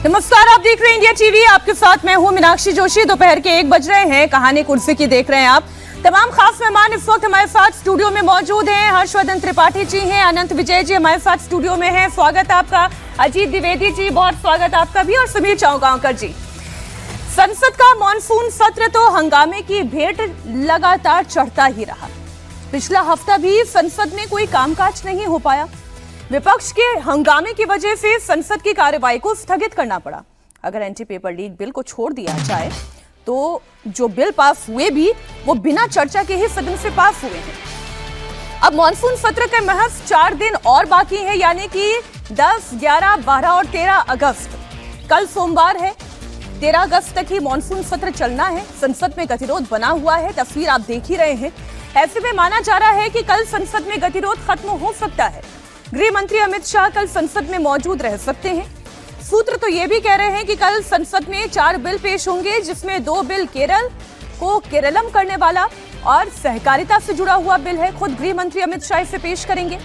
नमस्कार, आप देख रहे हैं इंडिया टीवी। आपके साथ मैं हूं मीनाक्षी जोशी। दोपहर के 1 बज रहे हैं। कहानी कुर्सी की देख रहे हैं आप। तमाम खास मेहमान इस वक्त हमारे साथ स्टूडियो में मौजूद हैं। हर्षवर्धन त्रिपाठी जी हैं, अनंत विजय जी हमारे साथ स्टूडियो में हैं। स्वागत आपका। अजीत द्विवेदी जी, बहुत स्वागत आपका भी। और सुमीर चौगांवकर जी। संसद का मॉनसून सत्र तो हंगामे की भेंट लगातार चढ़ता ही रहा। पिछला हफ्ता भी संसद में कोई कामकाज नहीं हो पाया। विपक्ष के हंगामे की वजह से संसद की कार्यवाही को स्थगित करना पड़ा। अगर एंटी पेपर लीक बिल को छोड़ दिया जाए तो जो बिल पास हुए भी वो बिना चर्चा के ही सदन से पास हुए हैं। अब मॉनसून सत्र के महज 4 दिन और बाकी है, यानी कि 10, 11, 12 और 13 अगस्त। कल सोमवार है। 13 अगस्त तक ही मॉनसून सत्र चलना है। संसद में गतिरोध बना हुआ है, तस्वीर आप देख ही रहे हैं। ऐसे में माना जा रहा है कि कल संसद में गतिरोध खत्म हो सकता है। गृह मंत्री अमित शाह कल संसद में मौजूद रह सकते हैं। सूत्र तो ये भी कह रहे हैं कि कल संसद में 4 बिल पेश होंगे, जिसमें 2 बिल केरल को केरलम करने वाला और सहकारिता से जुड़ा हुआ बिल है। खुद गृह मंत्री अमित शाह इसे पेश करेंगे।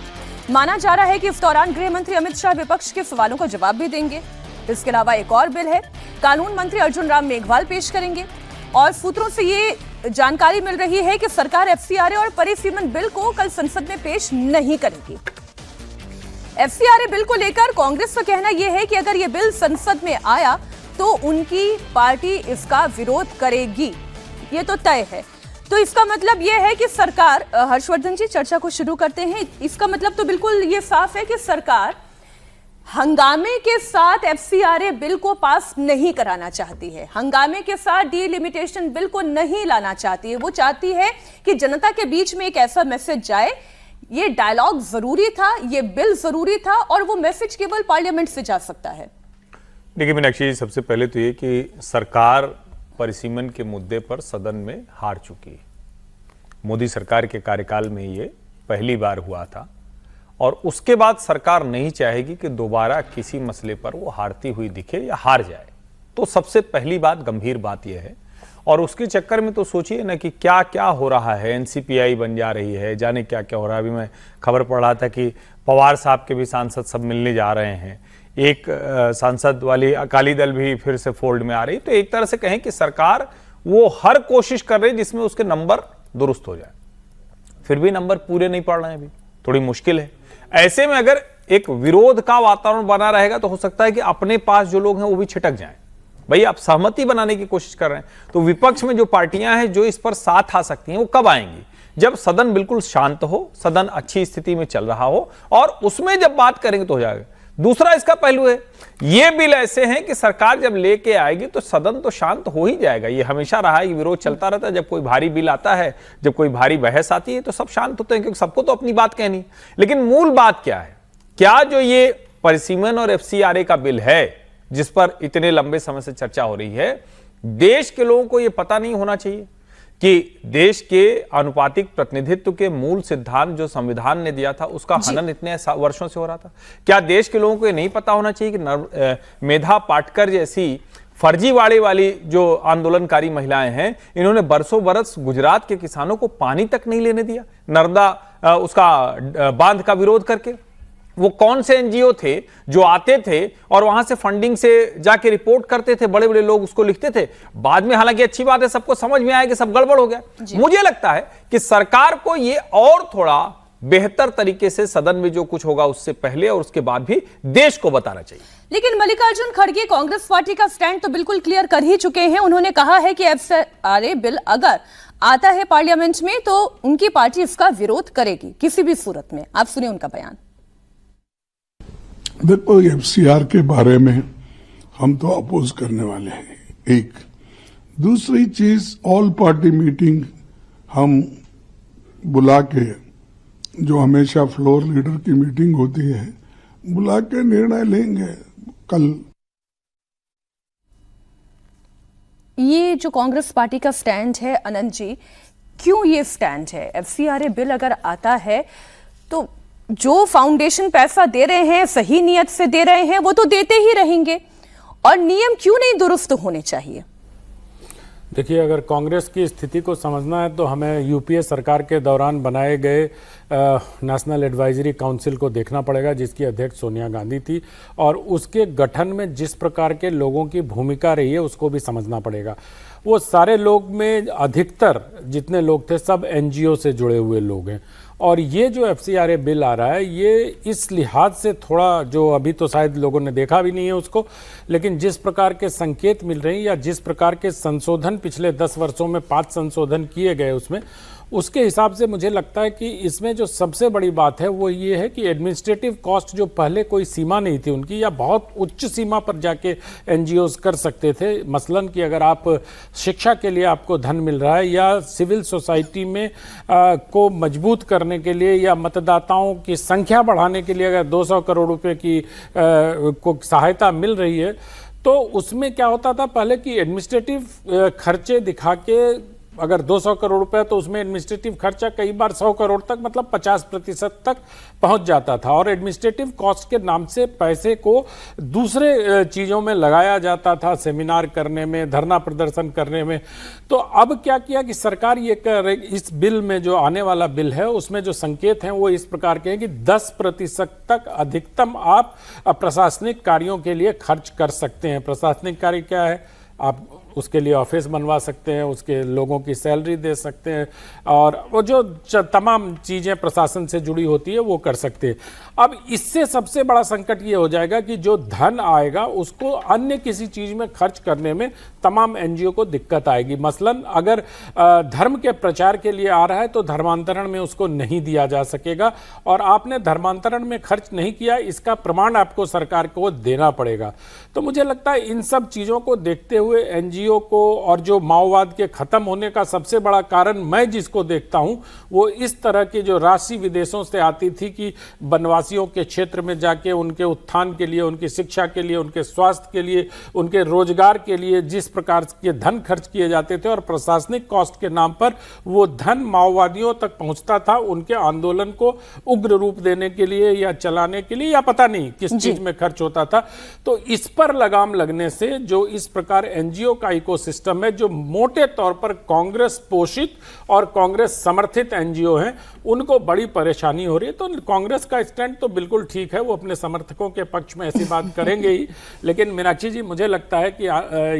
माना जा रहा है कि इस दौरान गृह मंत्री अमित शाह विपक्ष के सवालों का जवाब भी देंगे। इसके अलावा एक और बिल है, कानून मंत्री अर्जुन राम मेघवाल पेश करेंगे। और सूत्रों से ये जानकारी मिल रही है कि सरकार एफसीआरए और परिसीमन बिल को कल संसद में पेश नहीं करेगी। एफसीआरए बिल को लेकर कांग्रेस का कहना यह है कि अगर यह बिल संसद में आया तो उनकी पार्टी इसका विरोध करेगी, ये तो तय है। तो इसका मतलब यह है कि सरकार, हर्षवर्धन जी चर्चा को शुरू करते हैं। इसका मतलब तो बिल्कुल ये साफ है कि सरकार हंगामे के साथ एफसीआरए बिल को पास नहीं कराना चाहती है। हंगामे के साथ डीलिमिटेशन बिल को नहीं लाना चाहती है। वो चाहती है कि जनता के बीच में एक ऐसा मैसेज जाए, ये डायलॉग जरूरी था, ये बिल जरूरी था, और वो मैसेज केवल पार्लियामेंट से जा सकता है। देखिए मीनाक्षी, सबसे पहले तो ये कि सरकार परिसीमन के मुद्दे पर सदन में हार चुकी है। मोदी सरकार के कार्यकाल में ये पहली बार हुआ था और उसके बाद सरकार नहीं चाहेगी कि दोबारा किसी मसले पर वो हारती हुई दिखे या हार जाए। तो सबसे पहली बात, गंभीर बात यह है। और उसके चक्कर में तो सोचिए ना कि क्या क्या हो रहा है। एनसीपीआई बन जा रही है, जाने क्या क्या हो रहा है। अभी मैं खबर पढ़ रहा था कि पवार साहब के भी सांसद सब मिलने जा रहे हैं। एक सांसद वाली अकाली दल भी फिर से फोल्ड में आ रही। तो एक तरह से कहें कि सरकार वो हर कोशिश कर रही जिसमें उसके नंबर दुरुस्त हो जाए। फिर भी नंबर पूरे नहीं पड़ रहे हैं, अभी थोड़ी मुश्किल है। ऐसे में अगर एक विरोध का वातावरण बना रहेगा तो हो सकता है कि अपने पास जो लोग हैं वो भी छिटक जाएं। भाई आप सहमति बनाने की कोशिश कर रहे हैं, तो विपक्ष में जो पार्टियां हैं जो इस पर साथ आ सकती हैं वो कब आएंगी? जब सदन बिल्कुल शांत हो, सदन अच्छी स्थिति में चल रहा हो, और उसमें जब बात करेंगे तो हो जाएगा। दूसरा इसका पहलू है, ये बिल ऐसे हैं कि सरकार जब लेके आएगी तो सदन तो शांत हो ही जाएगा। ये हमेशा रहा है, विरोध चलता रहता है। जब कोई भारी बिल आता है, जब कोई भारी बहस आती है तो सब शांत होते हैं, क्योंकि सबको तो अपनी बात कहनी। लेकिन मूल बात क्या है? क्या जो ये परिसीमन और एफसीआरए का बिल है जिस पर इतने लंबे समय से चर्चा हो रही है, देश के लोगों को यह पता नहीं होना चाहिए कि देश के आनुपातिक प्रतिनिधित्व के मूल सिद्धांत जो संविधान ने दिया था उसका हनन इतने वर्षों से हो रहा था? क्या देश के लोगों को यह नहीं पता होना चाहिए कि मेधा पाटकर जैसी फर्जीवाड़े वाली जो आंदोलनकारी महिलाएं हैं, इन्होंने बरसों बरस गुजरात के किसानों को पानी तक नहीं लेने दिया, नर्मदा उसका बांध का विरोध करके? वो कौन से एनजीओ थे जो आते थे और वहां से फंडिंग से जाके रिपोर्ट करते थे, बड़े बड़े लोग उसको लिखते थे। बाद में हालांकि अच्छी बात है, सबको समझ में आया कि सब गड़बड़ हो गया। मुझे लगता है कि सरकार को ये और थोड़ा बेहतर तरीके से सदन में जो कुछ होगा उससे पहले और उसके बाद भी देश को बताना चाहिए। लेकिन मल्लिकार्जुन खड़गे कांग्रेस पार्टी का स्टैंड तो बिल्कुल क्लियर कर ही चुके हैं। उन्होंने कहा है कि एफसीआरए बिल अगर आता है पार्लियामेंट में तो उनकी पार्टी इसका विरोध करेगी किसी भी सूरत में। आप सुनिए उनका बयान। देखो, एफसीआर के बारे में हम तो अपोज करने वाले हैं। एक दूसरी चीज, ऑल पार्टी मीटिंग हम बुला के, जो हमेशा फ्लोर लीडर की मीटिंग होती है, बुला के निर्णय लेंगे कल। ये जो कांग्रेस पार्टी का स्टैंड है, अनंत जी, क्यों ये स्टैंड है? एफसीआरए बिल अगर आता है तो जो फाउंडेशन पैसा दे रहे हैं, सही नियत से दे रहे हैं, वो तो देते ही रहेंगे, और नियम क्यों नहीं दुरुस्त होने चाहिए? देखिए, अगर कांग्रेस की स्थिति को समझना है तो हमें यूपीए सरकार के दौरान बनाए गए नेशनल एडवाइजरी काउंसिल को देखना पड़ेगा, जिसकी अध्यक्ष सोनिया गांधी थी, और उसके गठन में जिस प्रकार के लोगों की भूमिका रही है उसको भी समझना पड़ेगा। वो सारे लोग में अधिकतर जितने लोग थे सब एनजीओ से जुड़े हुए लोग हैं, और ये जो एफसीआरए बिल आ रहा है ये इस लिहाज से थोड़ा, जो अभी तो शायद लोगों ने देखा भी नहीं है उसको, लेकिन जिस प्रकार के संकेत मिल रहे हैं या जिस प्रकार के संशोधन पिछले 10 वर्षों में 5 संशोधन किए गए उसमें, उसके हिसाब से मुझे लगता है कि इसमें जो सबसे बड़ी बात है वो ये है कि एडमिनिस्ट्रेटिव कॉस्ट जो पहले कोई सीमा नहीं थी उनकी, या बहुत उच्च सीमा पर जाके एनजीओज कर सकते थे, मसलन कि अगर आप शिक्षा के लिए आपको धन मिल रहा है या सिविल सोसाइटी में को मजबूत करने के लिए या मतदाताओं की संख्या बढ़ाने के लिए अगर 200 करोड़ रुपए की को सहायता मिल रही है, तो उसमें क्या होता था पहले कि एडमिनिस्ट्रेटिव खर्चे दिखा के अगर 200 करोड़ रुपए तो उसमें एडमिनिस्ट्रेटिव खर्चा कई बार 100 करोड़ तक, मतलब 50% तक पहुंच जाता था, और एडमिनिस्ट्रेटिव कॉस्ट के नाम से पैसे को दूसरे चीज़ों में लगाया जाता था, सेमिनार करने में, धरना प्रदर्शन करने में। तो अब क्या किया कि सरकार ये इस बिल में, जो आने वाला बिल है उसमें जो संकेत हैं वो इस प्रकार के हैं कि 10% तक अधिकतम आप प्रशासनिक कार्यों के लिए खर्च कर सकते हैं। प्रशासनिक कार्य क्या है? आप उसके लिए ऑफिस बनवा सकते हैं, उसके लोगों की सैलरी दे सकते हैं, और वो जो तमाम चीज़ें प्रशासन से जुड़ी होती है वो कर सकते हैं। अब इससे सबसे बड़ा संकट ये हो जाएगा कि जो धन आएगा उसको अन्य किसी चीज़ में खर्च करने में तमाम एनजीओ को दिक्कत आएगी। मसलन अगर धर्म के प्रचार के लिए आ रहा है तो धर्मांतरण में उसको नहीं दिया जा सकेगा, और आपने धर्मांतरण में खर्च नहीं किया इसका प्रमाण आपको सरकार को देना पड़ेगा। तो मुझे लगता है इन सब चीज़ों को देखते हुए एनजीओ को, और जो माओवाद के खत्म होने का सबसे बड़ा कारण मैं जिसको देखता हूं वो इस तरह की जो राशि विदेशों से आती थी कि वनवासियों के क्षेत्र में जाके उनके उत्थान के लिए, उनकी शिक्षा के लिए, उनके स्वास्थ्य के लिए, उनके रोजगार के लिए जिस प्रकार के धन खर्च किए जाते थे, और प्रशासनिक कॉस्ट के नाम पर वो धन माओवादियों तक पहुंचता था, उनके आंदोलन को उग्र रूप देने के लिए या चलाने के लिए, या पता नहीं किस चीज में खर्च होता था। तो इस पर लगाम लगने से जो इस प्रकार एनजीओ का इकोसिस्टम है, जो मोटे तौर पर कांग्रेस पोषित और कांग्रेस समर्थित एनजीओ हैं, उनको बड़ी परेशानी हो रही है। तो कांग्रेस का स्टैंड तो बिल्कुल ठीक है, वो अपने समर्थकों के पक्ष में ऐसी बात करेंगे ही, लेकिन मीनाक्षी जी मुझे लगता है कि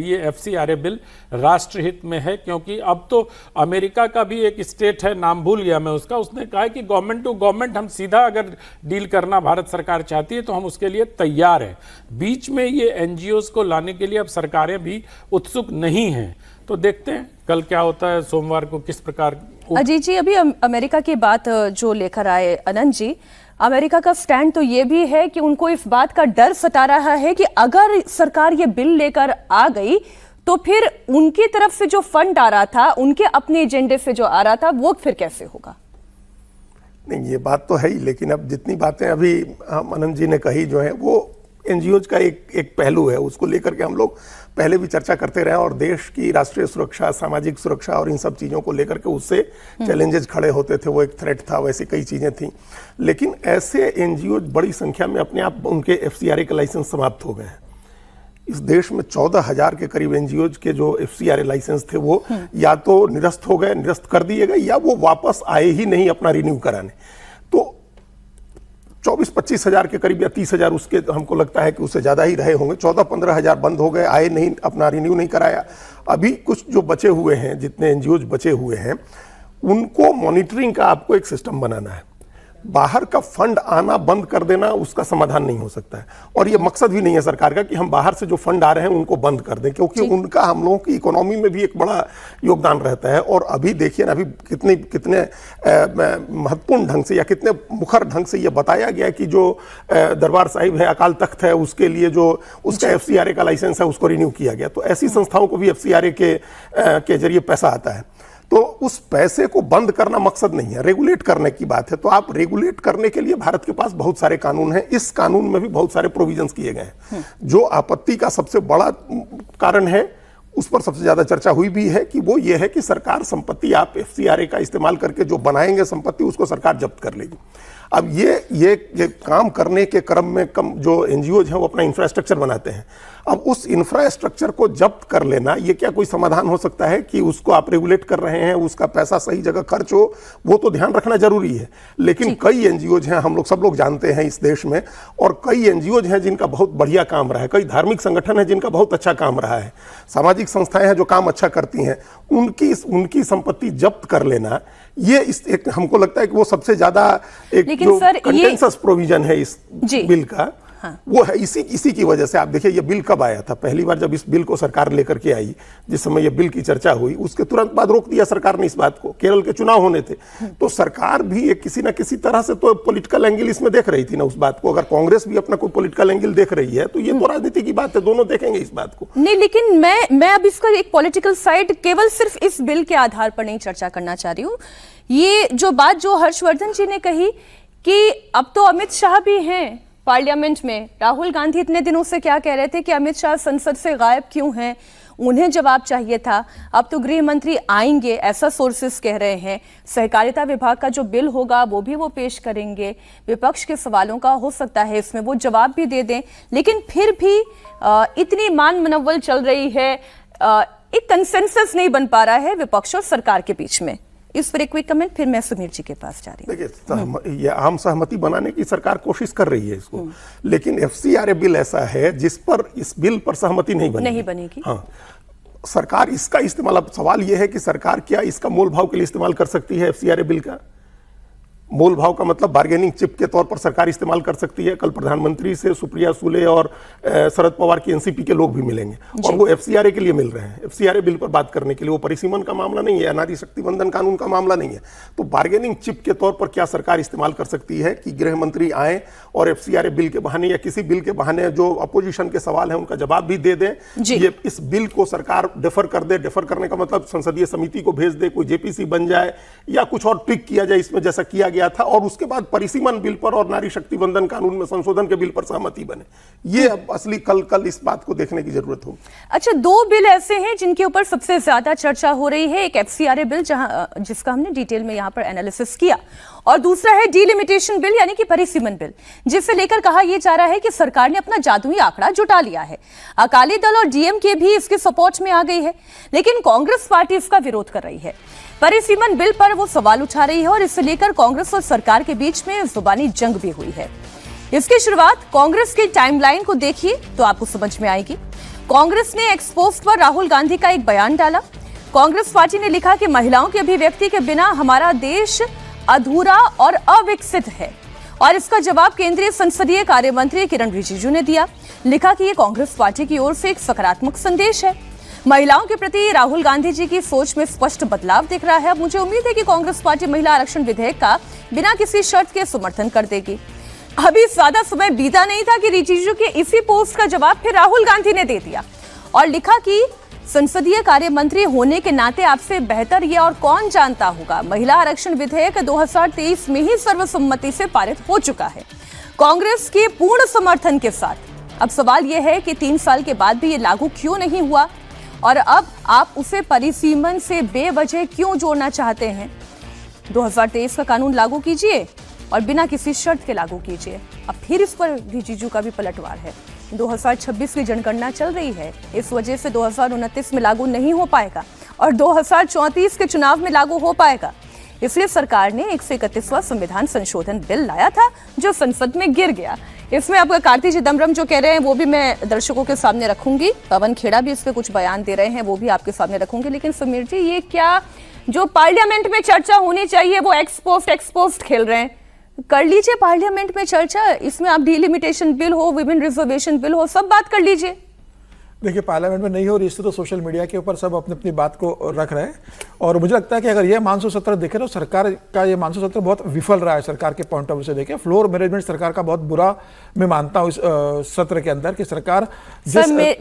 ये एफसीआरए बिल राष्ट्रहित में है, क्योंकि अब तो अमेरिका का भी एक स्टेट है, नाम भूल गया मैं उसका, उसने कहा है कि गवर्नमेंट टू गवर्नमेंट हम सीधा अगर डील करना भारत सरकार चाहती है तो हम उसके लिए तैयार हैं। बीच में ये एनजीओज को लाने के लिए अब सरकारें भी उत्सुक नहीं हैं। तो देखते हैं कल क्या होता है, सोमवार को किस प्रकार। अजीत जी, अभी अमेरिका की बात जो लेकर आए अनंत जी, अमेरिका का स्टैंड तो ये भी है कि उनको इस बात का डर सता रहा है कि अगर सरकार ये बिल लेकर आ गई तो फिर उनकी तरफ से जो फंड आ रहा था, उनके अपने एजेंडे से जो आ रहा था, वो फिर कैसे होगा? नहीं, ये बात तो है ही, लेकिन अब जितनी बातें अभी हम अनंत जी ने कही जो है वो एनजीओज का एक पहलू है, उसको लेकर के हम लोग पहले भी चर्चा करते रहे, और देश की राष्ट्रीय सुरक्षा, सामाजिक सुरक्षा और इन सब चीज़ों को लेकर के उससे चैलेंजेस खड़े होते थे, वो एक थ्रेट था, वैसे कई चीज़ें थी। लेकिन ऐसे एनजीओ बड़ी संख्या में अपने आप उनके एफसीआरए के लाइसेंस समाप्त हो गए हैं। इस देश में 14,000 के करीब एनजीओज के जो एफसीआरए लाइसेंस थे वो या तो निरस्त हो गए, निरस्त कर दिए गए, या वो वापस आए ही नहीं अपना रिन्यू कराने। तो 24-25 हजार के करीब या 30,000 उसके हमको लगता है कि उससे ज़्यादा ही रहे होंगे। 14-15 हजार बंद हो गए, आए नहीं, अपना रिन्यू नहीं कराया। अभी कुछ जो बचे हुए हैं, जितने एनजीओज बचे हुए हैं, उनको मॉनिटरिंग का आपको एक सिस्टम बनाना है। बाहर का फंड आना बंद कर देना उसका समाधान नहीं हो सकता है, और ये मकसद भी नहीं है सरकार का कि हम बाहर से जो फंड आ रहे हैं उनको बंद कर दें, क्योंकि उनका हम लोगों की इकोनॉमी में भी एक बड़ा योगदान रहता है। और अभी देखिए ना, अभी कितने महत्वपूर्ण ढंग से या कितने मुखर ढंग से ये बताया गया कि जो दरबार साहिब है, अकाल तख्त है, उसके लिए जो उसका एफसीआरए का लाइसेंस है उसको रिन्यू किया गया। तो ऐसी संस्थाओं को भी एफसीआरए के जरिए पैसा आता है। तो उस पैसे को बंद करना मकसद नहीं है, रेगुलेट करने की बात है। तो आप रेगुलेट करने के लिए भारत के पास बहुत सारे कानून हैं, इस कानून में भी बहुत सारे प्रोविजंस किए गए हैं। जो आपत्ति का सबसे बड़ा कारण है, उस पर सबसे ज्यादा चर्चा हुई भी है, कि वो ये है कि सरकार संपत्ति, आप एफसीआरए का इस्तेमाल करके जो बनाएंगे संपत्ति, उसको सरकार जब्त कर लेगी। अब ये काम करने के क्रम में जो एनजीओज हैं वो अपना इंफ्रास्ट्रक्चर बनाते हैं। अब उस इंफ्रास्ट्रक्चर को जब्त कर लेना, ये क्या कोई समाधान हो सकता है कि उसको आप रेगुलेट कर रहे हैं, उसका पैसा सही जगह खर्च हो, वो तो ध्यान रखना जरूरी है। लेकिन कई एनजीओज हैं, हम लोग सब लोग जानते हैं इस देश में, और कई एनजीओज हैं जिनका बहुत बढ़िया काम रहा है, कई धार्मिक संगठन है जिनका बहुत अच्छा काम रहा है, सामाजिक संस्थाएं हैं जो काम अच्छा करती हैं, उनकी संपत्ति जब्त कर लेना, ये एक हमको लगता है कि वो सबसे ज्यादा एक जो कंटेंसस प्रोविजन है इस बिल का, हाँ। वो है इसी की वजह से। आप देखिए ये बिल कब आया था, पहली बार जब इस बिल को सरकार लेकर के आई, जिस समय ये बिल की चर्चा हुई, उसके तुरंत बाद रोक दिया सरकार ने इस बात को, केरल के चुनाव होने थे, तो सरकार भी एक किसी ना किसी तरह से तो पॉलिटिकल एंगल इसमें देख रही थी ना उस बात को। अगर कांग्रेस भी अपना कोई पॉलिटिकल एंगल देख रही है तो ये तो राजनीति की बात है, दोनों देखेंगे इस बात को। नहीं, लेकिन मैं अब इसका एक पॉलिटिकल साइड केवल सिर्फ इस बिल के आधार पर नहीं चर्चा करना चाह रही हूँ। ये जो बात जो हर्षवर्धन जी ने कही कि अब तो अमित शाह भी हैं पार्लियामेंट में, राहुल गांधी इतने दिनों से क्या कह रहे थे कि अमित शाह संसद से गायब क्यों हैं, उन्हें जवाब चाहिए था, अब तो गृह मंत्री आएंगे ऐसा सोर्सेस कह रहे हैं, सहकारिता विभाग का जो बिल होगा वो भी वो पेश करेंगे, विपक्ष के सवालों का हो सकता है इसमें वो जवाब भी दे दें, लेकिन फिर भी इतनी मान मनव्वल चल रही है, एक कंसेंसस नहीं बन पा रहा है विपक्ष और सरकार के बीच में। इस पर एक क्विक कमेंट, फिर मैं सुमीर जी के पास जा रही हूँ। देखिए, ये आम सहमति बनाने की सरकार कोशिश कर रही है इसको, लेकिन एफसीआरए बिल ऐसा है जिस पर इस बिल पर सहमति नहीं बनेगी। हाँ, सरकार इसका इस्तेमाल, अब सवाल यह है कि सरकार क्या इसका मोल भाव के लिए इस्तेमाल कर सकती है? एफसीआरए बिल का मोल भाव का मतलब बार्गेनिंग चिप के तौर पर सरकार इस्तेमाल कर सकती है। कल प्रधानमंत्री से सुप्रिया सुले और शरद पवार की एनसीपी के लोग भी मिलेंगे और वो एफसीआरए के लिए मिल रहे हैं, एफसीआरए बिल पर बात करने के लिए। वो परिसीमन का मामला नहीं है, अनादि शक्ति बंधन कानून का मामला नहीं है। तो बार्गेनिंग चिप के तौर पर क्या सरकार इस्तेमाल कर सकती है कि गृह मंत्री आए और एफसीआरए बिल के बहाने या किसी बिल के बहाने जो अपोजिशन के सवाल है उनका जवाब भी दे दें। ये इस बिल को सरकार डेफर कर दे, डेफर करने का मतलब संसदीय समिति को भेज दे, कोई जेपीसी बन जाए या कुछ और ट्रिक किया जाए इसमें जैसा किया गया था, और उसके बाद परिसीमन बिल पर और नारी शक्ति बंधन कानून में संशोधन के बिल पर सहमति बने। ये अब असली कल इस बात को देखने की जरूरत होगी। अच्छा, दो बिल ऐसे हैं जिनके ऊपर सबसे ज्यादा चर्चा हो रही है, एक एफसीआरए बिल जिसका हमने डिटेल में यहां पर एनालिसिस किया, और दूसरा है डिलिमिटेशन बिल यानी कि परिसीमन बिल, जिसे लेकर कहा यह जा रहा है कि सरकार ने अपना जादुई आंकड़ा जुटा लिया है। अकाली दल और डीएमके भी इसके सपोर्ट में आ गई है, लेकिन कांग्रेस पार्टी इसका विरोध कर रही है। परिसीमन बिल पर वो सवाल उठा रही है और इसे लेकर कांग्रेस और सरकार के बीच में जुबानी जंग भी हुई है। इसकी शुरुआत कांग्रेस की टाइमलाइन को देखिए तो आपको समझ में आएगी। कांग्रेस ने एक्स पोस्ट पर राहुल गांधी का एक बयान डाला। कांग्रेस पार्टी ने लिखा कि महिलाओं की अभिव्यक्ति के बिना हमारा देश अधूरा और अविकसित है, और इसका जवाब केंद्रीय संसदीय कार्य मंत्री किरण रिजिजू ने दिया। लिखा कि यह कांग्रेस पार्टी की ओर से एक सकारात्मक संदेश है। महिलाओं के प्रति राहुल गांधी जी की सोच में स्पष्ट बदलाव दिख रहा है। अब मुझे उम्मीद है कि कांग्रेस पार्टी महिला आरक्षण विधेयक का बिना किसी शर्त के समर्थन कर देगी। अभी ज्यादा समय बीता नहीं था कि रिजिजू के इसी पोस्ट का जवाब फिर राहुल गांधी ने दे दिया और लिखा कि संसदीय कार्य मंत्री होने के नाते आपसे बेहतर ये और कौन जानता होगा, महिला आरक्षण विधेयक 2023 में ही सर्वसम्मति से पारित हो चुका है, कांग्रेस के पूर्ण समर्थन के साथ। अब सवाल यह है कि 3 साल के बाद भी ये लागू क्यों नहीं हुआ, और अब आप उसे परिसीमन से बेवजह क्यों जोड़ना चाहते हैं? 2023 का कानून लागू कीजिए और बिना किसी शर्त के लागू कीजिए। अब फिर इस पर रिजिजू का भी पलटवार है। 2026 की जनगणना चल रही है, इस वजह से 2029 में लागू नहीं हो पाएगा और 2034 के चुनाव में लागू हो पाएगा। इसलिए सरकार ने 131वां संविधान संशोधन बिल लाया था जो संसद में गिर गया। इसमें आपका कार्ति चिदम्बरम जो कह रहे हैं वो भी मैं दर्शकों के सामने रखूंगी, पवन खेड़ा भी इस पे कुछ बयान दे रहे हैं वो भी आपके सामने रखूंगी। लेकिन समीर जी, ये क्या जो पार्लियामेंट में चर्चा होनी चाहिए वो एक्सपोस्ट खेल रहे हैं? कर लीजिए पार्लियामेंट में चर्चा, इसमें आप डिलिमिटेशन बिल हो, विमेन रिजर्वेशन बिल हो, सब बात कर लीजिए। देखिए, पार्लियामेंट में नहीं हो रही, इससे तो सोशल मीडिया के ऊपर सब अपनी अपनी बात को रख रहे हैं। और मुझे लगता है कि अगर ये मानसून सत्र देखें तो सरकार का ये मानसून सत्र बहुत विफल रहा है। सरकार के पॉइंट ऑफ व्यू से देखें, फ्लोर मैनेजमेंट सरकार का बहुत बुरा मैं मानता हूँ इस सत्र के अंदर कि सरकार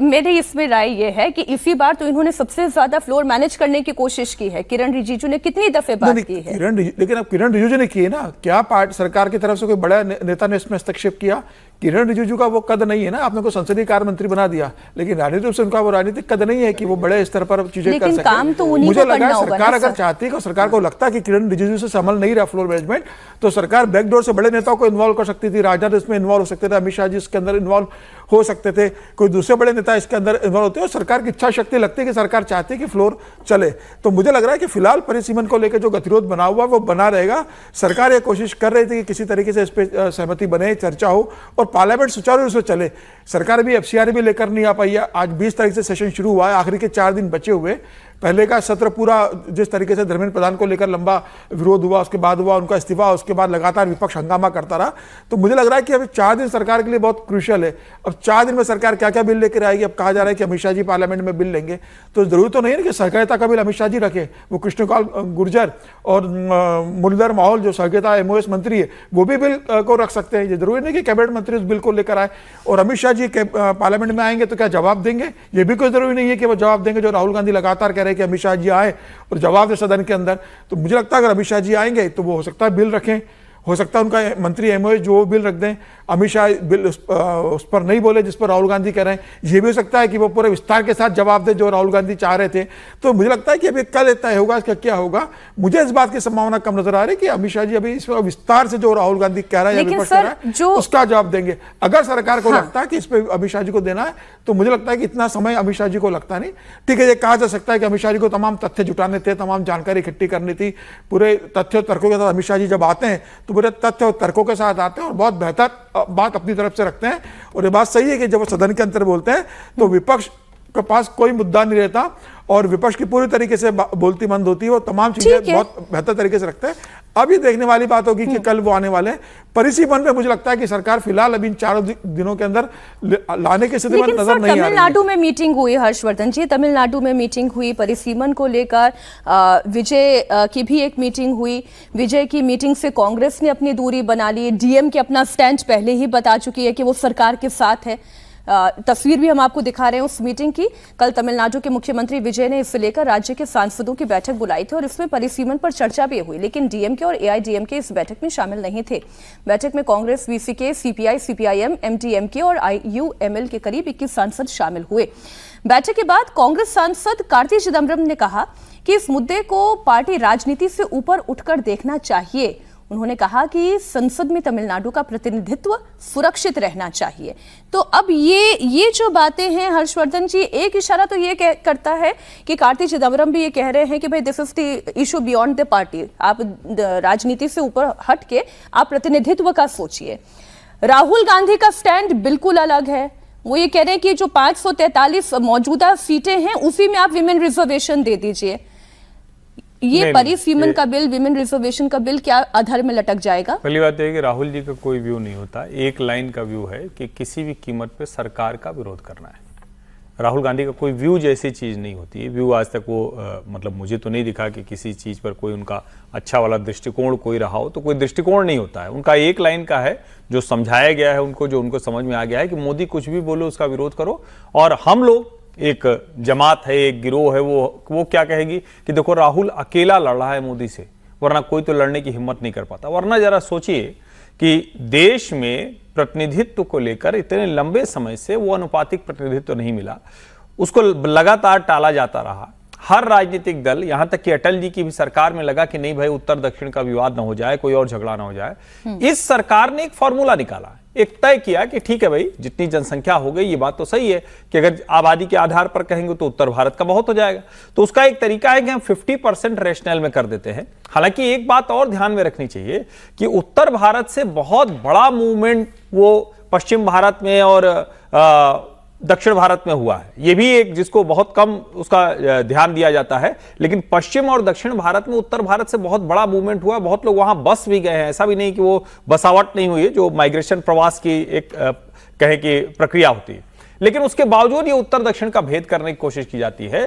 मेरी इसमें राय ये है कि इसी बार तो इन्होंने सबसे ज्यादा फ्लोर मैनेज करने की कोशिश की है। किरण रिजिजू ने कितनी दफे बात की है, लेकिन अब किरण रिजिजू ने की है ना, क्या पार्टी सरकार की तरफ से कोई बड़ा नेता ने इसमें हस्तक्षेप किया? किरण रिजिजू का वो कद नहीं है ना, आपने को संसदीय कार्य मंत्री बना दिया, लेकिन राजनीतिक रूप से उनका वो राजनीतिक कद नहीं है कि वो बड़े स्तर पर चीजें कर सके। तो मुझे लगा सरकार अगर चाहती है, सरकार को लगता है कि किरण रिजिजू से संभल नहीं रहा फ्लोर मैनेजमेंट, तो सरकार बैकडोर से बड़े नेताओं को इन्वॉल्व कर सकती थी। राजनाथ इसमें इन्वॉल्व हो सकते थे, अमित शाह जी इसके अंदर इन्वॉल्व हो सकते थे, कोई दूसरे बड़े नेता इसके अंदर इन्वॉल्व होते हैं और सरकार की इच्छा शक्ति लगती है कि सरकार चाहती है कि फ्लोर चले। तो मुझे लग रहा है कि फिलहाल परिसीमन को लेकर जो गतिरोध बना हुआ वो बना रहेगा। सरकार ये कोशिश कर रही थी कि किसी तरीके से इस पर सहमति बने, चर्चा हो और पार्लियामेंट सुचारू रूप से चले। सरकार भी FCR भी लेकर नहीं आ पाई है। आज 20 तारीख से सेशन शुरू हुआ है, आखिरी के 4 दिन बचे हुए। पहले का सत्र पूरा जिस तरीके से धर्मेंद्र प्रधान को लेकर लंबा विरोध हुआ, उसके बाद हुआ उनका इस्तीफा, उसके बाद लगातार विपक्ष हंगामा करता रहा। तो मुझे लग रहा है कि अभी 4 दिन सरकार के लिए बहुत क्रूशियल है। अब 4 दिन में सरकार क्या क्या बिल लेकर आएगी। अब कहा जा रहा है कि अमित शाह जी पार्लियामेंट में बिल लेंगे, तो जरूरी तो नहीं है कि सहकारिता का बिल अमित शाह जी रखे। वो कृष्णपाल गुर्जर और मुरलीधर माहौल जो सहकारिता MOS मंत्री है वो भी बिल को रख सकते हैं। ये जरूरी नहीं कि कैबिनेट मंत्री उस बिल को लेकर आए। और अमित शाह जी पार्लियामेंट में आएंगे तो क्या जवाब देंगे? ये भी कोई जरूरी नहीं है कि वो जवाब देंगे। जो राहुल गांधी लगातार कह रहे हैं कि अमित शाह जी आए और जवाब दे सदन के अंदर, तो मुझे लगता है अगर अमित शाह जी आएंगे तो वो हो सकता है बिल रखें, हो सकता है उनका मंत्री MOS जो बिल रख दें। अमित शाह बिल उस पर नहीं बोले जिस पर राहुल गांधी कह रहे हैं। ये भी हो सकता है कि वो पूरे विस्तार के साथ जवाब दे जो राहुल गांधी चाह रहे थे। तो मुझे लगता है कि अभी कल तय होगा इसका क्या होगा। मुझे इस बात की संभावना कम नजर आ रही है कि अमित शाह जी अभी इस विस्तार से जो राहुल गांधी कह रहा है या विपक्ष कह रहा है उसका जवाब देंगे। अगर सरकार को लगता है कि इस पर अमित शाह जी को देना है तो मुझे लगता है कि इतना समय अमित शाह जी को लगता नहीं। ठीक है, ये कहा जा सकता है कि अमित शाह जी को तमाम तथ्य जुटाने थे, तमाम जानकारी इकट्ठी करनी थी। पूरे तथ्य और तर्कों के साथ अमित शाह जी जब आते हैं तो पूरे तथ्य और तर्कों के साथ आते हैं और बहुत बेहतर बात अपनी तरफ से रखते हैं। और ये बात सही है कि जब वो सदन के अंदर बोलते हैं तो विपक्ष के पास कोई मुद्दा नहीं रहता और विपक्ष की पूरी तरीके से बोलती बंद होती है। वो तमाम चीजें बहुत बेहतर तरीके से रखते हैं। अब ये देखने वाली बात होगी कि कल वो आने वाले हैं। परिसीमन में मुझे लगता है कि सरकार फिलहाल अभी इन 4 दिनों के अंदर लाने की स्थिति में नजर नहीं आ रही है। तमिलनाडु में मीटिंग हुई, हर्षवर्धन जी, तमिलनाडु में मीटिंग हुई परिसीमन को लेकर। विजय की भी एक मीटिंग हुई। विजय की मीटिंग से कांग्रेस ने अपनी दूरी बना ली। DMK अपना स्टैंड पहले ही बता चुकी है कि वो सरकार के साथ है। तस्वीर भी हम आपको दिखा रहे हैं उस मीटिंग की। कल तमिलनाडु के मुख्यमंत्री विजय ने इससे लेकर राज्य के सांसदों की बैठक बुलाई थी और इसमें परिसीमन पर चर्चा भी हुई, लेकिन DMK और AIDMK इस बैठक में शामिल नहीं थे। बैठक में Congress, VCK, CPI, CPIM, MTMK और IUML के करीब 21 सांसद शामिल हुए। बैठक के बाद कांग्रेस सांसद कार्ति चिदम्बरम ने कहा कि इस मुद्दे को पार्टी राजनीति से ऊपर उठकर देखना चाहिए। उन्होंने कहा कि संसद में तमिलनाडु का प्रतिनिधित्व सुरक्षित रहना चाहिए। तो अब ये जो बातें हैं हर्षवर्धन जी, एक इशारा तो ये करता है कि कार्ति चिदम्बरम भी ये कह रहे हैं कि भाई this is the issue beyond the party. आप राजनीति से ऊपर हट के आप प्रतिनिधित्व का सोचिए। राहुल गांधी का स्टैंड बिल्कुल अलग है। वो ये कह रहे हैं कि जो 543 मौजूदा सीटें हैं उसी में आप विमेन रिजर्वेशन दे दीजिए। ये परिसीमन का बिल, विमेन रिजर्वेशन का बिल क्या अधर में लटक जाएगा? पहली बात है कि राहुल जी का कोई व्यू नहीं होता। एक लाइन का व्यू है कि किसी भी कीमत पे सरकार का विरोध करना है। राहुल गांधी का कोई व्यू जैसी चीज नहीं होती है। व्यू आज तक वो मतलब मुझे तो नहीं दिखा कि किसी चीज पर कोई उनका अच्छा वाला दृष्टिकोण कोई रहा हो। तो कोई दृष्टिकोण नहीं होता है उनका। एक लाइन का है जो समझाया गया है उनको, जो उनको समझ में आ गया है कि मोदी कुछ भी बोलो उसका विरोध करो। और हम लोग एक जमात है, एक गिरोह है, वो क्या कहेगी कि देखो राहुल अकेला लड़ रहा है मोदी से, वरना कोई तो लड़ने की हिम्मत नहीं कर पाता। वरना जरा सोचिए कि देश में प्रतिनिधित्व को लेकर इतने लंबे समय से वो अनुपातिक प्रतिनिधित्व नहीं मिला, उसको लगातार टाला जाता रहा। हर राजनीतिक दल, यहां तक कि अटल जी की भी सरकार में लगा कि नहीं भाई उत्तर दक्षिण का विवाद ना हो जाए, कोई और झगड़ा ना हो जाए। इस सरकार ने एक फॉर्मूला निकाला, एक तय किया कि ठीक है भाई जितनी जनसंख्या हो गई, ये बात तो सही है कि अगर आबादी के आधार पर कहेंगे तो उत्तर भारत का बहुत हो जाएगा। तो उसका एक तरीका है कि हम 50% रेशनल में कर देते हैं। हालांकि एक बात और ध्यान में रखनी चाहिए कि उत्तर भारत से बहुत बड़ा मूवमेंट वो पश्चिम भारत में और दक्षिण भारत में हुआ है। यह भी एक जिसको बहुत कम उसका ध्यान दिया जाता है। लेकिन पश्चिम और दक्षिण भारत में उत्तर भारत से बहुत बड़ा मूवमेंट हुआ। बहुत लोग वहां बस भी गए हैं। ऐसा भी नहीं कि वो बसावट नहीं हुई है, जो माइग्रेशन प्रवास की एक कहे कि प्रक्रिया होती है। लेकिन उसके बावजूद ये उत्तर दक्षिण का भेद करने की कोशिश की जाती है।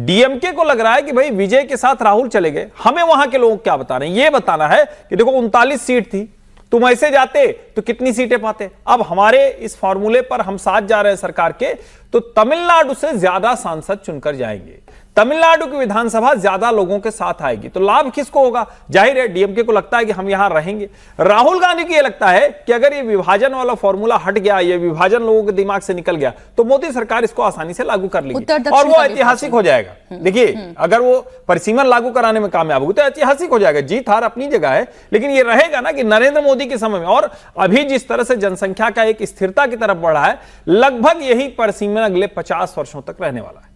DMK को लग रहा है कि भाई विजय के साथ राहुल चले गए, हमें वहां के लोग क्या बता रहे हैं। ये बताना है कि देखो 39 सीट थी, तुम ऐसे जाते तो कितनी सीटें पाते। अब हमारे इस फॉर्मूले पर हम साथ जा रहे हैं सरकार के, तो तमिलनाडु से ज्यादा सांसद चुनकर जाएंगे। तमिलनाडु की विधानसभा ज्यादा लोगों के साथ आएगी, तो लाभ किसको होगा? जाहिर है डीएमके को लगता है कि हम यहां रहेंगे। राहुल गांधी को यह लगता है कि अगर ये विभाजन वाला फॉर्मूला हट गया, ये विभाजन लोगों के दिमाग से निकल गया, तो मोदी सरकार इसको आसानी से लागू कर लेगी और वो ऐतिहासिक हो जाएगा। देखिए, अगर वो परिसीमन लागू कराने में कामयाब होगी तो ऐतिहासिक हो जाएगा। जीत हार अपनी जगह है, लेकिन ये रहेगा ना कि नरेंद्र मोदी के समय में, और अभी जिस तरह से जनसंख्या का एक स्थिरता की तरफ बढ़ा है, लगभग यही परिसीमन अगले 50 वर्षों तक रहने वाला है।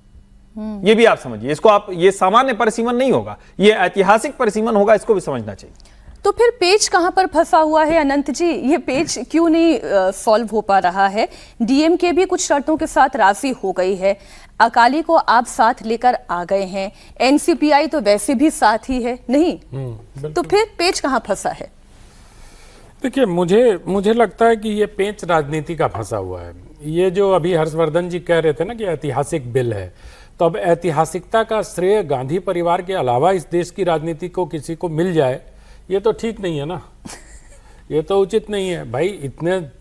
ये भी आप समझिए, इसको आप, ये सामान्य परिसीमन नहीं होगा, ये ऐतिहासिक परिसीमन होगा, इसको भी समझना चाहिए। तो फिर पेच कहां पर फंसा हुआ है अनंत जी? ये पेच क्यों नहीं सॉल्व हो पा रहा है? डीएमके भी कुछ शर्तों के साथ राजी हो गई है, अकाली को आप साथ लेकर आ गए हैं, एनसीपीआई तो वैसे भी साथ ही है, नहीं? तो फिर पेच कहां फंसा है? देखिए, मुझे लगता है कि ये पेच राजनीति का फंसा हुआ है। ये जो अभी हर्षवर्धन जी कह रहे थे ना कि ऐतिहासिक बिल है, तो अब ऐतिहासिकता का श्रेय गांधी परिवार के अलावा इस देश की राजनीति को किसी को मिल जाए, ये तो ठीक नहीं है ना। ये तो उचित नहीं है भाई।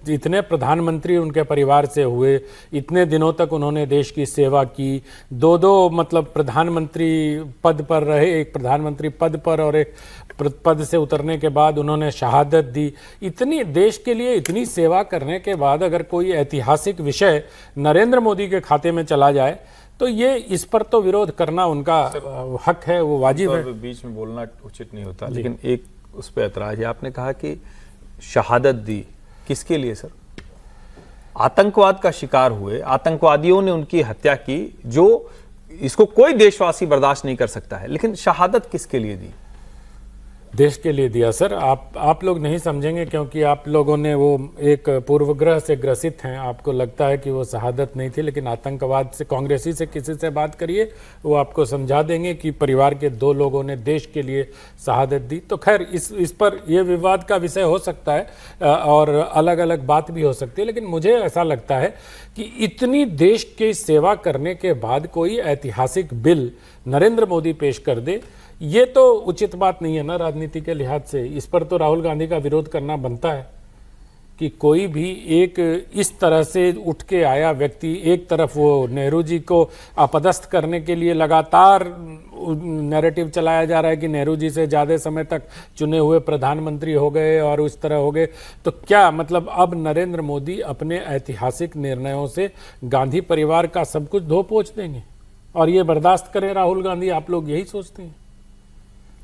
इतने प्रधानमंत्री उनके परिवार से हुए, इतने दिनों तक उन्होंने देश की सेवा की, दो मतलब प्रधानमंत्री पद पर रहे, एक प्रधानमंत्री पद पर और एक पद से उतरने के बाद उन्होंने शहादत दी। इतनी देश के लिए इतनी सेवा करने के बाद अगर कोई ऐतिहासिक विषय नरेंद्र मोदी के खाते में चला जाए, तो ये, इस पर तो विरोध करना उनका हक है, वो वाजिब है। बीच में बोलना उचित नहीं होता, लेकिन एक उस पर ऐतराज है। आपने कहा कि शहादत दी, किसके लिए सर? आतंकवाद का शिकार हुए, आतंकवादियों ने उनकी हत्या की, जो इसको कोई देशवासी बर्दाश्त नहीं कर सकता है, लेकिन शहादत किसके लिए दी? देश के लिए दिया सर। आप लोग नहीं समझेंगे, क्योंकि आप लोगों ने वो एक पूर्वग्रह से ग्रसित हैं। आपको लगता है कि वो शहादत नहीं थी, लेकिन आतंकवाद से, कांग्रेसी से किसी से बात करिए, वो आपको समझा देंगे कि परिवार के 2 लोगों ने देश के लिए शहादत दी। तो खैर, इस पर ये विवाद का विषय हो सकता है और अलग अलग बात भी हो सकती है, लेकिन मुझे ऐसा लगता है कि इतनी देश की सेवा करने के बाद कोई ऐतिहासिक बिल नरेंद्र मोदी पेश कर दे, ये तो उचित बात नहीं है ना राजनीति के लिहाज से। इस पर तो राहुल गांधी का विरोध करना बनता है कि कोई भी एक इस तरह से उठ के आया व्यक्ति, एक तरफ वो नेहरू जी को अपदस्थ करने के लिए लगातार नैरेटिव चलाया जा रहा है कि नेहरू जी से ज़्यादा समय तक चुने हुए प्रधानमंत्री हो गए और उस तरह हो गए, तो क्या मतलब अब नरेंद्र मोदी अपने ऐतिहासिक निर्णयों से गांधी परिवार का सब कुछ धो पोंछ देंगे और ये बर्दाश्त करें राहुल गांधी? आप लोग यही सोचते हैं?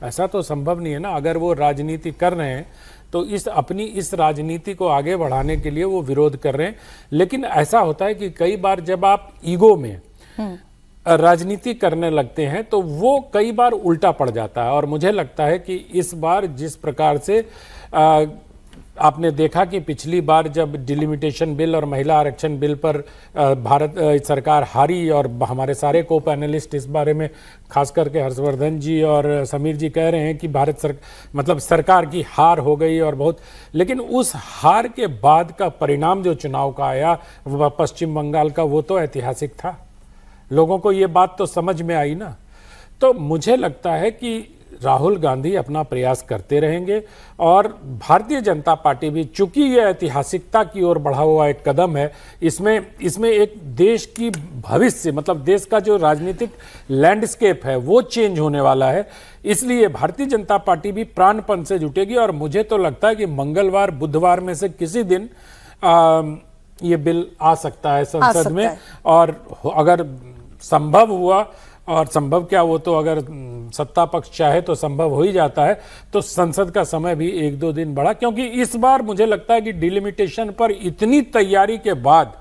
ऐसा तो संभव नहीं है ना। अगर वो राजनीति कर रहे हैं तो अपनी इस राजनीति को आगे बढ़ाने के लिए वो विरोध कर रहे हैं। लेकिन ऐसा होता है कि कई बार जब आप ईगो में राजनीति करने लगते हैं तो वो कई बार उल्टा पड़ जाता है। और मुझे लगता है कि इस बार जिस प्रकार से आपने देखा कि पिछली बार जब डिलिमिटेशन बिल और महिला आरक्षण बिल पर भारत सरकार हारी, और हमारे सारे को पैनलिस्ट इस बारे में, खास करके हर्षवर्धन जी और समीर जी कह रहे हैं कि मतलब सरकार की हार हो गई और बहुत, लेकिन उस हार के बाद का परिणाम जो चुनाव का आया पश्चिम बंगाल का, वो तो ऐतिहासिक था। लोगों को ये बात तो समझ में आई ना। तो मुझे लगता है कि राहुल गांधी अपना प्रयास करते रहेंगे और भारतीय जनता पार्टी भी, चूंकि ये ऐतिहासिकता की ओर बढ़ा हुआ एक कदम है, इसमें एक देश की भविष्य, मतलब देश का जो राजनीतिक लैंडस्केप है वो चेंज होने वाला है। इसलिए भारतीय जनता पार्टी भी प्राणपण से जुटेगी और मुझे तो लगता है कि मंगलवार बुधवार में से किसी दिन ये बिल आ सकता है संसद में। और अगर संभव हुआ, और संभव क्या, वो तो अगर सत्ता पक्ष चाहे तो संभव हो ही जाता है, तो संसद का समय भी 1-2 दिन बढ़ा, क्योंकि इस बार मुझे लगता है कि डिलिमिटेशन पर इतनी तैयारी के बाद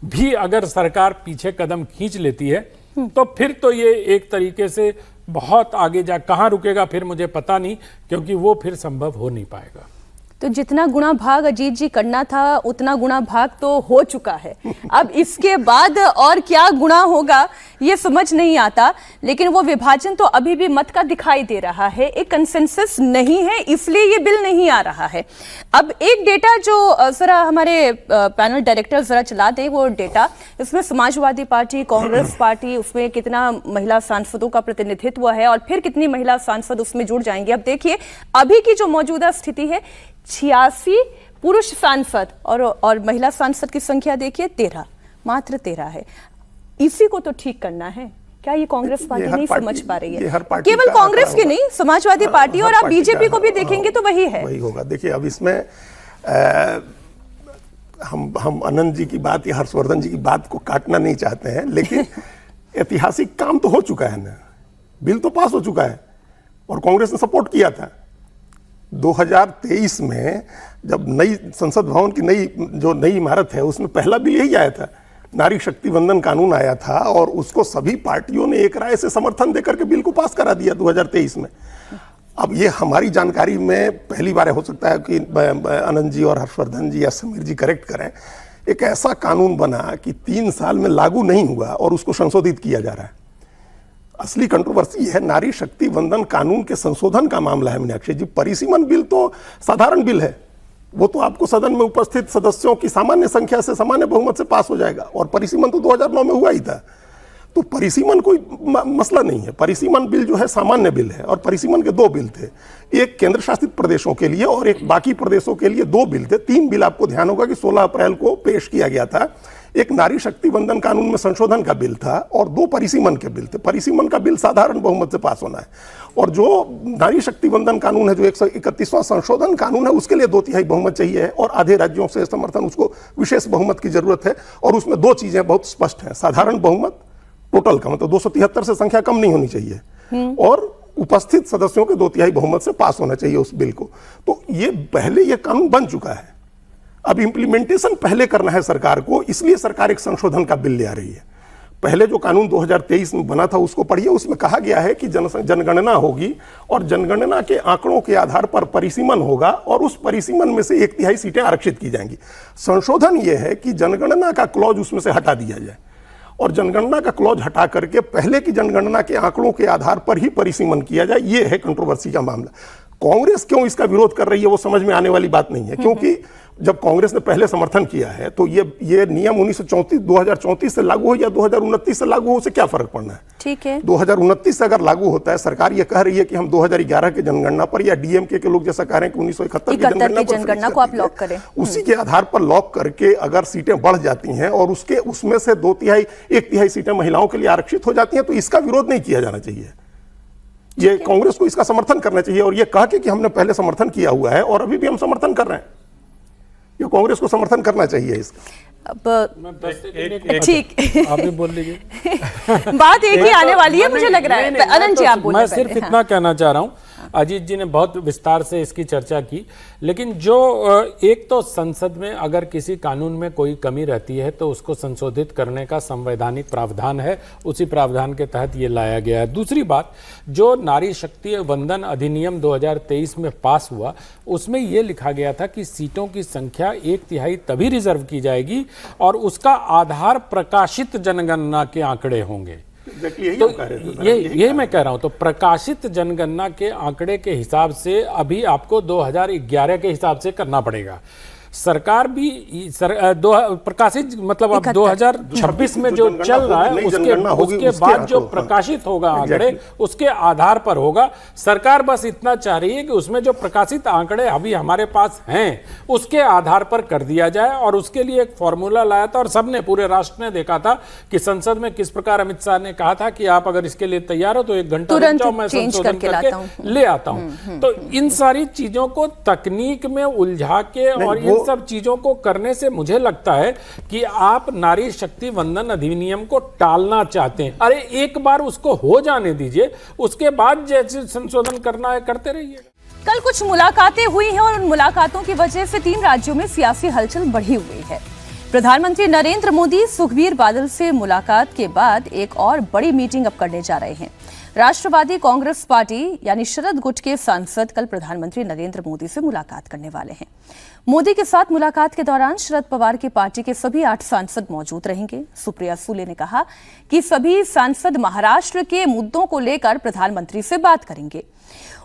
भी अगर सरकार पीछे कदम खींच लेती है तो फिर तो ये एक तरीके से बहुत आगे जा, कहाँ रुकेगा फिर मुझे पता नहीं, क्योंकि वो फिर संभव हो नहीं पाएगा। तो जितना गुणा भाग अजीत जी करना था उतना गुणा भाग तो हो चुका है। अब इसके बाद और क्या गुणा होगा ये समझ नहीं आता, लेकिन वो विभाजन तो अभी भी मत का दिखाई दे रहा है, एक कंसेंसस नहीं है, इसलिए ये बिल नहीं आ रहा है। अब एक डेटा जो जरा हमारे पैनल डायरेक्टर जरा चला दें, वो डेटा, इसमें समाजवादी पार्टी, कांग्रेस पार्टी, उसमें कितना महिला सांसदों का प्रतिनिधित्व है और फिर कितनी महिला सांसद उसमें जुड़ जाएंगे। अब देखिए अभी की जो मौजूदा स्थिति है, 86 पुरुष सांसद और महिला सांसद की संख्या देखिए 13, मात्र 13 है। इसी को तो ठीक करना है, क्या ये कांग्रेस पार्टी नहीं समझ पा रही ये हर है? पार्टी केवल का कांग्रेस आंकड़ा की नहीं, समाजवादी पार्टी और आप बीजेपी को भी देखेंगे तो वही है। वही होगा। देखिए, अब इसमें हम आनंद जी की बात या हर्षवर्धन जी की बात को काटना नहीं चाहते हैं, लेकिन ऐतिहासिक काम तो हो चुका है ना, बिल तो पास हो चुका है और कांग्रेस ने सपोर्ट किया था। 2023 में जब नई संसद भवन की नई इमारत है, उसमें पहला बिल यही आया था, नारी शक्ति वंदन कानून आया था और उसको सभी पार्टियों ने एक राय से समर्थन देकर के बिल को पास करा दिया 2023 में। अब ये हमारी जानकारी में पहली बार हो सकता है कि आनंद जी और हर्षवर्धन जी या समीर जी करेक्ट करें, एक ऐसा कानून बना कि 3 साल में लागू नहीं हुआ और उसको संशोधित किया जा रहा है। असली कंट्रोवर्सी है नारी शक्ति वंदन कानून के संशोधन का मामला है मीनाक्षी जी। परिसीमन बिल तो साधारण बिल है, वो तो आपको सदन में उपस्थित सदस्यों की सामान्य संख्या से सामान्य बहुमत से पास हो जाएगा और परिसीमन तो 2009 में हुआ ही था। तो परिसीमन कोई मसला नहीं है। परिसीमन बिल जो है सामान्य बिल है और परिसीमन के 2 बिल थे, एक केंद्र शासित प्रदेशों के लिए और एक बाकी प्रदेशों के लिए 2 बिल थे। 3 बिल आपको ध्यान होगा कि 16 अप्रैल को पेश किया गया था। एक नारी शक्ति वंदन कानून में संशोधन का बिल था और 2 परिसीमन के बिल थे। परिसीमन का बिल साधारण बहुमत से पास होना है और जो नारी शक्ति वंदन कानून है, जो 131वां संशोधन कानून है, उसके लिए 2/3 बहुमत चाहिए और आधे राज्यों से समर्थन, उसको विशेष बहुमत की जरूरत है। और उसमें 2 चीजें बहुत स्पष्ट हैं, साधारण बहुमत टोटल का मतलब 273 से संख्या कम नहीं होनी चाहिए और उपस्थित सदस्यों के 2/3 बहुमत से पास होना चाहिए उस बिल को। तो ये पहले ये कानून बन चुका है, अब इंप्लीमेंटेशन पहले करना है सरकार को, इसलिए सरकार एक संशोधन का बिल ले आ रही है। पहले जो कानून 2023 में बना था उसको पढ़िए, उसमें कहा गया है कि जनगणना होगी और जनगणना के आंकड़ों के आधार पर परिसीमन होगा और उस परिसीमन में से 1/3 सीटें आरक्षित की जाएंगी। संशोधन यह है कि जनगणना का क्लॉज उसमें से हटा दिया जाए और जनगणना का क्लॉज हटा करके पहले की जनगणना के आंकड़ों के आधार पर ही परिसीमन किया जाए। यह है कंट्रोवर्सी का मामला। कांग्रेस क्यों इसका विरोध कर रही है वो समझ में आने वाली बात नहीं है, क्योंकि जब कांग्रेस ने पहले समर्थन किया है तो ये नियम 2034 से लागू हो या 2029 से लागू हो, उसे क्या फर्क पड़ना है। ठीक है, 2029 से अगर लागू होता है, सरकार ये कह रही है कि हम 2011 के जनगणना पर या डीएमके के लोग जैसा कह रहे हैं कि 1971 की जनगणना को आप लॉक करें, उसी के आधार पर लॉक करके अगर सीटें बढ़ जाती हैं और उसमें से 1/3 सीटें महिलाओं के लिए आरक्षित हो जाती हैं तो इसका विरोध नहीं किया जाना चाहिए। ये कांग्रेस को इसका समर्थन करना चाहिए और ये कह के कि हमने पहले समर्थन किया हुआ है और अभी भी हम समर्थन कर रहे हैं, ये कांग्रेस को समर्थन करना चाहिए इसका। अब ठीक आप भी बोल लीजिए। बात एक ही आने वाली है, मुझे लग रहा है। अनंत जी आप बोलिए। मैं सिर्फ इतना कहना चाह रहा हूं, अजीत जी ने बहुत विस्तार से इसकी चर्चा की, लेकिन जो एक तो संसद में अगर किसी कानून में कोई कमी रहती है तो उसको संशोधित करने का संवैधानिक प्रावधान है, उसी प्रावधान के तहत ये लाया गया है। दूसरी बात, जो नारी शक्ति वंदन अधिनियम 2023 में पास हुआ, उसमें ये लिखा गया था कि सीटों की संख्या 1/3 तभी रिजर्व की जाएगी और उसका आधार प्रकाशित जनगणना के आंकड़े होंगे। तो यही मैं कह रहा हूं, तो प्रकाशित जनगणना के आंकड़े के हिसाब से अभी आपको 2011 के हिसाब से करना पड़ेगा। सरकार भी प्रकाशित मतलब अब 2026 में जो चल रहा है उसके बाद जो प्रकाशित होगा आंकड़े उसके आधार पर होगा। सरकार बस इतना चाह रही है कि उसमें जो प्रकाशित आंकड़े अभी हमारे पास हैं उसके आधार पर कर दिया जाए और उसके लिए एक फॉर्मूला लाया था और सबने, पूरे राष्ट्र ने देखा था कि संसद में किस प्रकार अमित शाह ने कहा था कि आप अगर इसके लिए तैयार हो तो 1 घंटा रुक जाओ, मैं संशोधन करके ले आता हूं। तो इन सारी चीजों को तकनीक में उलझा के और इन सब चीजों को करने से मुझे लगता है कि आप नारी शक्ति वंदन अधिनियम को टालना चाहते हैं। अरे एक बार उसको हो जाने दीजिए, उसके बाद जैसे संशोधन करना है करते रहिए। कल कुछ मुलाकातें हुई हैं और उन मुलाकातों की वजह से 3 राज्यों में सियासी हलचल बढ़ी हुई है। प्रधानमंत्री नरेंद्र मोदी सुखबीर बादल से मुलाकात के बाद एक और बड़ी मीटिंग अब करने जा रहे हैं। राष्ट्रवादी कांग्रेस पार्टी यानी शरद गुट के सांसद कल प्रधानमंत्री नरेंद्र मोदी से मुलाकात करने वाले हैं। मोदी के साथ मुलाकात के दौरान शरद पवार की पार्टी के सभी 8 सांसद मौजूद रहेंगे। सुप्रिया सुले ने कहा कि सभी सांसद महाराष्ट्र के मुद्दों को लेकर प्रधानमंत्री से बात करेंगे।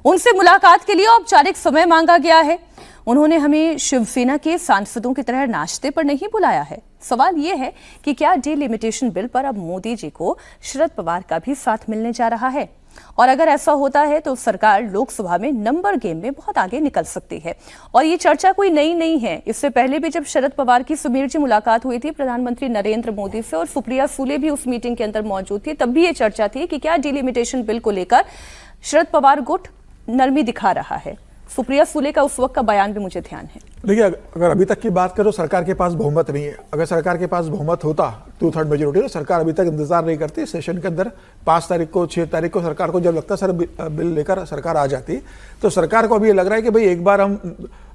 उनसे मुलाकात के लिए औपचारिक समय मांगा गया है। उन्होंने हमें शिवसेना के सांसदों की तरह नाश्ते पर नहीं बुलाया है, सवाल ये है कि क्या डिलिमिटेशन बिल पर अब मोदी जी को शरद पवार का भी साथ मिलने जा रहा है, और अगर ऐसा होता है तो सरकार लोकसभा में नंबर गेम में बहुत आगे निकल सकती है। और ये चर्चा कोई नई नहीं है। इससे पहले भी जब शरद पवार की सुमेर से मुलाकात हुई थी प्रधानमंत्री नरेंद्र मोदी से, और सुप्रिया सुले भी उस मीटिंग के अंदर मौजूद थी, तब भी ये चर्चा थी कि क्या डिलिमिटेशन बिल को लेकर शरद पवार गुट नरमी दिखा रहा है। सुप्रिया सुले का उस वक्त का बयान भी मुझे ध्यान है। देखिए, अगर अभी तक की बात करो, सरकार के पास बहुमत नहीं है। अगर सरकार के पास बहुमत होता 2/3 मेजोरिटी, तो सरकार अभी तक इंतजार नहीं करती। सेशन के अंदर 5 तारीख को 6 तारीख को सरकार को जब लगता सर बिल लेकर सरकार आ जाती, तो सरकार को अभी ये लग रहा है कि भाई एक बार हम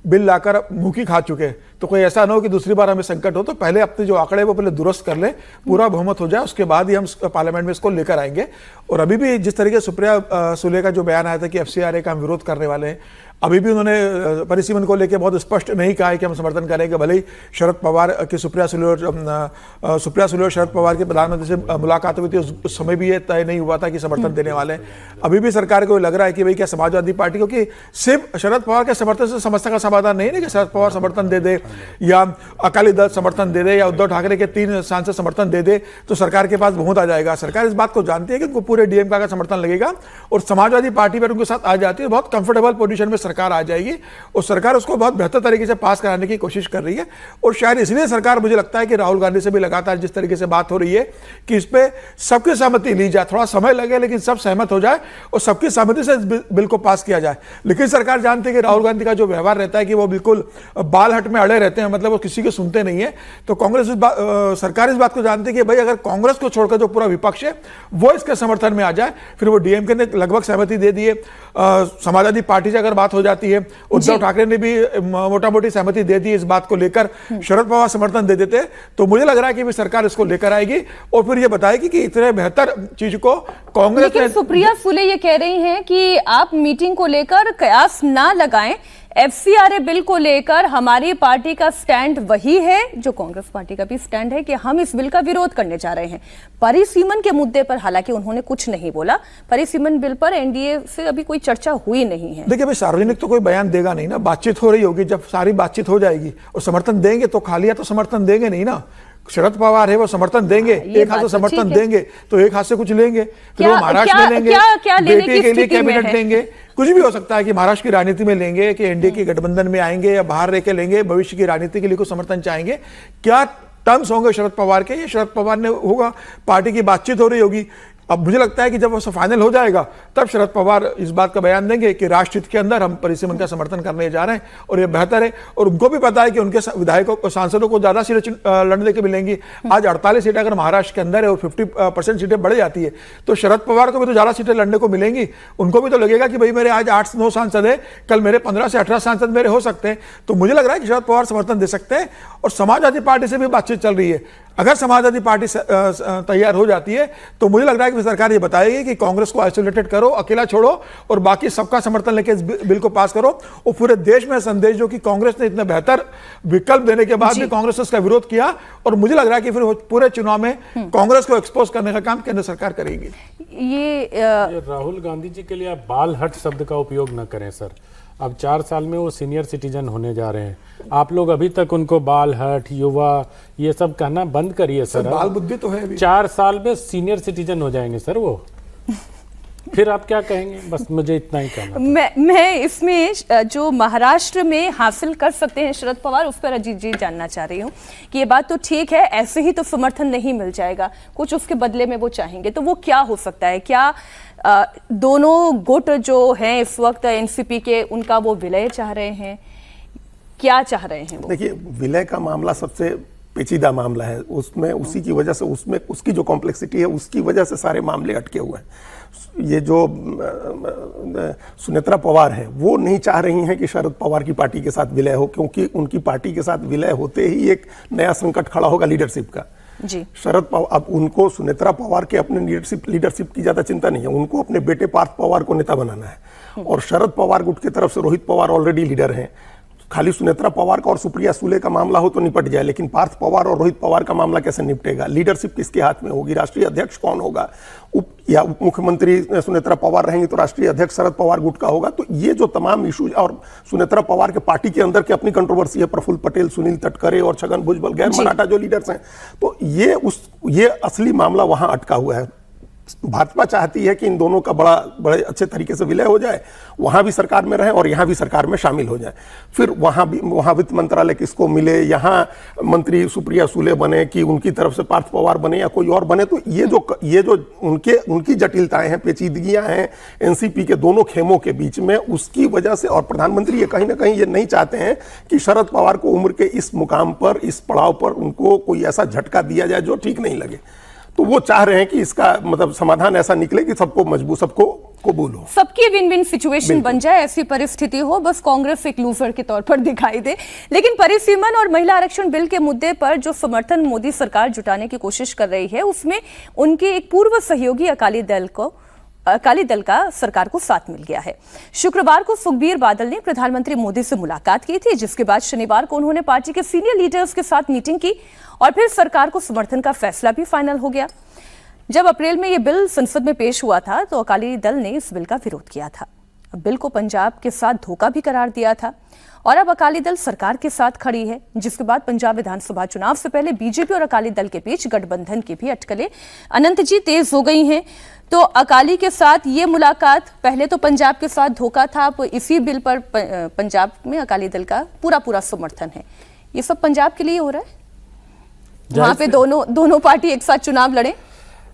बिल लाकर मुंह खा चुके, तो कोई ऐसा ना हो कि दूसरी बार हमें संकट हो। तो पहले अपने जो आंकड़े वो पहले दुरुस्त कर ले, पूरा बहुमत हो जाए, उसके बाद ही हम पार्लियामेंट में इसको लेकर आएंगे। और अभी भी जिस तरीके से सुप्रिया सुले का जो बयान आया था कि FCRA का हम विरोध करने वाले हैं, अभी भी उन्होंने परिसीमन को लेकर बहुत स्पष्ट नहीं कहा है कि हम समर्थन करेंगे। भले ही शरद पवार की सुप्रिया सुले और शरद पवार के प्रधानमंत्री से मुलाकात हुई थी, उस समय भी ये तय नहीं हुआ था कि समर्थन देने वाले हैं। अभी भी सरकार को लग रहा है कि भाई क्या समाजवादी पार्टी, क्योंकि सिर्फ शरद पवार के समर्थन से समस्या का समाधान नहीं है कि शरद पवार समर्थन दे दे या अकाली दल समर्थन दे दे या उद्धव ठाकरे के 3 सांसद समर्थन दे दे तो सरकार के पास बहुत आ जाएगा। सरकार इस बात को जानती है कि उनको पूरे DMK का समर्थन लगेगा और समाजवादी पार्टी पर उनके साथ आ जाती है, बहुत कंफर्टेबल पोजीशन में सरकार आ जाएगी और सरकार उसको बहुत बेहतर तरीके से पास कराने की कोशिश कर रही है। और शायद इसलिए सरकार, मुझे लगता है कि राहुल गांधी से भी लगातार जिस तरीके से बात हो रही है कि इस पे सबकी सहमति ली जाए, थोड़ा समय लगे लेकिन सब सहमत हो जाए और सबकी सहमति से इस बिल को पास किया जाए। लेकिन सरकार जानती है कि राहुल गांधी का जो व्यवहार रहता है कि वो बिल्कुल बाल हट में अड़े रहते हैं, मतलब वो किसी के सुनते नहीं है। तो कांग्रेस सरकार इस बात को जानती है कि भाई अगर कांग्रेस को छोड़कर जो पूरा विपक्ष है वो इसके समर्थन में आ जाए, फिर वो DMK ने लगभग सहमति दे दी है। समाजवादी पार्टी से अगर बात हो जाती है, उद्धव ठाकरे ने भी मोटा मोटी सहमति दे दी इस बात को लेकर, शरद पवार समर्थन दे देते, तो मुझे लग रहा है कि सरकार इसको लेकर आएगी और फिर ये बताएगी कि इतने बेहतर चीज को कांग्रेस ने। सुप्रिया सुले ये कह रही हैं कि आप मीटिंग को लेकर कयास ना लगाएं, FCRA बिल को लेकर हमारी पार्टी का स्टैंड वही है जो कांग्रेस पार्टी का भी स्टैंड है कि हम इस बिल का विरोध करने जा रहे हैं। परिसीमन के मुद्दे पर हालांकि उन्होंने कुछ नहीं बोला, परिसीमन बिल पर NDA से अभी कोई चर्चा हुई नहीं है। देखिए भाई, सार्वजनिक तो कोई बयान देगा नहीं ना, बातचीत हो रही होगी, जब सारी बातचीत हो जाएगी और समर्थन देंगे तो खालिया तो समर्थन देंगे नहीं ना। शरद पवार है वो समर्थन देंगे, एक हाथ से समर्थन देंगे तो एक हाथ से कुछ लेंगे, फिर वो महाराष्ट्र में लेंगे, बेटी के लिए कैबिनेट लेंगे, कुछ भी हो सकता है कि महाराष्ट्र की राजनीति में लेंगे कि NDA की गठबंधन में आएंगे या बाहर रह के लेंगे, भविष्य की राजनीति के लिए कुछ समर्थन चाहेंगे। क्या टर्म्स होंगे शरद पवार के, ये शरद पवार ने होगा, पार्टी की बातचीत हो रही होगी। अब मुझे लगता है कि जब वो फाइनल हो जाएगा तब शरद पवार इस बात का बयान देंगे कि राष्ट्रहित के अंदर हम परिसीमन का समर्थन करने जा रहे हैं और ये बेहतर है। और उनको भी पता है कि उनके विधायकों को, सांसदों को ज्यादा सीटें लड़ने के मिलेंगी। आज 48 सीटें अगर महाराष्ट्र के अंदर है और 50% सीटें बढ़ जाती है तो शरद पवार को भी तो ज्यादा सीटें लड़ने को मिलेंगी। उनको भी तो लगेगा कि भाई मेरे आज 8-9 सांसद है, कल मेरे 15 से 18 सांसद मेरे हो सकते हैं। तो मुझे लग रहा है कि शरद पवार समर्थन दे सकते हैं और समाजवादी पार्टी से भी बातचीत चल रही है। अगर समाजवादी पार्टी तैयार हो जाती है तो मुझे लग रहा है कि सरकार ये बताएगी कि कांग्रेस को आइसोलेटेड करो, अकेला छोड़ो और बाकी सबका समर्थन लेके इस बिल को पास करो और पूरे देश में संदेश जो कि कांग्रेस ने इतना बेहतर विकल्प देने के बाद भी कांग्रेस ने इसका विरोध किया। और मुझे लग रहा है कि फिर पूरे चुनाव में कांग्रेस को एक्सपोज करने का काम केंद्र सरकार करेगी। ये राहुल गांधी जी के लिए आप बाल हट शब्द का उपयोग न करें सर। अब 4 साल में वो सीनियर सिटीजन होने जा रहे हैं, आप लोग अभी तक उनको बाल हट, युवा, ये सब कहना बंद करिए सर। बाल बुद्धि तो है अभी। 4 साल में सीनियर सिटीजन हो जाएंगे सर वो। फिर आप क्या कहेंगे? बस मुझे इतना ही कहना। मैं इसमें जो महाराष्ट्र में हासिल कर सकते हैं शरद पवार, उस पर अजीत जी जानना चाह रही हूँ कि ये बात तो ठीक है, ऐसे ही तो समर्थन नहीं मिल जाएगा, कुछ उसके बदले में वो चाहेंगे, तो वो क्या हो सकता है? क्या दोनों गुट जो हैं इस वक्त NCP के, उनका वो विलय चाह रहे हैं? क्या चाह रहे हैं वो? देखिए, विलय का मामला सबसे पेचीदा मामला है, उसमें उसी की वजह से, उसमें उसकी जो कॉम्प्लेक्सिटी है उसकी वजह से सारे मामले अटके हुए हैं। ये जो सुनेत्रा पवार है वो नहीं चाह रही हैं कि शरद पवार की पार्टी के साथ विलय हो, क्योंकि उनकी पार्टी के साथ विलय होते ही एक नया संकट खड़ा होगा लीडरशिप का। जी। शरद पवार, अब उनको सुनेत्रा पवार के अपने लीडरशिप की ज्यादा चिंता नहीं है, उनको अपने बेटे पार्थ पवार को नेता बनाना है। और शरद पवार गुट की तरफ से रोहित पवार ऑलरेडी लीडर हैं, खाली सुनेत्रा पवार का और सुप्रिया सुले का मामला हो तो निपट जाए, लेकिन पार्थ पवार और रोहित पवार का मामला कैसे निपटेगा? लीडरशिप किसके हाथ में होगी? राष्ट्रीय अध्यक्ष कौन होगा? उप मुख्यमंत्री सुनेत्रा पवार रहेंगी तो राष्ट्रीय अध्यक्ष शरद पवार गुट का होगा। तो ये जो तमाम इशूज, और सुनेत्रा पवार के पार्टी के अंदर की अपनी कंट्रोवर्सी है, प्रफुल्ल पटेल, सुनील तटकरे और छगन भुजबल, गैर मराठा जो लीडर्स हैं, तो ये असली मामला वहां अटका हुआ है। भाजपा चाहती है कि इन दोनों का बड़े अच्छे तरीके से विलय हो जाए, वहां भी सरकार में रहे और यहां भी सरकार में शामिल हो जाए। फिर वहां वित्त मंत्रालय किसको मिले, यहां मंत्री सुप्रिया सुले बने कि उनकी तरफ से पार्थ पवार बने या कोई और बने। तो ये जो उनकी जटिलताएं हैं, पेचीदगियां हैं एनसीपी के दोनों खेमों के बीच में, उसकी वजह से, और प्रधानमंत्री ये कहीं ना कहीं ये नहीं चाहते हैं कि शरद पवार को उम्र के इस मुकाम पर, इस पड़ाव पर उनको कोई ऐसा झटका दिया जाए जो ठीक नहीं लगे। तो वो चाह रहे हैं कि इसका मतलब समाधान ऐसा निकले कि सबको कबूल हो, सबकी विन विन सिचुएशन बन जाए, ऐसी परिस्थिति हो, बस कांग्रेस एक लूजर के तौर पर दिखाई दे। लेकिन परिसीमन और महिला आरक्षण बिल के मुद्दे पर जो समर्थन मोदी सरकार जुटाने की कोशिश कर रही है, उसमें उनके एक पूर्व सहयोगी अकाली दल का सरकार को साथ मिल गया है। शुक्रवार को सुखबीर बादल ने प्रधानमंत्री मोदी से मुलाकात की थी, जिसके बाद शनिवार को उन्होंने पार्टी के सीनियर लीडर्स के साथ मीटिंग की और फिर सरकार को समर्थन का फैसला भी फाइनल हो गया। जब अप्रैल में यह बिल संसद में पेश हुआ था तो अकाली दल ने इस बिल का विरोध किया था, बिल को पंजाब के साथ धोखा भी करार दिया था और अब अकाली दल सरकार के साथ खड़ी है, जिसके बाद पंजाब विधानसभा चुनाव से पहले बीजेपी और अकाली दल के बीच गठबंधन की भी अटकलें अनंत जी तेज हो गई हैं। तो अकाली के साथ ये मुलाकात, पहले तो पंजाब के साथ धोखा था, अब इसी बिल पर पंजाब में अकाली दल का पूरा समर्थन है। ये सब पंजाब के लिए हो रहा है, वहां पे दोनों पार्टी एक साथ चुनाव लड़े।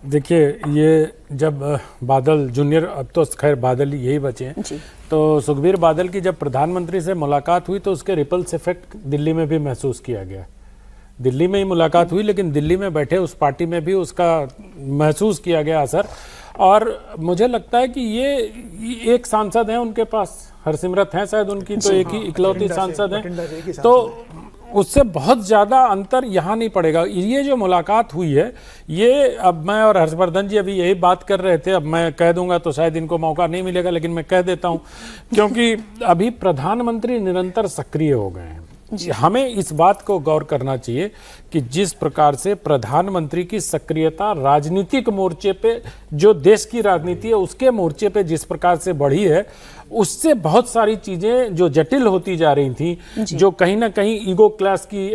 देखिए, ये जब बादल जूनियर, अब तो खैर बादल यही बचे हैं, तो सुखबीर बादल की जब प्रधानमंत्री से मुलाकात हुई तो उसके रिपल्स इफेक्ट दिल्ली में भी महसूस किया गया। दिल्ली में ही मुलाकात हुई, लेकिन दिल्ली में बैठे उस पार्टी में भी उसका महसूस किया गया असर। और मुझे लगता है कि ये एक सांसद हैं उनके पास, हरसिमरत हैं शायद उनकी, तो एक ही इकलौती सांसद हैं, तो उससे बहुत ज़्यादा अंतर यहाँ नहीं पड़ेगा। ये जो मुलाकात हुई है, ये अब मैं और हर्षवर्धन जी अभी यही बात कर रहे थे, अब मैं कह दूंगा तो शायद इनको मौका नहीं मिलेगा, लेकिन मैं कह देता हूँ क्योंकि अभी प्रधानमंत्री निरंतर सक्रिय हो गए हैं। हमें इस बात को गौर करना चाहिए कि जिस प्रकार से प्रधानमंत्री की सक्रियता राजनीतिक मोर्चे पे, जो देश की राजनीति है उसके मोर्चे पे जिस प्रकार से बढ़ी है, उससे बहुत सारी चीजें जो जटिल होती जा रही थी, जो कहीं ना कहीं ईगो क्लास की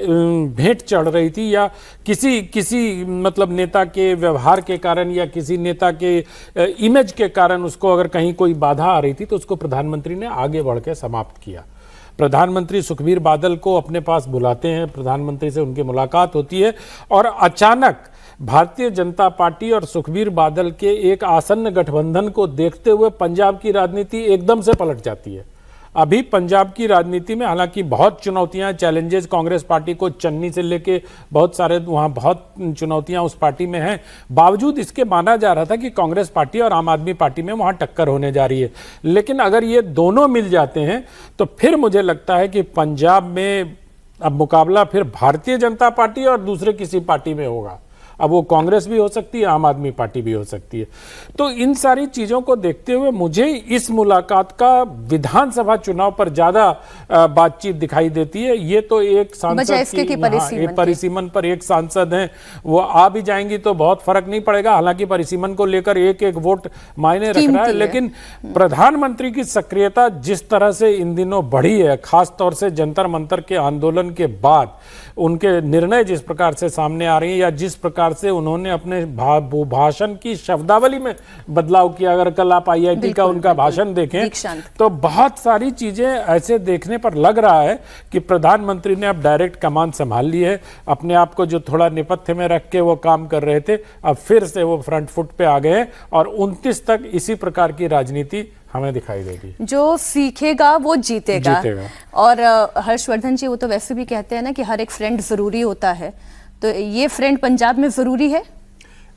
भेंट चढ़ रही थी, या किसी मतलब नेता के व्यवहार के कारण या किसी नेता के इमेज के कारण उसको अगर कहीं कोई बाधा आ रही थी, तो उसको प्रधानमंत्री ने आगे बढ़ के समाप्त किया। प्रधानमंत्री सुखबीर बादल को अपने पास बुलाते हैं, प्रधानमंत्री से उनकी मुलाकात होती है और अचानक भारतीय जनता पार्टी और सुखबीर बादल के एक आसन्न गठबंधन को देखते हुए पंजाब की राजनीति एकदम से पलट जाती है। अभी पंजाब की राजनीति में हालांकि बहुत चुनौतियां, चैलेंजेस कांग्रेस पार्टी को चन्नी से लेके बहुत सारे वहां बहुत चुनौतियां उस पार्टी में हैं, बावजूद इसके माना जा रहा था कि कांग्रेस पार्टी और आम आदमी पार्टी में वहां टक्कर होने जा रही है। लेकिन अगर ये दोनों मिल जाते हैं तो फिर मुझे लगता है कि पंजाब में अब मुकाबला फिर भारतीय जनता पार्टी और दूसरे किसी पार्टी में होगा। अब वो कांग्रेस भी हो सकती है, आम आदमी पार्टी भी हो सकती है। तो इन सारी चीजों को देखते हुए मुझे इस मुलाकात का विधानसभा चुनाव पर ज्यादा बातचीत दिखाई देती है। ये तो एक सांसद की परिसीमन पर एक सांसद हैं, वो आ भी जाएंगी तो बहुत फर्क नहीं पड़ेगा, हालांकि परिसीमन को लेकर एक वोट मायने रख रहा है। लेकिन प्रधानमंत्री की सक्रियता जिस तरह से इन दिनों बढ़ी है, खास तौर से जंतर मंतर के आंदोलन के बाद उनके निर्णय जिस प्रकार से सामने आ रही है, या जिस प्रकार से उन्होंने अपने भाषण की शब्दावली में बदलाव किया, अगर कल आप IIT का उनका भाषण देखें तो बहुत सारी चीजें ऐसे देखने पर लग रहा है कि प्रधानमंत्री ने अब डायरेक्ट कमान संभाल ली है। अपने आप को जो थोड़ा नेपथ्य में रख के वो काम कर रहे थे, अब फिर से वो फ्रंट फुट पे आ गए और 29 तक इसी प्रकार की राजनीति हमें दिखाई देगी। जो सीखेगा वो जीतेगा। और हर्षवर्धन जी, वो तो वैसे भी कहते हैं ना कि हर एक फ्रेंड जरूरी होता है, तो ये फ्रेंड पंजाब में जरूरी है?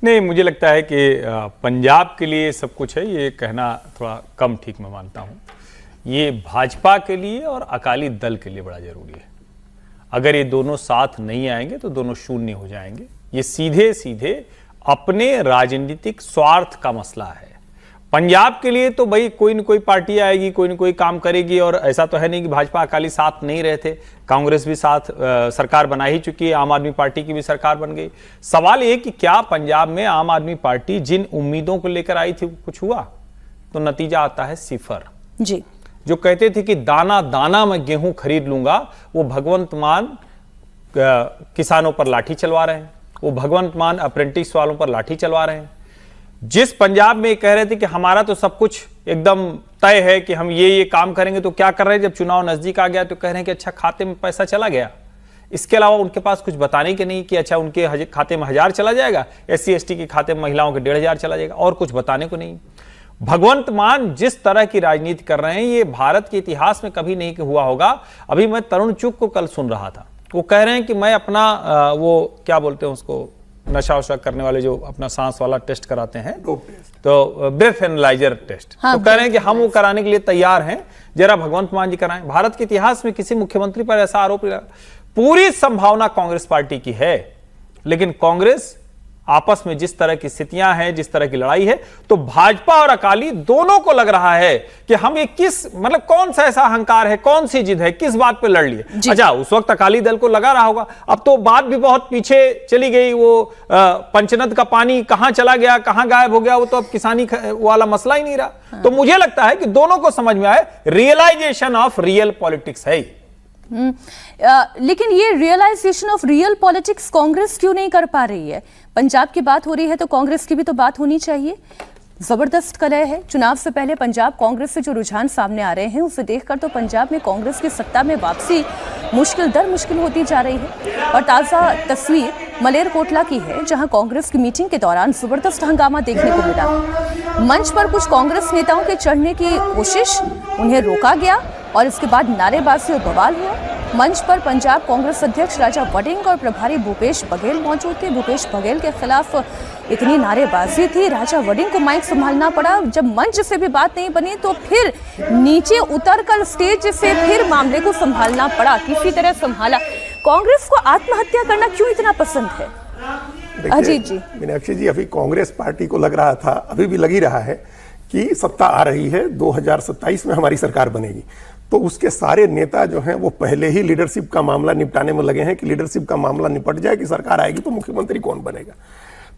नहीं, मुझे लगता है कि पंजाब के लिए सब कुछ है, ये कहना थोड़ा कम ठीक मैं मानता हूँ। ये भाजपा के लिए और अकाली दल के लिए बड़ा जरूरी है। अगर ये दोनों साथ नहीं आएंगे तो दोनों शून्य हो जाएंगे। ये सीधे सीधे अपने राजनीतिक स्वार्थ का मसला है। पंजाब के लिए तो भाई कोई न कोई पार्टी आएगी, कोई न कोई काम करेगी, और ऐसा तो है नहीं कि भाजपा अकाली साथ नहीं रहे थे, कांग्रेस भी साथ सरकार बना ही चुकी है, आम आदमी पार्टी की भी सरकार बन गई। सवाल ये कि क्या पंजाब में आम आदमी पार्टी जिन उम्मीदों को लेकर आई थी कुछ हुआ? तो नतीजा आता है सिफर। जी, जो कहते थे कि दाना दाना मैं गेहूं खरीद लूंगा, वो भगवंत मान किसानों पर लाठी चलवा रहे हैं, वो भगवंत मान अप्रेंटिस वालों पर लाठी चलवा रहे हैं। जिस पंजाब में कह रहे थे कि हमारा तो सब कुछ एकदम तय है कि हम ये काम करेंगे, तो क्या कर रहे हैं? जब चुनाव नजदीक आ गया तो कह रहे हैं कि अच्छा खाते में पैसा चला गया। इसके अलावा उनके पास कुछ बताने के नहीं कि अच्छा उनके खाते में 1000 चला जाएगा, SC ST के खाते में महिलाओं के 1500 चला जाएगा, और कुछ बताने को नहीं। भगवंत मान जिस तरह की राजनीति कर रहे हैं, ये भारत के इतिहास में कभी नहीं हुआ होगा। अभी मैं तरुण चुग को कल सुन रहा था, वो कह रहे हैं कि मैं अपना वो क्या बोलते हैं उसको, नशा वशा करने वाले जो अपना सांस वाला टेस्ट कराते हैं, तो ब्रेथ एनालाइजर टेस्ट, तो कह रहे हैं कि हम वो कराने के लिए तैयार हैं, जरा भगवंत मान जी कराएं। भारत के इतिहास में किसी मुख्यमंत्री पर ऐसा आरोप लगा। पूरी संभावना कांग्रेस पार्टी की है, लेकिन कांग्रेस आपस में जिस तरह की स्थितियां हैं, जिस तरह की लड़ाई है, तो भाजपा और अकाली दोनों को लग रहा है कि हम ये मतलब कौन सा ऐसा अहंकार है, कौन सी जिद है, किस बात पे लड़ लिए। अच्छा, उस वक्त अकाली दल को लगा रहा होगा, अब तो बात भी बहुत पीछे चली गई, वो पंचनद का पानी कहां चला गया, कहां गायब हो गया, वो तो अब किसानी वाला मसला ही नहीं रहा। तो मुझे लगता है कि दोनों को समझ में आए, रियलाइजेशन ऑफ रियल पॉलिटिक्स है। लेकिन ये realization of real politics Congress क्यों नहीं कर पा रही है? पंजाब की बात हो रही है तो कांग्रेस की भी तो बात होनी चाहिए। जबरदस्त कलह है। चुनाव से पहले पंजाब कांग्रेस से जो रुझान सामने आ रहे हैं, उसे देखकर तो पंजाब में कांग्रेस की सत्ता में वापसी मुश्किल दर मुश्किल होती जा रही है। और ताज़ा तस्वीर मलेरकोटला की है, जहां कांग्रेस की मीटिंग के दौरान जबरदस्त हंगामा देखने को मिला। मंच पर कुछ कांग्रेस नेताओं के चढ़ने की कोशिश, उन्हें रोका गया और इसके बाद नारेबाजी और बवाल हुआ। मंच पर पंजाब कांग्रेस अध्यक्ष राजा वड़िंग और प्रभारी भूपेश बघेल मौजूद थे। भूपेश बघेल के खिलाफ इतनी नारेबाजी थी, राजा वड़िंग को माइक संभालना पड़ा। जब मंच से भी बात नहीं बनी तो फिर नीचे उतरकर स्टेज से फिर मामले को संभालना पड़ा, किसी तरह संभाला। कांग्रेस को आत्महत्या करना क्यों इतना पसंद है? अजीत जी। मीनाक्षी जी, अभी कांग्रेस पार्टी को लग रहा था, अभी भी लग ही रहा है कि सत्ता आ रही है, 2027 में हमारी सरकार बनेगी, तो उसके सारे नेता जो हैं वो पहले ही लीडरशिप का मामला निपटाने में लगे हैं कि लीडरशिप का मामला निपट जाए कि सरकार आएगी तो मुख्यमंत्री कौन बनेगा।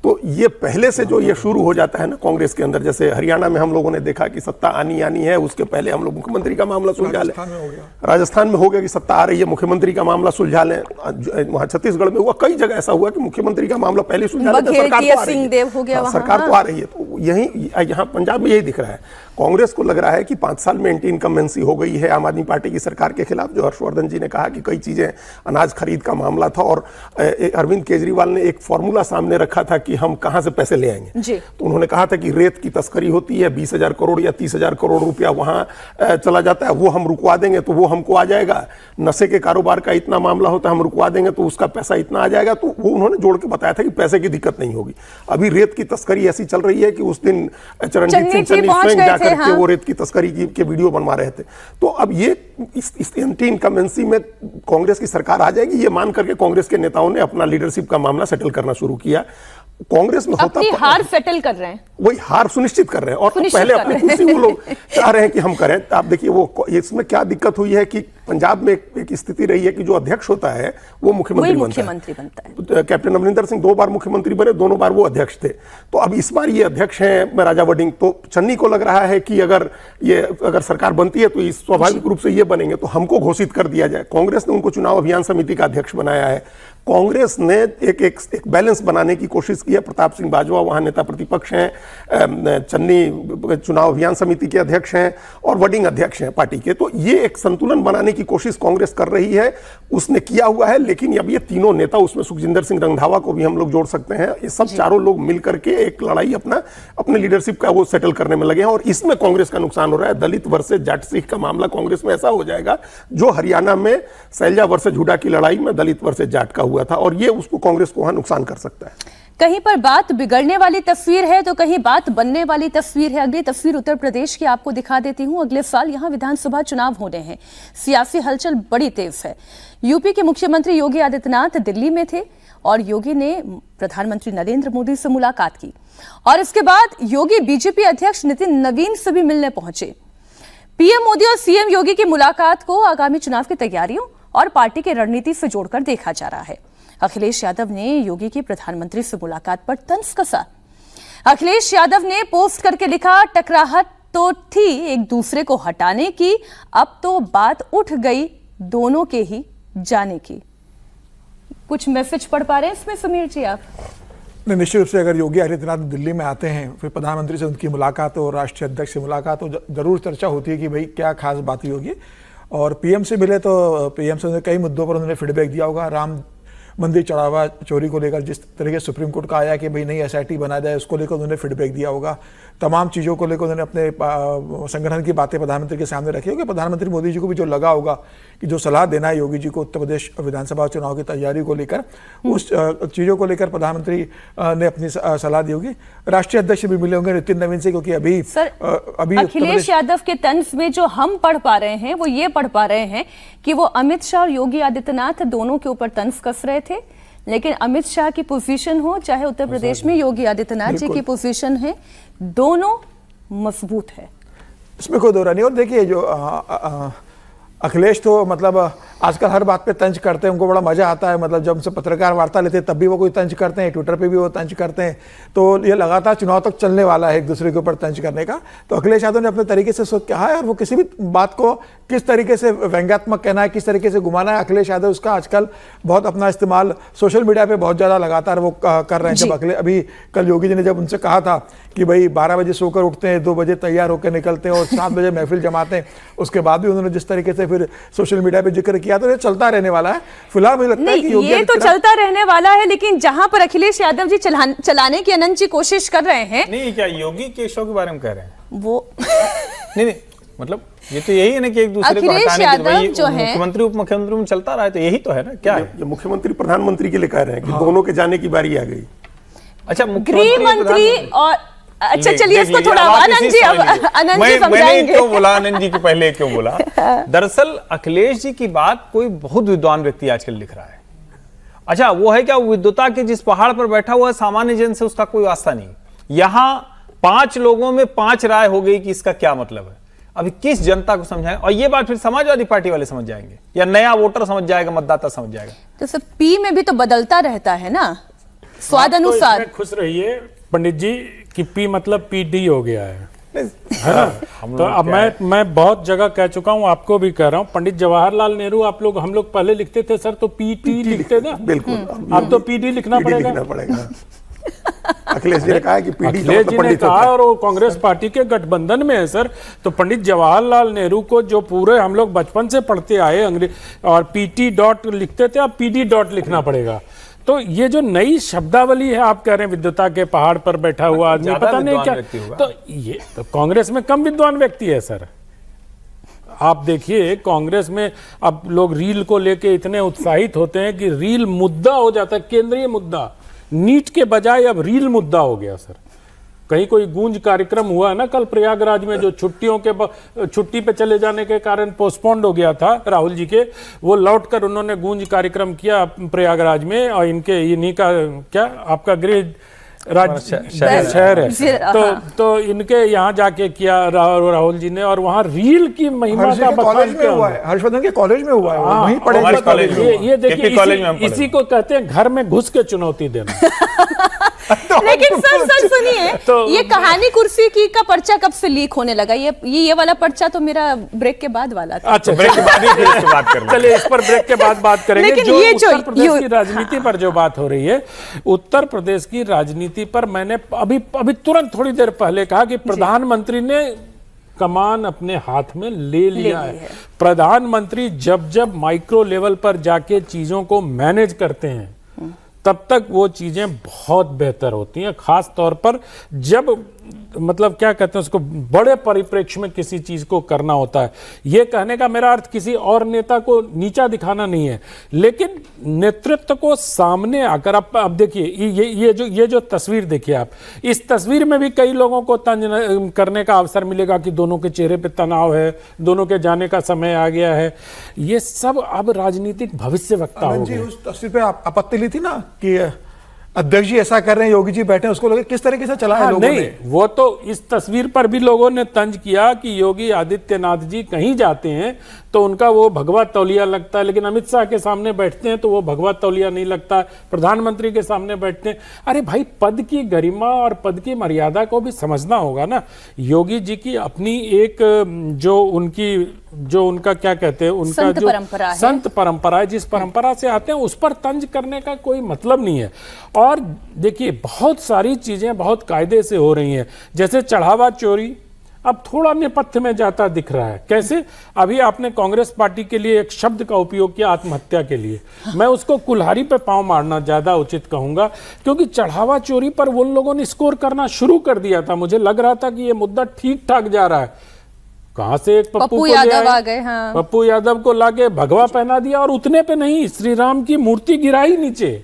तो ये पहले से जो ये शुरू हो जाता है ना कांग्रेस के अंदर, जैसे हरियाणा में हम लोगों ने देखा कि सत्ता आनी है, उसके पहले हम लोग मुख्यमंत्री का मामला सुलझा लें। राजस्थान में हो गया कि सत्ता आ रही है, मुख्यमंत्री का मामला सुलझा लें। वहां छत्तीसगढ़ में हुआ, कई जगह ऐसा हुआ कि मुख्यमंत्री का मामला पहले सुलझा लें, सरकार तो आ रही है। तो यही यहाँ पंजाब में यही दिख रहा है। कांग्रेस को लग रहा है कि 5 साल में एंटी इनकम्बेंसी हो गई है आम आदमी पार्टी की सरकार के खिलाफ, जो हर्षवर्धन जी ने कहा कि कई चीजें, अनाज खरीद का मामला था और अरविंद केजरीवाल ने एक फॉर्मूला सामने रखा था कि हम कहां से पैसे ले आएंगे। तो उन्होंने कहा था कि रेत की तस्करी होती है, 20,000 करोड़ या 30,000 करोड़ रुपया वहां चला जाता है, वो हम रुकवा देंगे तो वो हमको आ जाएगा। नशे के कारोबार का इतना मामला होता है, हम रुकवा देंगे तो उसका पैसा इतना आ जाएगा। तो वो उन्होंने जोड़ के बताया था कि पैसे की दिक्कत नहीं होगी। अभी रेत की तस्करी ऐसी चल रही है कि उस दिन चरणजीत सिंह चन्नी स्वयं जाकर के वो रेत की तस्करी के वीडियो बनवा रहे थे। तो अब ये इस एंटी इनकम्बेंसी में कांग्रेस की सरकार आ जाएगी, ये मान करके कांग्रेस के नेताओं ने अपना लीडरशिप का मामला सेटल करना शुरू किया। कांग्रेस में होता हार सेटल कर रहे हैं, वही हार सुनिश्चित कर रहे हैं, और पहले अपनी कुर्सी वो लोग चाह रहे हैं कि हम करें। आप देखिए वो इसमें क्या दिक्कत हुई है कि पंजाब में एक स्थिति रही है कि जो अध्यक्ष होता है वो मुख्यमंत्री बनता है। तो कैप्टन अमरिंदर सिंह 2 बार मुख्यमंत्री बने, दोनों बार वो अध्यक्ष थे। तो अब इस बार ये अध्यक्ष हैं राजा वड़िंग। तो चन्नी को लग रहा है कि अगर सरकार बनती है तो इस स्वाभाविक रूप से ये बनेंगे, तो हमको घोषित कर दिया जाए। कांग्रेस ने उनको चुनाव अभियान समिति का अध्यक्ष बनाया है। कांग्रेस ने एक बैलेंस बनाने की कोशिश की है। प्रताप सिंह बाजवा वहां नेता प्रतिपक्ष हैं, चन्नी चुनाव अभियान समिति के अध्यक्ष हैं और वड़िंग अध्यक्ष हैं पार्टी के। तो ये एक संतुलन बनाने की कोशिश कांग्रेस कर रही है, उसने किया हुआ है। लेकिन अब ये तीनों नेता, उसमें सुखजिंदर सिंह रंधावा को भी हम लोग जोड़ सकते हैं, ये सब चारों लोग मिलकर के एक लड़ाई अपने लीडरशिप का वो सेटल करने में लगे हैं। और इसमें कांग्रेस का नुकसान हो रहा है। दलित वर्सेस जाट सिख का मामला कांग्रेस में ऐसा हो जाएगा जो हरियाणा में शैलजा वर्सेस हुड्डा की लड़ाई में दलित वर्सेस जाट का हुआ था, और ये उसको कांग्रेस को वहां नुकसान कर सकता है। कहीं पर बात बिगड़ने वाली तस्वीर है तो कहीं बात बनने वाली तस्वीर है। अगली तस्वीर उत्तर प्रदेश की आपको दिखा देती हूं। अगले साल यहां विधानसभा चुनाव होने हैं, सियासी हलचल बड़ी तेज है। यूपी के मुख्यमंत्री योगी आदित्यनाथ दिल्ली में थे और योगी ने प्रधानमंत्री नरेंद्र मोदी से मुलाकात की। और इसके बाद योगी बीजेपी अध्यक्ष नितिन नवीन से भी मिलने पहुंचे। पीएम मोदी और सीएम योगी की मुलाकात को आगामी चुनाव की तैयारियों और पार्टी की रणनीति से जोड़कर देखा जा रहा है। अखिलेश यादव ने योगी की प्रधानमंत्री से मुलाकात पर तंज कसा। अखिलेश यादव ने पोस्ट करके लिखा, टकराहट तो थी एक दूसरे को हटाने की, अब तो बात उठ गई दोनों के ही जाने की। कुछ मैसेज पढ़ पा रहे हैं इसमें समीर जी आप? नहीं, निश्चित रूप से अगर योगी आदित्यनाथ दिल्ली में आते हैं, फिर प्रधानमंत्री से उनकी मुलाकात हो, राष्ट्रीय अध्यक्ष से मुलाकात हो, जरूर चर्चा होती है कि भाई क्या खास बात हुई होगी। और पीएम से मिले तो पीएम से कई मुद्दों पर उन्होंने फीडबैक दिया होगा। राम मंदिर चढ़ावा चोरी को लेकर जिस तरीके से सुप्रीम कोर्ट का आया कि भाई नई एसआईटी बनाया जाए, उसको लेकर उन्होंने फीडबैक दिया होगा। तमाम चीज़ों को लेकर उन्होंने अपने संगठन की बातें प्रधानमंत्री के सामने रखी होगी। प्रधानमंत्री मोदी जी को भी जो लगा होगा कि जो सलाह देना है योगी जी को उत्तर प्रदेश विधानसभा चुनाव की तैयारी को लेकर, उस चीज़ों को लेकर प्रधानमंत्री ने अपनी सलाह दी होगी। राष्ट्रीय अध्यक्ष भी मिले होंगे नितिन नवीन से, क्योंकि अभी अखिलेश यादव के तंज में जो हम पढ़ पा रहे हैं वो ये पढ़ पा रहे हैं कि वो अमित शाह और योगी आदित्यनाथ दोनों के ऊपर तंज कस रहे थे, लेकिन अमित शाह की पोजीशन हो चाहे उत्तर प्रदेश में योगी आदित्यनाथ जी की पोजीशन है, दोनों मजबूत है, इसमें कोई दो राय नहीं। और देखिए जो अखिलेश तो मतलब आजकल हर बात पे तंज करते हैं, उनको बड़ा मजा आता है। मतलब जब उनसे पत्रकार वार्ता लेते हैं तब भी वो कोई तंज करते हैं, ट्विटर पे भी वो तंज करते हैं। तो ये लगातार चुनाव तक चलने वाला है एक दूसरे के ऊपर तंज करने का। तो अखिलेश यादव ने अपने तरीके से सोच कहा है, और वो किसी भी बात को किस तरीके से व्यंग्यात्मक कहना है, किस तरीके से घुमाना है, अखिलेश यादव उसका आजकल बहुत अपना इस्तेमाल सोशल मीडिया पे बहुत ज़्यादा लगातार वो कर रहे हैं। जब अभी कल योगी जी ने जब उनसे कहा था कि भाई 12 बजे सोकर उठते हैं, 2 बजे तैयार होकर निकलते हैं और 7 बजे महफिल जमाते हैं, उसके बाद भी उन्होंने जिस तरीके से फिर सोशल मीडिया पे जिक्र किया, तो ये चलता रहने वाला है। फिलहाल मुझे लगता है कि योगी ये तो चलता रहने वाला है, लेकिन जहां पर अखिलेश यादव जी चलाने की अनंत जी कोशिश कर रहे हैं। नहीं, क्या योगी के शो के बारे में कह रहे हैं वो नहीं, मतलब ये तो यही है ना कि एक दूसरे को हटाने के लिए जो है मुख्यमंत्री उप मुख्यमंत्री में चलता रहा है, तो यही तो है ना। क्या है ये मुख्यमंत्री प्रधानमंत्री के लिए कह रहे हैं कि दोनों के जाने की बारी आ गई। अच्छा, गृह मंत्री और अच्छा चलिए इसको थोड़ा आनंद जी समझाएंगे। मैंने क्यों बोला आनंद जी के पहले क्यों बोला? दरअसल अखिलेश जी की बात कोई बहुत विद्वान व्यक्ति आजकल लिख रहा है। अच्छा, वो है क्या विद्वता के जिस पहाड़ पर बैठा हुआ है, सामान्य जन से उसका कोई वास्ता नहीं। यहां 5 लोगों में 5 राय हो गई कि इसका क्या मतलब है। अभी किस जनता को समझाएं, और ये बात फिर समाजवादी पार्टी वाले समझ जाएंगे या नया वोटर समझ जाएगा, मतदाता समझ जाएगा। तो सब पी में भी तो बदलता रहता है ना स्वाद अनुसार। खुश रहिए पंडित जी कि पी मतलब पीडी हो गया है ना? तो अब मैं बहुत जगह कह चुका हूं, आपको भी कह रहा हूं, पंडित जवाहरलाल नेहरू हम लोग पहले लिखते थे सर तो पीटी लिखते थे। बिल्कुल, अब तो पीडी लिखना पड़ेगा। अखिलेश जी ने कहा कि पीडी अखिलेश जी ने कहा, और वो कांग्रेस पार्टी के गठबंधन में है सर। तो पंडित जवाहरलाल नेहरू को जो पूरे हम लोग बचपन से पढ़ते आए अंग्रेजी, और पीटी डॉट लिखते थे, अब पीडी डॉट लिखना पड़ेगा। तो ये जो नई शब्दावली है, आप कह रहे हैं विद्वता के पहाड़ पर बैठा हुआ आदमी, पता नहीं क्या, तो ये तो कांग्रेस में कम विद्वान व्यक्ति है सर। आप देखिए कांग्रेस में अब लोग रील को लेके इतने उत्साहित होते हैं कि रील मुद्दा हो जाता है, केंद्रीय मुद्दा। नीट के बजाय अब रील मुद्दा हो गया सर। कहीं कोई गूंज कार्यक्रम हुआ ना कल प्रयागराज में, जो छुट्टी पे चले जाने के कारण पोस्टपोन्ड हो गया था राहुल जी के, वो लौटकर उन्होंने गूंज कार्यक्रम किया प्रयागराज में। और इन्हीं का क्या आपका गृह शहर है, तो इनके यहाँ जाके किया राहुल जी ने, और वहाँ रील की महिमा का कॉलेज में हुआ है, हर्षवर्धन के कॉलेज में हुआ है, वहीं पढ़े। ये देखिए इसी को कहते हैं घर में घुस के चुनौती देना। लेकिन सर सुनिए, ये कहानी कुर्सी की का पर्चा कब से लीक होने लगा? ये वाला पर्चा तो मेरा ब्रेक के बाद वाला था। अच्छा, ब्रेक के बाद ही बात करेंगे। चलिए इस पर ब्रेक के बाद बात करेंगे। जो उत्तर प्रदेश की राजनीति पर जो बात हो रही है, उत्तर प्रदेश की राजनीति पर मैंने अभी तुरंत थोड़ी देर पहले कहा कि प्रधानमंत्री ने कमान अपने हाथ में ले लिया है। प्रधानमंत्री जब माइक्रो लेवल पर जाके चीजों को मैनेज करते हैं, तब तक वो चीजें बहुत बेहतर होती हैं। खास तौर पर जब मतलब क्या कहते हैं उसको, बड़े परिप्रेक्ष्य में किसी चीज को करना होता है। ये कहने का मेरा अर्थ किसी और नेता को नीचा दिखाना नहीं है, लेकिन नेतृत्व को सामने आकर अब देखिए ये जो तस्वीर देखिए आप, इस तस्वीर में भी कई लोगों को तंज करने का अवसर मिलेगा कि दोनों के चेहरे पे तनाव है, दोनों के जाने का समय आ गया है। ये सब अब राजनीतिक भविष्यवक्ता हो गए। उस तस्वीर पे आपत्ति ली थी ना कि अध्यक्ष जी ऐसा कर रहे हैं, योगी जी बैठे हैं, उसको लगे किस तरीके से चला है लोगों नहीं, ने। वो तो इस तस्वीर पर भी लोगों ने तंज किया कि योगी आदित्यनाथ जी कहीं जाते हैं तो उनका वो भगवा तौलिया लगता है, लेकिन अमित शाह के सामने बैठते हैं तो वो भगवा तौलिया नहीं लगता, प्रधानमंत्री के सामने बैठते हैं। अरे भाई, पद की गरिमा और पद की मर्यादा को भी समझना होगा ना। योगी जी की अपनी एक जो उनका क्या कहते हैं, उनका संत जो परंपरा है। संत परंपरा है, जिस परंपरा से आते हैं उस पर तंज करने का कोई मतलब नहीं है। और देखिए, बहुत सारी चीजें बहुत कायदे से हो रही हैं, जैसे चढ़ावा चोरी अब थोड़ा नेपथ्य में जाता दिख रहा है। कैसे? अभी आपने कांग्रेस पार्टी के लिए एक शब्द का उपयोग किया, आत्महत्या के लिए। मैं उसको कुल्हाड़ी पे पांव मारना ज्यादा उचित कहूंगा, क्योंकि चढ़ावा चोरी पर वो लोगों ने स्कोर करना शुरू कर दिया था। मुझे लग रहा था कि ये मुद्दा ठीक ठाक जा रहा है, कहां से एक पप्पू को यादव आ गए। हाँ। पप्पू यादव को लाके भगवा पहना दिया, और उतने पे नहीं, श्री राम की मूर्ति गिराई नीचे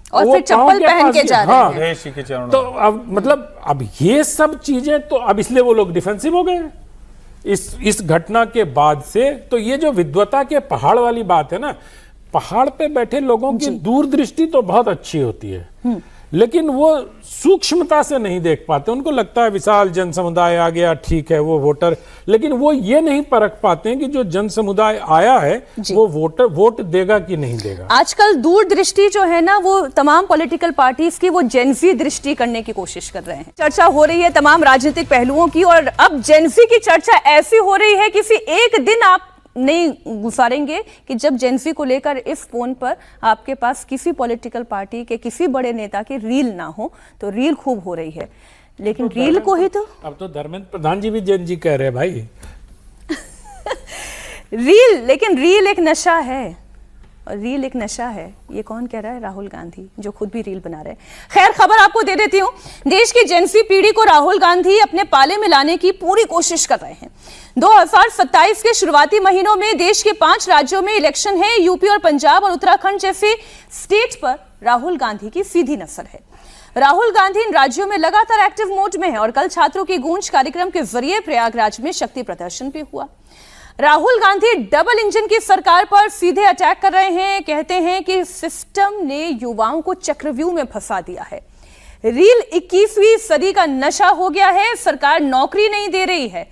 और वो फिर चप्पल पाँव पहन पास के जा रहे हाँ, हैं। गणेश जी के चरणों तो अब मतलब अब ये सब चीजें तो अब इसलिए वो लोग डिफेंसिव हो गए इस घटना के बाद से। तो ये जो विद्वता के पहाड़ वाली बात है ना, पहाड़ पे बैठे लोगों की दूरदृष्टि तो बहुत अच्छी होती है, लेकिन वो सूक्ष्मता से नहीं देख पाते। उनको लगता है विशाल जन समुदाय आ गया, ठीक है, वो वोटर, लेकिन वो ये नहीं परख पाते हैं कि जो जन समुदाय आया है वो वोट देगा कि नहीं देगा। आजकल दूरदृष्टि जो है ना, वो तमाम पॉलिटिकल पार्टीज की वो जेंजी दृष्टि करने की कोशिश कर रहे हैं। चर्चा हो रही है तमाम राजनीतिक पहलुओं की, और अब जेंजी की चर्चा ऐसी हो रही है, किसी एक दिन आप नहीं गुजारेंगे कि जब जेंजी को लेकर इस फोन पर आपके पास किसी पॉलिटिकल पार्टी के किसी बड़े नेता की रील ना हो। तो रील खूब हो रही है, लेकिन रील को ही तो अब तो धर्मेंद्र प्रधान जी भी जेंजी कह रहे हैं भाई। लेकिन रील एक नशा है, और रील एक नशा है। ये कौन कह रहा है? राहुल गांधी, जो खुद भी रील बना रहे हैं। खैर, खबर आपको दे देती हूं। देश की जेंजी पीढ़ी को राहुल गांधी अपने पाले में लाने की पूरी कोशिश कर रहे हैं। 2027 के शुरुआती महीनों में देश के 5 राज्यों में इलेक्शन है। यूपी और पंजाब और उत्तराखंड जैसे स्टेट पर राहुल गांधी की सीधी नजर है। राहुल गांधी इन राज्यों में लगातार एक्टिव मोड में है, और कल छात्रों की गूंज कार्यक्रम के जरिए प्रयागराज में शक्ति प्रदर्शन भी हुआ। राहुल गांधी डबल इंजन की सरकार पर सीधे अटैक कर रहे हैं। कहते हैं कि सिस्टम ने युवाओं को चक्रव्यूह में फंसा दिया है। रील 21वीं सदी का नशा हो गया है। सरकार नौकरी नहीं दे रही है,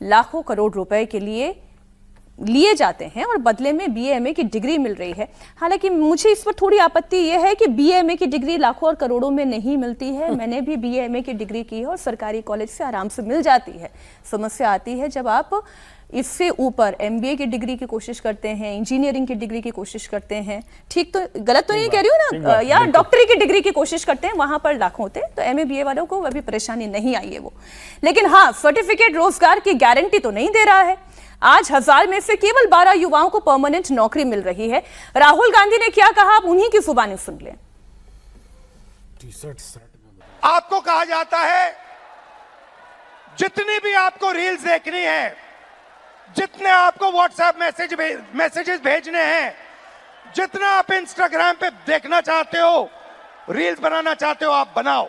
लाखों करोड़ रुपए के लिए जाते हैं और बदले में बीए की डिग्री मिल रही है। हालांकि मुझे इस पर थोड़ी आपत्ति यह है कि बीए की डिग्री लाखों और करोड़ों में नहीं मिलती है। मैंने भी बीए की डिग्री की है और सरकारी कॉलेज से आराम से मिल जाती है। समस्या आती है जब आप इससे ऊपर एमबीए की डिग्री की कोशिश करते हैं, इंजीनियरिंग की डिग्री की कोशिश करते हैं। ठीक तो गलत तो नहीं कह रही हूँ ना, या डॉक्टरी की डिग्री की कोशिश करते हैं, वहां पर लाखों होते हैं। तो एमए बीए वालों को अभी परेशानी नहीं आई है वो। लेकिन हाँ, सर्टिफिकेट रोजगार की गारंटी तो नहीं दे रहा है। आज 1000 में से केवल 12 युवाओं को परमानेंट नौकरी मिल रही है। राहुल गांधी ने क्या कहा, आप उन्हीं की जुबानी सुन लें। आपको कहा जाता है जितनी भी आपको रील्स देखनी है, जितने आपको व्हाट्सएप मैसेजेस भेजने हैं, जितना आप इंस्टाग्राम पे देखना चाहते हो, रील्स बनाना चाहते हो, आप बनाओ।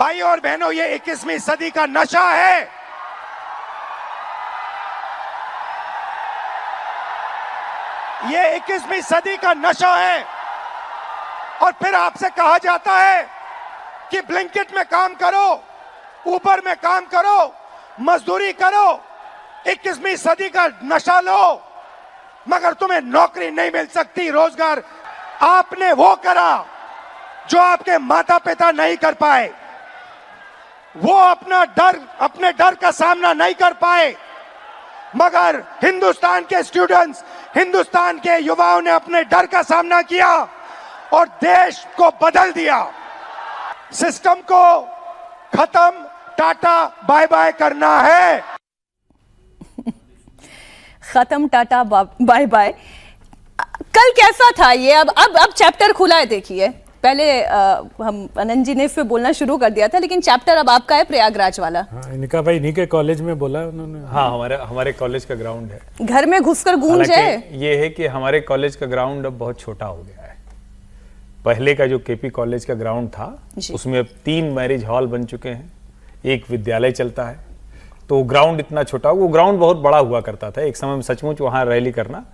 भाई और बहनों, ये 21वीं सदी का नशा है। ये 21वीं सदी का नशा है। और फिर आपसे कहा जाता है कि ब्लिंकिट में काम करो, ऊबर में काम करो, मजदूरी करो, 21वीं सदी का नशा लो, मगर तुम्हें नौकरी नहीं मिल सकती, रोजगार। आपने वो करा जो आपके माता पिता नहीं कर पाए। वो अपने डर का सामना नहीं कर पाए, मगर हिंदुस्तान के स्टूडेंट्स, हिंदुस्तान के युवाओं ने अपने डर का सामना किया और देश को बदल दिया। सिस्टम को खत्म, टाटा बाय बाय करना है। खत्म, टाटा बाय बाय। कल कैसा था ये? अब चैप्टर खुला है। देखिए, पहले हम अनंत जी ने इस पे बोलना शुरू कर दिया था, लेकिन चैप्टर अब आपका है प्रयागराज वाला। हाँ, इनका भाई इन्हीं के कॉलेज में बोला उन्होंने। हाँ, हमारे कॉलेज का ग्राउंड है। घर में घुसकर गूंज है। ये है कि हमारे कॉलेज का ग्राउंड अब बहुत छोटा हो गया है। पहले का जो केपी कॉलेज का ग्राउंड था, उसमें अब 3 मैरिज हॉल बन चुके हैं, 1 विद्यालय चलता है। तो ग्राउंड इतना छोटा, वो ग्राउंड बहुत बड़ा हुआ करता था एक समय में। सचमुच वहां रैली करना,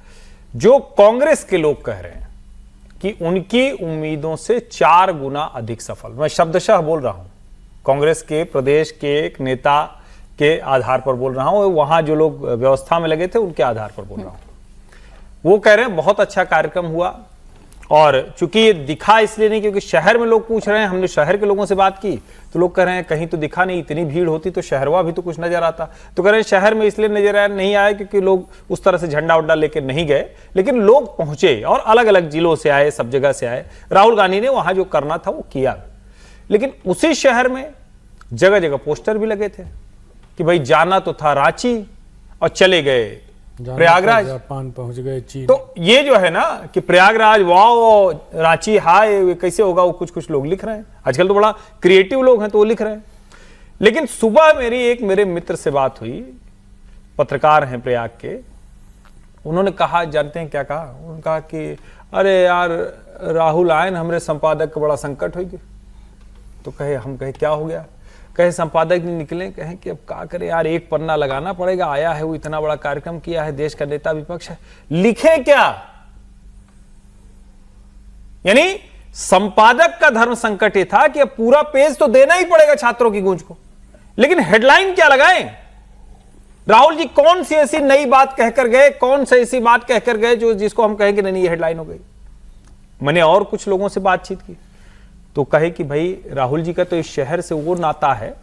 जो कांग्रेस के लोग कह रहे हैं, कि उनकी उम्मीदों से 4 गुना अधिक सफल। मैं शब्दशः बोल रहा हूं, कांग्रेस के प्रदेश के एक नेता के आधार पर बोल रहा हूं, वहां जो लोग व्यवस्था में लगे थे उनके आधार पर बोल रहा हूं। वो कह रहे हैं बहुत अच्छा कार्यक्रम हुआ, और चूंकि ये दिखा इसलिए नहीं क्योंकि शहर में लोग पूछ रहे हैं, हमने शहर के लोगों से बात की तो लोग कह रहे हैं कहीं तो दिखा नहीं, इतनी भीड़ होती तो शहरवा भी तो कुछ नजर आता। तो कह रहे हैं शहर में इसलिए नजर नहीं आया क्योंकि लोग उस तरह से झंडा उड्डा लेके नहीं गए, लेकिन लोग पहुंचे और अलग अलग जिलों से आए, सब जगह से आए। राहुल गांधी ने वहां जो करना था वो किया, लेकिन उसी शहर में जगह जगह पोस्टर भी लगे थे कि भाई जाना तो था रांची और चले गए प्रयागराज, जापान पहुंच गए, चीन। तो ये जो है ना कि प्रयागराज वाओ, रांची हाय, कैसे होगा, वो कुछ लोग लिख रहे हैं। आजकल तो बड़ा क्रिएटिव लोग हैं तो वो लिख रहे हैं। लेकिन सुबह मेरे मित्र से बात हुई, पत्रकार हैं प्रयाग के, उन्होंने कहा, जानते हैं क्या कहा? उन्होंने कहा कि अरे यार राहुल आए न हमरे संपादक का बड़ा संकट हो गया। तो हम कहे क्या हो गया? कहे संपादक नहीं निकले, कहें कि अब क्या करें यार, एक पन्ना लगाना पड़ेगा, आया है वो, इतना बड़ा कार्यक्रम किया है, देश का नेता विपक्ष है, लिखे क्या? यानी संपादक का धर्म संकट ये था कि अब पूरा पेज तो देना ही पड़ेगा छात्रों की गूंज को, लेकिन हेडलाइन क्या लगाएं? राहुल जी कौन सी ऐसी नई बात कहकर गए, कौन सी ऐसी बात कहकर गए जो जिसको हम कहेंगे नहीं ये हेडलाइन हो गई? मैंने और कुछ लोगों से बातचीत की तो कहे कि भाई राहुल जी का तो इस शहर से वो नाता है,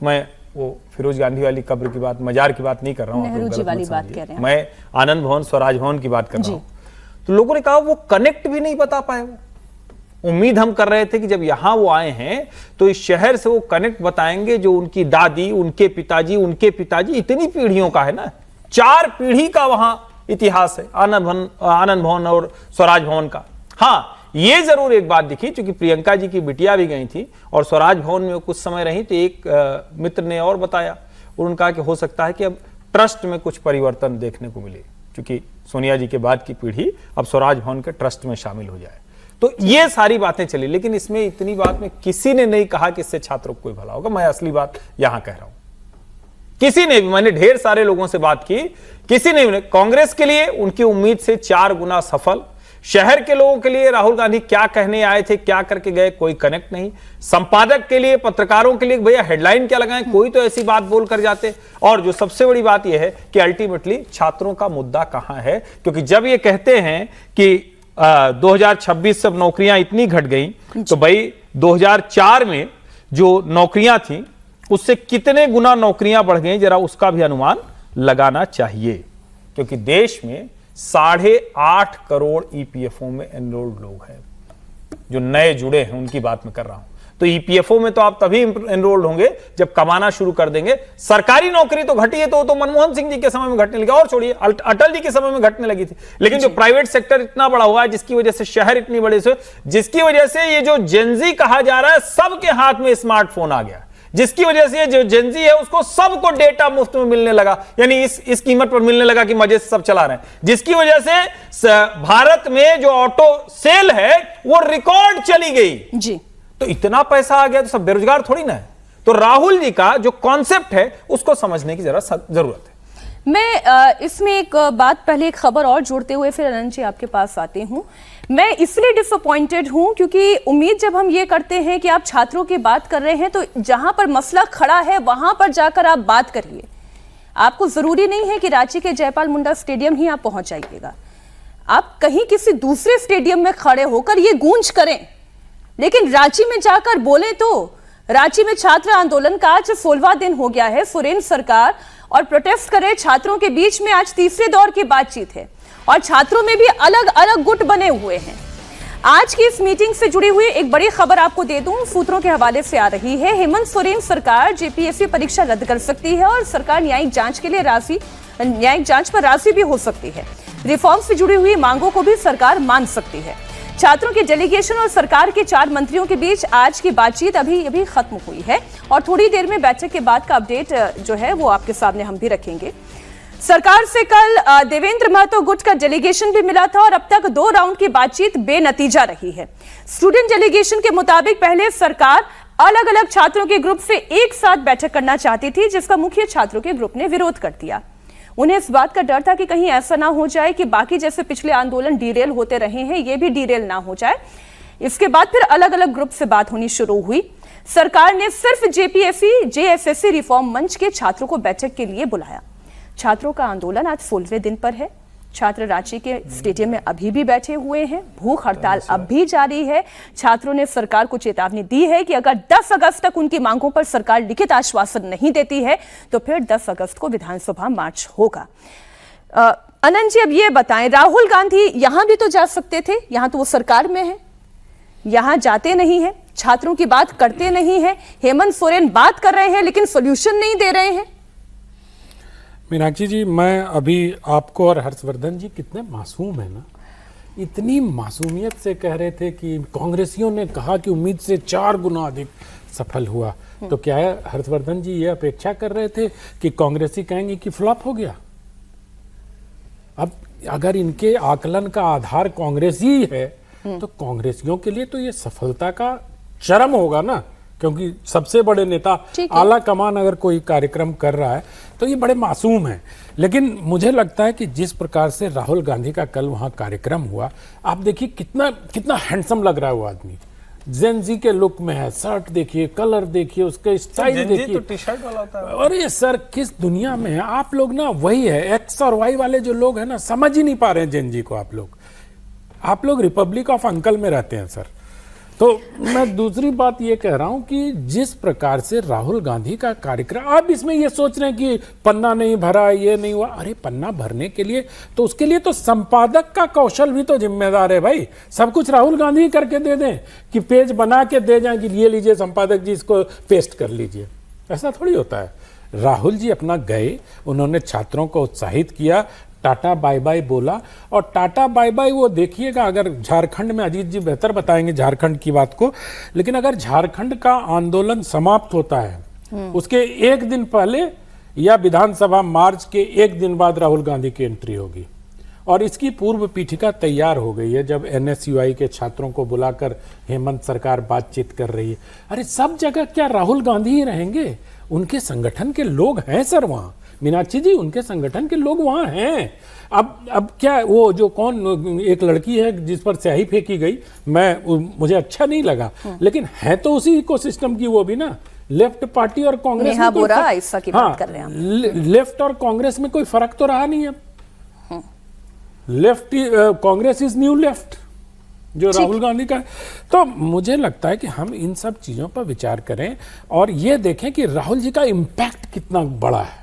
मैं वो फिरोज गांधी वाली कब्र की बात, मजार की बात नहीं कर रहा हूं, नेहरू जी वाली बात कह रहे हैं, मैं आनंद भवन, स्वराज भवन की बात कर रहा हूं। तो लोगों ने कहा वो कनेक्ट भी नहीं बता पाए। वो उम्मीद हम कर रहे थे कि जब यहां वो आए हैं तो इस शहर से वो कनेक्ट बताएंगे जो उनकी दादी, उनके पिताजी, इतनी पीढ़ियों का है ना, 4 पीढ़ी का वहां इतिहास है आनंद भवन और स्वराज भवन का। हाँ, ये जरूर एक बात दिखी, क्योंकि प्रियंका जी की बिटिया भी गई थी और स्वराज भवन में कुछ समय रही, तो एक मित्र ने और बताया, उन्होंने कहा कि हो सकता है कि अब ट्रस्ट में कुछ परिवर्तन देखने को मिले, क्योंकि सोनिया जी के बाद की पीढ़ी अब स्वराज भवन के ट्रस्ट में शामिल हो जाए। तो ये सारी बातें चली, लेकिन इसमें इतनी बात में किसी ने नहीं कहा कि इससे छात्रों को कोई भला होगा। मैं असली बात यहां कह रहा हूं, किसी ने भी, मैंने ढेर सारे लोगों से बात की, किसी ने भी, कांग्रेस के लिए उनकी उम्मीद से 4 गुना सफल, शहर के लोगों के लिए राहुल गांधी क्या कहने आए थे, क्या करके गए, कोई कनेक्ट नहीं। संपादक के लिए, पत्रकारों के लिए भैया हेडलाइन क्या लगाएं, कोई तो ऐसी बात बोल कर जाते। और जो सबसे बड़ी बात यह है कि अल्टीमेटली छात्रों का मुद्दा कहां है, क्योंकि जब ये कहते हैं कि 2026 से अब नौकरियां इतनी घट गई, तो भाई 2004 में जो नौकरियां थी उससे कितने गुना नौकरियां बढ़ गई, जरा उसका भी अनुमान लगाना चाहिए। क्योंकि देश में 8.5 करोड़ ईपीएफओ में एनरोल्ड लोग हैं, जो नए जुड़े हैं, उनकी बात मैं कर रहा हूं। तो ईपीएफओ में तो आप तभी एनरोल्ड होंगे जब कमाना शुरू कर देंगे। सरकारी नौकरी तो घटी है, तो मनमोहन सिंह जी के समय में घटने लगी, और छोड़िए अटल जी के समय में घटने लगी थी। लेकिन जो प्राइवेट सेक्टर इतना बड़ा हुआ है, जिसकी वजह से शहर इतनी बड़े से, जिसकी वजह से ये जो जेनजी कहा जा रहा है, सबके हाथ में स्मार्टफोन आ गया, जिसकी वजह से जो जेनजी है उसको सबको डेटा मुफ्त में मिलने लगा, यानी इस कीमत पर मिलने लगा कि मजे से सब चला रहे हैं, जिसकी वजह से भारत में जो ऑटो सेल है वो रिकॉर्ड चली गई जी। तो इतना पैसा आ गया तो सब बेरोजगार थोड़ी ना है। तो राहुल जी का जो कॉन्सेप्ट है उसको समझने की जरा जरूरत है। मैं इसमें एक बात, पहले एक खबर और जोड़ते हुए फिर अनंत जी आपके पास आती हूं। मैं इसलिए डिसअपॉइंटेड हूं क्योंकि उम्मीद जब हम ये करते हैं कि आप छात्रों की बात कर रहे हैं तो जहां पर मसला खड़ा है वहां पर जाकर आप बात करिए। आपको जरूरी नहीं है कि रांची के जयपाल मुंडा स्टेडियम ही आप पहुंच जाइएगा, आप कहीं किसी दूसरे स्टेडियम में खड़े होकर ये गूंज करें, लेकिन रांची में जाकर बोले। तो रांची में छात्र आंदोलन का आज 16वां दिन हो गया है। सुरेंद्र सरकार और प्रोटेस्ट करे छात्रों के बीच में आज तीसरे दौर की बातचीत है और छात्रों में भी अलग अलग गुट बने हुए हैं। आज की इस मीटिंग से जुड़ी हुई एक बड़ी खबर आपको दे दूं, सूत्रों के हवाले से आ रही है। हेमंत सोरेन सरकार जेपीएससी परीक्षा रद्द कर सकती है और सरकार न्यायिक जांच के लिए न्यायिक जांच पर राजी भी हो सकती है। रिफॉर्म से जुड़ी हुई मांगों को भी सरकार मान सकती है। छात्रों के डेलीगेशन और सरकार के 4 मंत्रियों के बीच आज की बातचीत अभी खत्म हुई है और थोड़ी देर में बैठक के बाद का अपडेट जो है वो आपके सामने हम भी रखेंगे। सरकार से कल देवेंद्र महतो गुट का डेलीगेशन भी मिला था और अब तक 2 राउंड की बातचीत बेनतीजा रही है। स्टूडेंट डेलीगेशन के मुताबिक पहले सरकार अलग अलग छात्रों के ग्रुप से एक साथ बैठक करना चाहती थी, जिसका मुख्य छात्रों के ग्रुप ने विरोध कर दिया। उन्हें इस बात का डर था कि कहीं ऐसा ना हो जाए कि बाकी जैसे पिछले आंदोलन डीरेल होते रहे हैं, ये भी डीरेल ना हो जाए। इसके बाद फिर अलग अलग ग्रुप से बात होनी शुरू हुई। सरकार ने सिर्फ जेएसएससी रिफॉर्म मंच के छात्रों को बैठक के लिए बुलाया। छात्रों का आंदोलन आज 16वें दिन पर है। छात्र रांची के स्टेडियम में अभी भी बैठे हुए हैं। भूख हड़ताल अब भी जारी है। छात्रों ने सरकार को चेतावनी दी है कि अगर 10 अगस्त तक उनकी मांगों पर सरकार लिखित आश्वासन नहीं देती है तो फिर 10 अगस्त को विधानसभा मार्च होगा। अनंत जी, अब ये बताएं, राहुल गांधी यहां भी तो जा सकते थे, यहां तो वो सरकार में है, यहां जाते नहीं है, छात्रों की बात करते नहीं है। हेमंत सोरेन बात कर रहे हैं लेकिन सोल्यूशन नहीं दे रहे हैं। मीनाक्षी जी, मैं अभी आपको और हर्षवर्धन जी कितने मासूम है ना, इतनी मासूमियत से कह रहे थे कि कांग्रेसियों ने कहा कि उम्मीद से 4 गुना अधिक सफल हुआ। तो क्या है, हर्षवर्धन जी ये अपेक्षा कर रहे थे कि कांग्रेसी कहेंगे कि फ्लॉप हो गया? अब अगर इनके आकलन का आधार कांग्रेसी है तो कांग्रेसियों के लिए तो ये सफलता का चरम होगा ना, क्योंकि सबसे बड़े नेता आला कमान अगर कोई कार्यक्रम कर रहा है तो ये बड़े मासूम हैं। लेकिन मुझे लगता है कि जिस प्रकार से राहुल गांधी का कल वहां कार्यक्रम हुआ, आप देखिए कितना कितना हैंडसम लग रहा है वो आदमी। जेन जी के लुक में है, शर्ट देखिए, कलर देखिए, उसके स्टाइल देखिए, तो टी शर्ट वाला होता है। अरे सर, किस दुनिया में है आप लोग ना? वही है, एक्स और वाई वाले जो लोग हैं ना, समझ ही नहीं पा रहे हैं जेन जी को। आप लोग रिपब्लिक ऑफ अंकल में रहते हैं सर। तो मैं दूसरी बात ये कह रहा हूं कि जिस प्रकार से राहुल गांधी का कार्यक्रम, आप इसमें ये सोच रहे हैं कि पन्ना नहीं भरा, ये नहीं हुआ। अरे पन्ना भरने के लिए तो उसके लिए तो संपादक का कौशल भी तो जिम्मेदार है भाई। सब कुछ राहुल गांधी करके दे दें कि पेज बना के दे जाएं कि ये लीजिए संपादक जी, इसको पेस्ट कर लीजिए। ऐसा थोड़ी होता है। राहुल जी अपना गए, उन्होंने छात्रों को उत्साहित किया, टाटा बाय बाय बोला। और टाटा बाय बाय वो देखिएगा, अगर झारखंड में, अजीत जी बेहतर बताएंगे झारखंड की बात को, लेकिन अगर झारखंड का आंदोलन समाप्त होता है उसके एक दिन पहले या विधानसभा मार्च के एक दिन बाद राहुल गांधी की एंट्री होगी। और इसकी पूर्व पीठिका तैयार हो गई है। जब एनएसयूआई के छात्रों को बुलाकर हेमंत सरकार बातचीत कर रही है, अरे सब जगह क्या राहुल गांधी ही रहेंगे? उनके संगठन के लोग हैं सर वहां। मीनाक्षी जी, उनके संगठन के लोग वहां हैं। अब क्या वो जो कौन एक लड़की है जिस पर स्याही फेंकी गई, मुझे अच्छा नहीं लगा, लेकिन है तो उसी इकोसिस्टम की वो भी ना। लेफ्ट पार्टी और कांग्रेस में कोई बात कर रहे हैं। लेफ्ट और कांग्रेस में कोई फर्क तो रहा नहीं। अब left, Congress is new left जो राहुल गांधी का है। तो मुझे लगता है कि हम इन सब चीजों पर विचार करें और ये देखें कि राहुल जी का इम्पैक्ट कितना बड़ा है।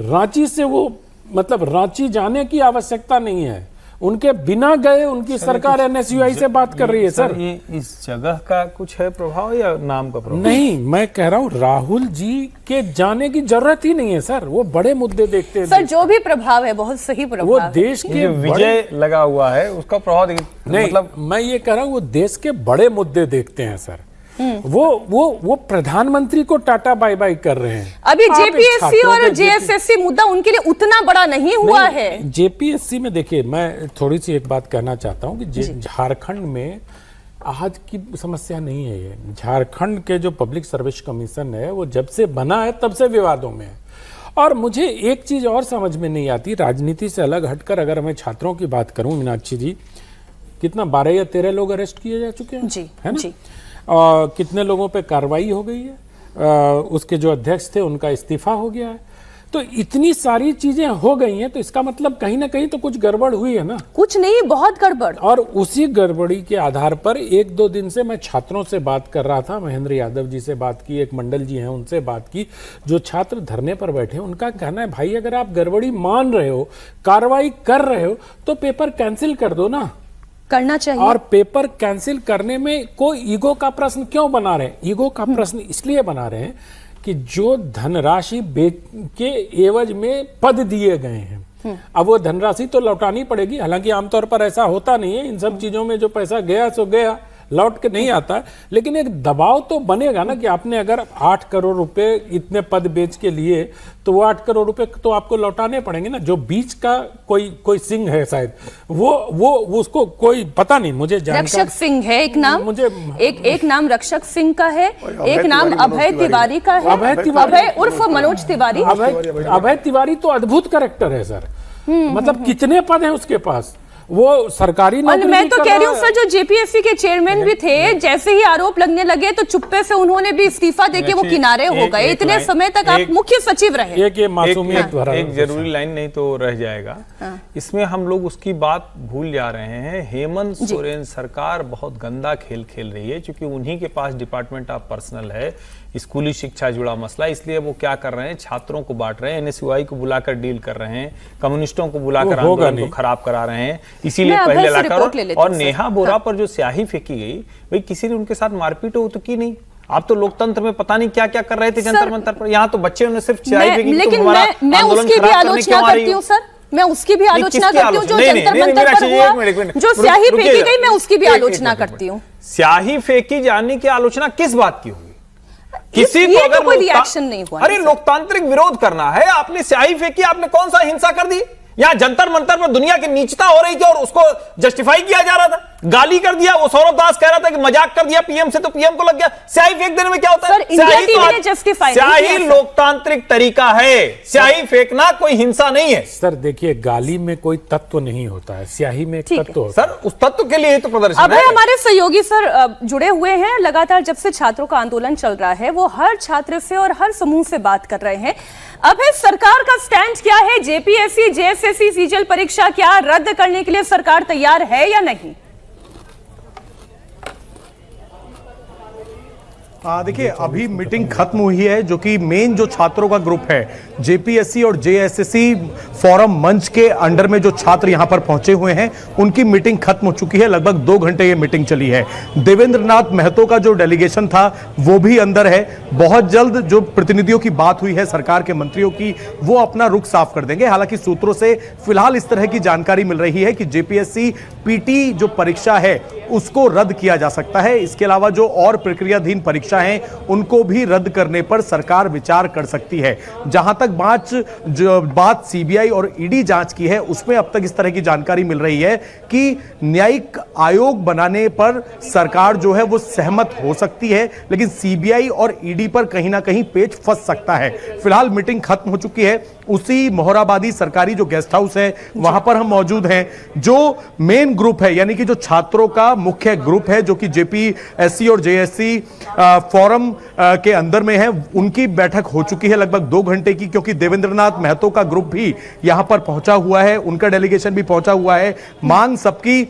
रांची से वो, मतलब रांची जाने की आवश्यकता नहीं है, उनके बिना गए उनकी सरकार एनएसयूआई से बात कर रही है सर। ये इस जगह का कुछ है प्रभाव या नाम का प्रभाव? नहीं, मैं कह रहा हूँ राहुल जी के जाने की जरूरत ही नहीं है सर। वो बड़े मुद्दे देखते हैं सर। जो भी प्रभाव है बहुत सही प्रभाव वो है। देश के विजय लगा हुआ है उसका प्रभाव नहीं, मतलब मैं ये कह रहा हूँ वो देश के बड़े मुद्दे देखते हैं सर। वो प्रधानमंत्री को टाटा बाय बाय कर रहे हैं। अभी जेपीएससी और जेएसएससी मुद्दा उनके लिए उतना बड़ा नहीं हुआ है। जेपीएससी में देखिए, मैं थोड़ी सी एक बात कहना चाहता हूं कि झारखंड में आज की समस्या नहीं है ये। झारखंड के जो पब्लिक सर्विस कमीशन है वो जब से बना है तब से विवादों में है। और मुझे एक चीज और समझ में नहीं आती, राजनीति से अलग हटकर अगर मैं छात्रों की बात करूं मीनाक्षी जी, कितना 12 या 13 लोग अरेस्ट किए जा चुके हैं, है ना? कितने लोगों पे कार्रवाई हो गई है, उसके जो अध्यक्ष थे उनका इस्तीफा हो गया है। तो इतनी सारी चीजें हो गई हैं, तो इसका मतलब कहीं ना कहीं तो कुछ गड़बड़ हुई है ना? कुछ नहीं, बहुत गड़बड़। और उसी गड़बड़ी के आधार पर 1-2 दिन से मैं छात्रों से बात कर रहा था, महेंद्र यादव जी से बात की, एक मंडल जी हैं उनसे बात की, जो छात्र धरने पर बैठे। उनका कहना है भाई अगर आप गड़बड़ी मान रहे हो, कार्रवाई कर रहे हो, तो पेपर कैंसिल कर दो ना, करना चाहिए। और पेपर कैंसिल करने में कोई ईगो का प्रश्न क्यों बना रहे हैं? ईगो का प्रश्न इसलिए बना रहे हैं कि जो धनराशि के एवज में पद दिए गए हैं, अब वो धनराशि तो लौटानी पड़ेगी। हालांकि आमतौर पर ऐसा होता नहीं है, इन सब चीजों में जो पैसा गया सो गया, लौट के नहीं आता है, लेकिन एक दबाव तो बनेगा ना कि आपने अगर 8 करोड़ रुपए इतने पद बेच के लिए तो वो 8 करोड़ रुपए तो आपको लौटाने पड़ेंगे ना। जो बीच का कोई सिंह है शायद वो उसको कोई पता नहीं, मुझे रक्षक सिंह है एक नाम, मुझे एक नाम रक्षक सिंह का है, एक नाम अभय तिवारी का है, अभय उर्फ मनोज तिवारी। अभय तिवारी तो अद्भुत कैरेक्टर है सर, मतलब कितने पद हैं उसके पास, वो सरकारी और मैं तो कह रही हूँ सर, जो जेपीएससी के चेयरमैन भी थे, जैसे ही आरोप लगने लगे तो चुप्पे से उन्होंने भी इस्तीफा देके वो किनारे हो गए। इतने समय तक आप मुख्य सचिव रहे। एक जरूरी लाइन नहीं तो रह जाएगा, इसमें हम लोग उसकी बात भूल जा रहे हैं। हेमंत सोरेन सरकार बहुत गंदा खेल खेल रही है, क्योंकि उन्हीं के पास डिपार्टमेंट ऑफ पर्सनल है, स्कूली शिक्षा जुड़ा मसला। इसलिए वो क्या कर रहे हैं, छात्रों को बांट रहे हैं, एनएसयूआई को बुलाकर डील कर रहे हैं, कम्युनिस्टों को बुलाकर आंदोलन को खराब करा रहे हैं, इसीलिए पहले लाकर। और नेहा बोरा पर जो स्याही फेंकी गई, भाई किसी ने उनके साथ मारपीट हो तो की नहीं। आप तो लोकतंत्र में पता नहीं क्या क्या कर रहे थे जंतर मंतर पर, यहाँ तो बच्चे ने सिर्फ स्याही फेंकी। लेकिन मैं उसकी भी आलोचना करती हूँ सर, मैं उसकी भी आलोचना करती हूँ, जो जंतर मंतर पर हुआ, जो स्याही फेंकी गई, मैं उसकी भी आलोचना करती हूँ। स्याही फेंकी जाने की आलोचना किस बात की होगी? किसी को अगर कोई रिएक्शन नहीं हुआ। अरे लोकतांत्रिक विरोध करना है, आपने स्याही फेंकी, आपने कौन सा हिंसा कर दी? यहाँ जंतर मंतर पर दुनिया की नीचता हो रही थी और उसको जस्टिफाई किया जा रहा था, गाली कर दिया। वो सौरभ दास कह रहा था कि मजाक कर दिया पीएम से, तो पीएम को लग गया। स्याही फेंक देने में क्या होता है? स्याही लोकतांत्रिक तरीका है, स्याही फेंकना कोई हिंसा नहीं है। सर देखिए, गाली में कोई तत्व नहीं होता है, स्याही में एक तत्व होता है। सर उस तत्व के लिए तो प्रदर्शन अब हमारे सहयोगी सर जुड़े हुए हैं लगातार, जब से छात्रों का आंदोलन चल रहा है वो हर छात्र से और हर समूह से बात कर रहे हैं। अब है सरकार का स्टैंड क्या है? जेपीएससी जेएसएससी सीजीएल परीक्षा क्या रद्द करने के लिए सरकार तैयार है या नहीं? देखिए, अभी मीटिंग खत्म हुई है, जो कि मेन जो छात्रों का ग्रुप है जेपीएससी और जेएसएससी फोरम मंच के अंडर में जो छात्र यहां पर पहुंचे हुए हैं, उनकी मीटिंग खत्म हो चुकी है। लगभग 2 घंटे ये मीटिंग चली है। देवेंद्र नाथ महतो का जो डेलीगेशन था वो भी अंदर है। बहुत जल्द जो प्रतिनिधियों की बात हुई है सरकार के मंत्रियों की, वो अपना रुख साफ कर देंगे। हालांकि सूत्रों से फिलहाल इस तरह की जानकारी मिल रही है कि जेपीएससी पीटी जो परीक्षा है उसको रद्द किया जा सकता है। इसके अलावा जो और प्रक्रियाधीन परीक्षा हैं उनको भी रद्द करने पर सरकार विचार कर सकती है। जहां तक बात सीबीआई और ईडी जांच की है, उसमें अब तक इस तरह की जानकारी मिल रही है कि न्यायिक आयोग बनाने पर सरकार जो है वो सहमत हो सकती है, लेकिन सीबीआई और ईडी पर कहीं ना कहीं पेच फंस सकता है। फिलहाल मीटिंग खत्म हो चुकी है। उसी मोहराबादी सरकारी जो गेस्ट हाउस है वहां पर हम मौजूद हैं। जो मेन ग्रुप है, यानी कि जो छात्रों का मुख्य ग्रुप है, जो कि जेपीएससी और जेएससी फोरम के अंदर में है, उनकी बैठक हो चुकी है लगभग 2 घंटे की, क्योंकि देवेंद्रनाथ महतो का ग्रुप भी यहां पर पहुंचा हुआ है, उनका डेलीगेशन भी पहुंचा हुआ है। मांग सबकी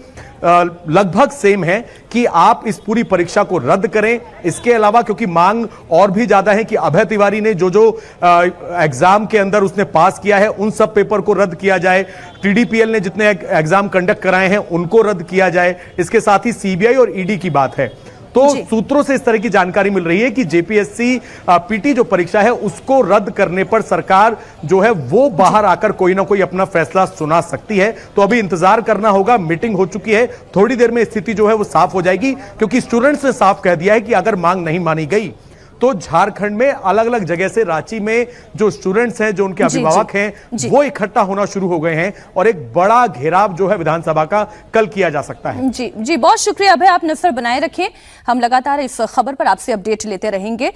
लगभग सेम है कि आप इस पूरी परीक्षा को रद्द करें। इसके अलावा क्योंकि मांग और भी ज्यादा है कि अभय तिवारी ने जो एग्जाम के अंदर उसने पास किया है उन सब पेपर को रद्द किया जाए, टीडीपीएल ने जितने एग्जाम कंडक्ट कराए हैं उनको रद्द किया जाए। इसके साथ ही सीबीआई और ईडी की बात है। तो सूत्रों से इस तरह की जानकारी मिल रही है कि जेपीएससी पीटी जो परीक्षा है उसको रद्द करने पर सरकार जो है वो बाहर आकर कोई ना कोई अपना फैसला सुना सकती है। तो अभी इंतजार करना होगा। मीटिंग हो चुकी है, थोड़ी देर में स्थिति जो है वो साफ हो जाएगी, क्योंकि स्टूडेंट्स ने साफ कह दिया है कि अगर मांग नहीं मानी गई तो झारखंड में अलग अलग जगह से रांची में जो स्टूडेंट्स हैं, जो उनके अभिभावक हैं, वो इकट्ठा होना शुरू हो गए हैं और एक बड़ा घेराव जो है विधानसभा का कल किया जा सकता है। जी जी, बहुत शुक्रिया अभय, आप नजर बनाए रखें। हम लगातार इस खबर पर आपसे अपडेट लेते रहेंगे।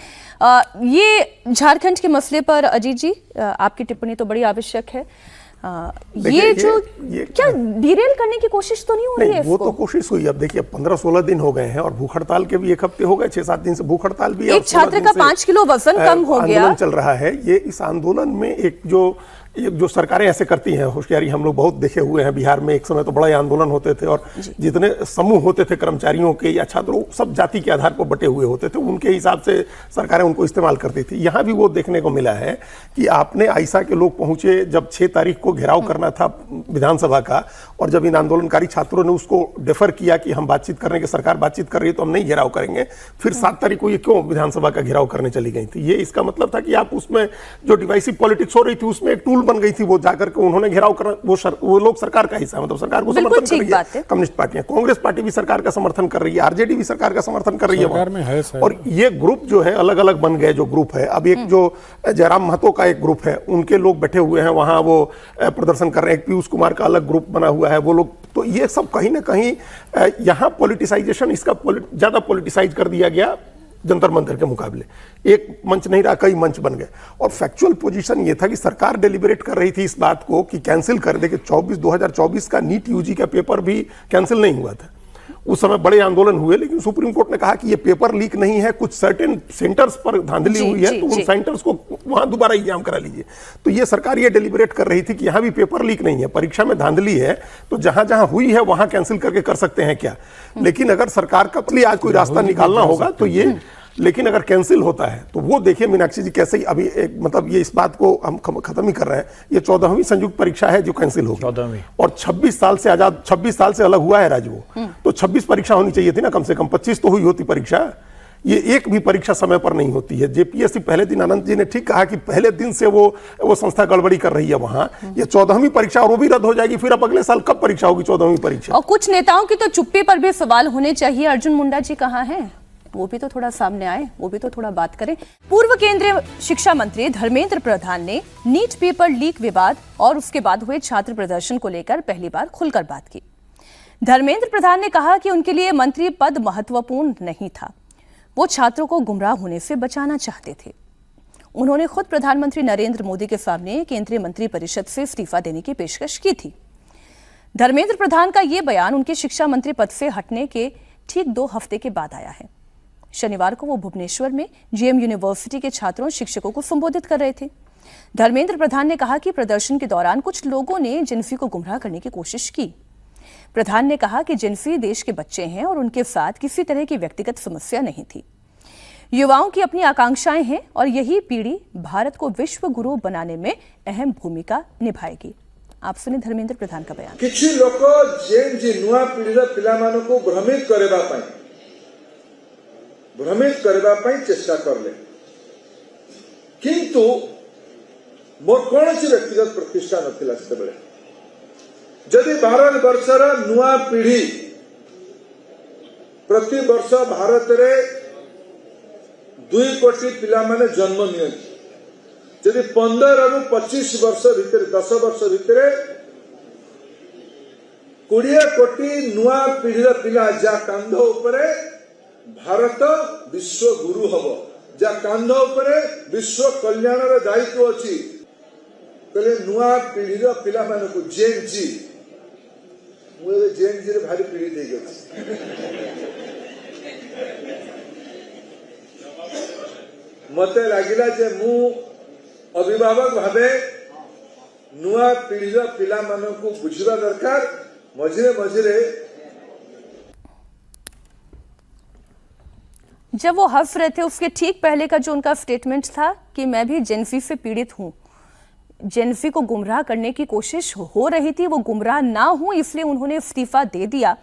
ये झारखंड के मसले पर अजीत जी आपकी टिप्पणी तो बड़ी आवश्यक है। ये क्या डिरेल करने की कोशिश तो नहीं हो रही है? वो तो कोशिश हुई। अब देखिए 15-16 दिन हो गए हैं और भूख हड़ताल के भी 1 हफ्ते हो गए, 6-7 दिन से भूख हड़ताल भी है। एक छात्र का 5 किलो वजन कम हो गया। आंदोलन चल रहा है। ये इस आंदोलन में एक जो सरकारें ऐसे करती हैं, होशियारी हम लोग बहुत देखे हुए हैं। बिहार में एक समय तो बड़ा आंदोलन होते थे और जितने समूह होते थे कर्मचारियों के या छात्रों, सब जाति के आधार पर बटे हुए होते थे, उनके हिसाब से सरकारें उनको इस्तेमाल करती थी। यहाँ भी वो देखने को मिला है कि आपने आइसा के लोग पहुंचे जब 6 तारीख को घेराव करना था विधानसभा का, और जब इन आंदोलनकारी छात्रों ने उसको डेफर किया कि हम बातचीत करने के, सरकार बातचीत कर रही है तो हम नहीं घेराव करेंगे, फिर 7 तारीख को ये क्यों विधानसभा का घेराव करने चली गई थी? ये इसका मतलब था कि आप उसमें जो डिवाइसिव पॉलिटिक्स हो रही थी उसमें एक टूल बन गई थी, वो जाकर के उन्होंने घेराव कर, वो लोग सरकार का हिस्सा, मतलब सरकार को समर्थन कर रही है। कम्युनिस्ट पार्टियां, कांग्रेस पार्टी भी सरकार का समर्थन कर रही है, आरजेडी भी सरकार का समर्थन कर रही है। और ये ग्रुप जो है अलग अलग बन गए, जो ग्रुप है अब एक जो जयराम महतो का एक ग्रुप है, उनके लोग बैठे हुए हैं वहां, वो प्रदर्शन कर रहे हैं। पीयूष कुमार का अलग ग्रुप बना हुआ है, वो लोग, तो ये सब कहीं ना कहीं यहाँ पॉलिटिसाइजेशन, इसका ज्यादा पॉलिटिसाइज कर दिया गया जंतर मंतर के मुकाबले। एक मंच नहीं रहा, कई मंच बन गए। और फैक्चुअल पोजीशन ये था कि सरकार डेलिब्रेट कर रही थी इस बात को कि कैंसिल कर दे कि 2024 का नीट यूजी का पेपर भी कैंसिल नहीं हुआ था। उस समय बड़े आंदोलन हुए, लेकिन सुप्रीम कोर्ट ने कहा कि ये पेपर लीक नहीं है, कुछ सर्टेन सेंटर्स पर धांधली हुई है, तो उन सेंटर्स को वहां दोबारा एग्जाम करा लीजिए। तो ये सरकार ये डेलिब्रेट कर रही थी कि यहां भी पेपर लीक नहीं है, परीक्षा में धांधली है, तो जहां जहां हुई है वहां कैंसिल करके कर सकते हैं क्या। लेकिन अगर सरकार का आज कोई रास्ता निकालना होगा तो ये, लेकिन अगर कैंसिल होता है तो वो देखिए मीनाक्षी जी कैसे अभी एक, मतलब ये इस बात को हम खत्म ही कर रहे हैं। ये 14वीं संयुक्त परीक्षा है जो कैंसिल होगी, 14वीं, और 26 साल से आजाद, 26 साल से अलग हुआ है राज्य वो, तो 26 परीक्षा होनी चाहिए थी ना, कम से कम 25 तो हुई होती परीक्षा। ये एक भी परीक्षा समय पर नहीं होती है। जेपीएससी पहले दिन, आनंद जी ने ठीक कहा कि पहले दिन से वो संस्था गड़बड़ी कर रही है वहां। ये 14वीं परीक्षा और वो भी रद्द हो जाएगी, फिर अब अगले साल कब परीक्षा होगी 14वीं परीक्षा। और कुछ नेताओं की तो चुप्पी पर भी सवाल होने चाहिए। अर्जुन मुंडा जी कहाँ हैं, वो भी तो थोड़ा सामने आए, वो भी तो थोड़ा बात करें। पूर्व केंद्रीय शिक्षा मंत्री धर्मेंद्र प्रधान ने नीट पेपर लीक विवाद और उसके बाद हुए छात्र प्रदर्शन को लेकर पहली बार खुलकर बात की। धर्मेंद्र प्रधान ने कहा कि उनके लिए मंत्री पद महत्वपूर्ण नहीं था, वो छात्रों को गुमराह होने से बचाना चाहते थे। उन्होंने खुद प्रधानमंत्री नरेंद्र मोदी के सामने केंद्रीय मंत्री परिषद से इस्तीफा देने की पेशकश की थी। धर्मेंद्र प्रधान का यह बयान उनके शिक्षा मंत्री पद से हटने के ठीक 2 हफ्ते के बाद आया है। शनिवार को वो भुवनेश्वर में जीएम यूनिवर्सिटी के छात्रों और शिक्षकों को संबोधित कर रहे थे। धर्मेंद्र प्रधान ने कहा कि प्रदर्शन के दौरान कुछ लोगों ने जिन्फी को गुमराह करने की कोशिश की। प्रधान ने कहा कि जिन्फी देश के बच्चे हैं और उनके साथ किसी तरह की व्यक्तिगत समस्या नहीं थी। युवाओं की अपनी आकांक्षाएं हैं और यही पीढ़ी भारत को विश्व गुरु बनाने में अहम भूमिका निभाएगी। आप सुने धर्मेंद्र प्रधान का बयान। किछि लोक जेन जी नुआ पीढ़ीर पिलामानकु भ्रमित करबा पई चेष्टा करले, किंतु मोर कौनसी व्यक्तिगत प्रतिष्ठा नथिला से बेले। जदि भारत वर्षर नुआ पीढ़ी प्रति वर्ष भारत रे 2 कोटी पिला माने जन्म नियंती, जदि 15 रु 25 वर्ष भितर 10 वर्ष भितर 20 कोटी नुआ पीढ़ीर पिला जा कांध उपरे भारत विश्व गुरु हबो, जा कांध उपरे विश्व कल्याणर दायित्व अछि। कहले नुआ पीढ़ीर पिला मानकु जेन जी, मुझे जेन जी रे भारी पीढ़ी दे गई। मते लागिला जे मु अभिभावक भावे नुआ पीढ़ीर पिला मानकु बुझिबा दरकार। मझिरे मझिरे जब वो हंस रहे थे उसके ठीक पहले का जो उनका स्टेटमेंट था कि मैं भी जेनजी से पीड़ित हूं, जेनजी को गुमराह करने की कोशिश हो रही थी, वो गुमराह ना हो इसलिए उन्होंने इस्तीफा दे दिया।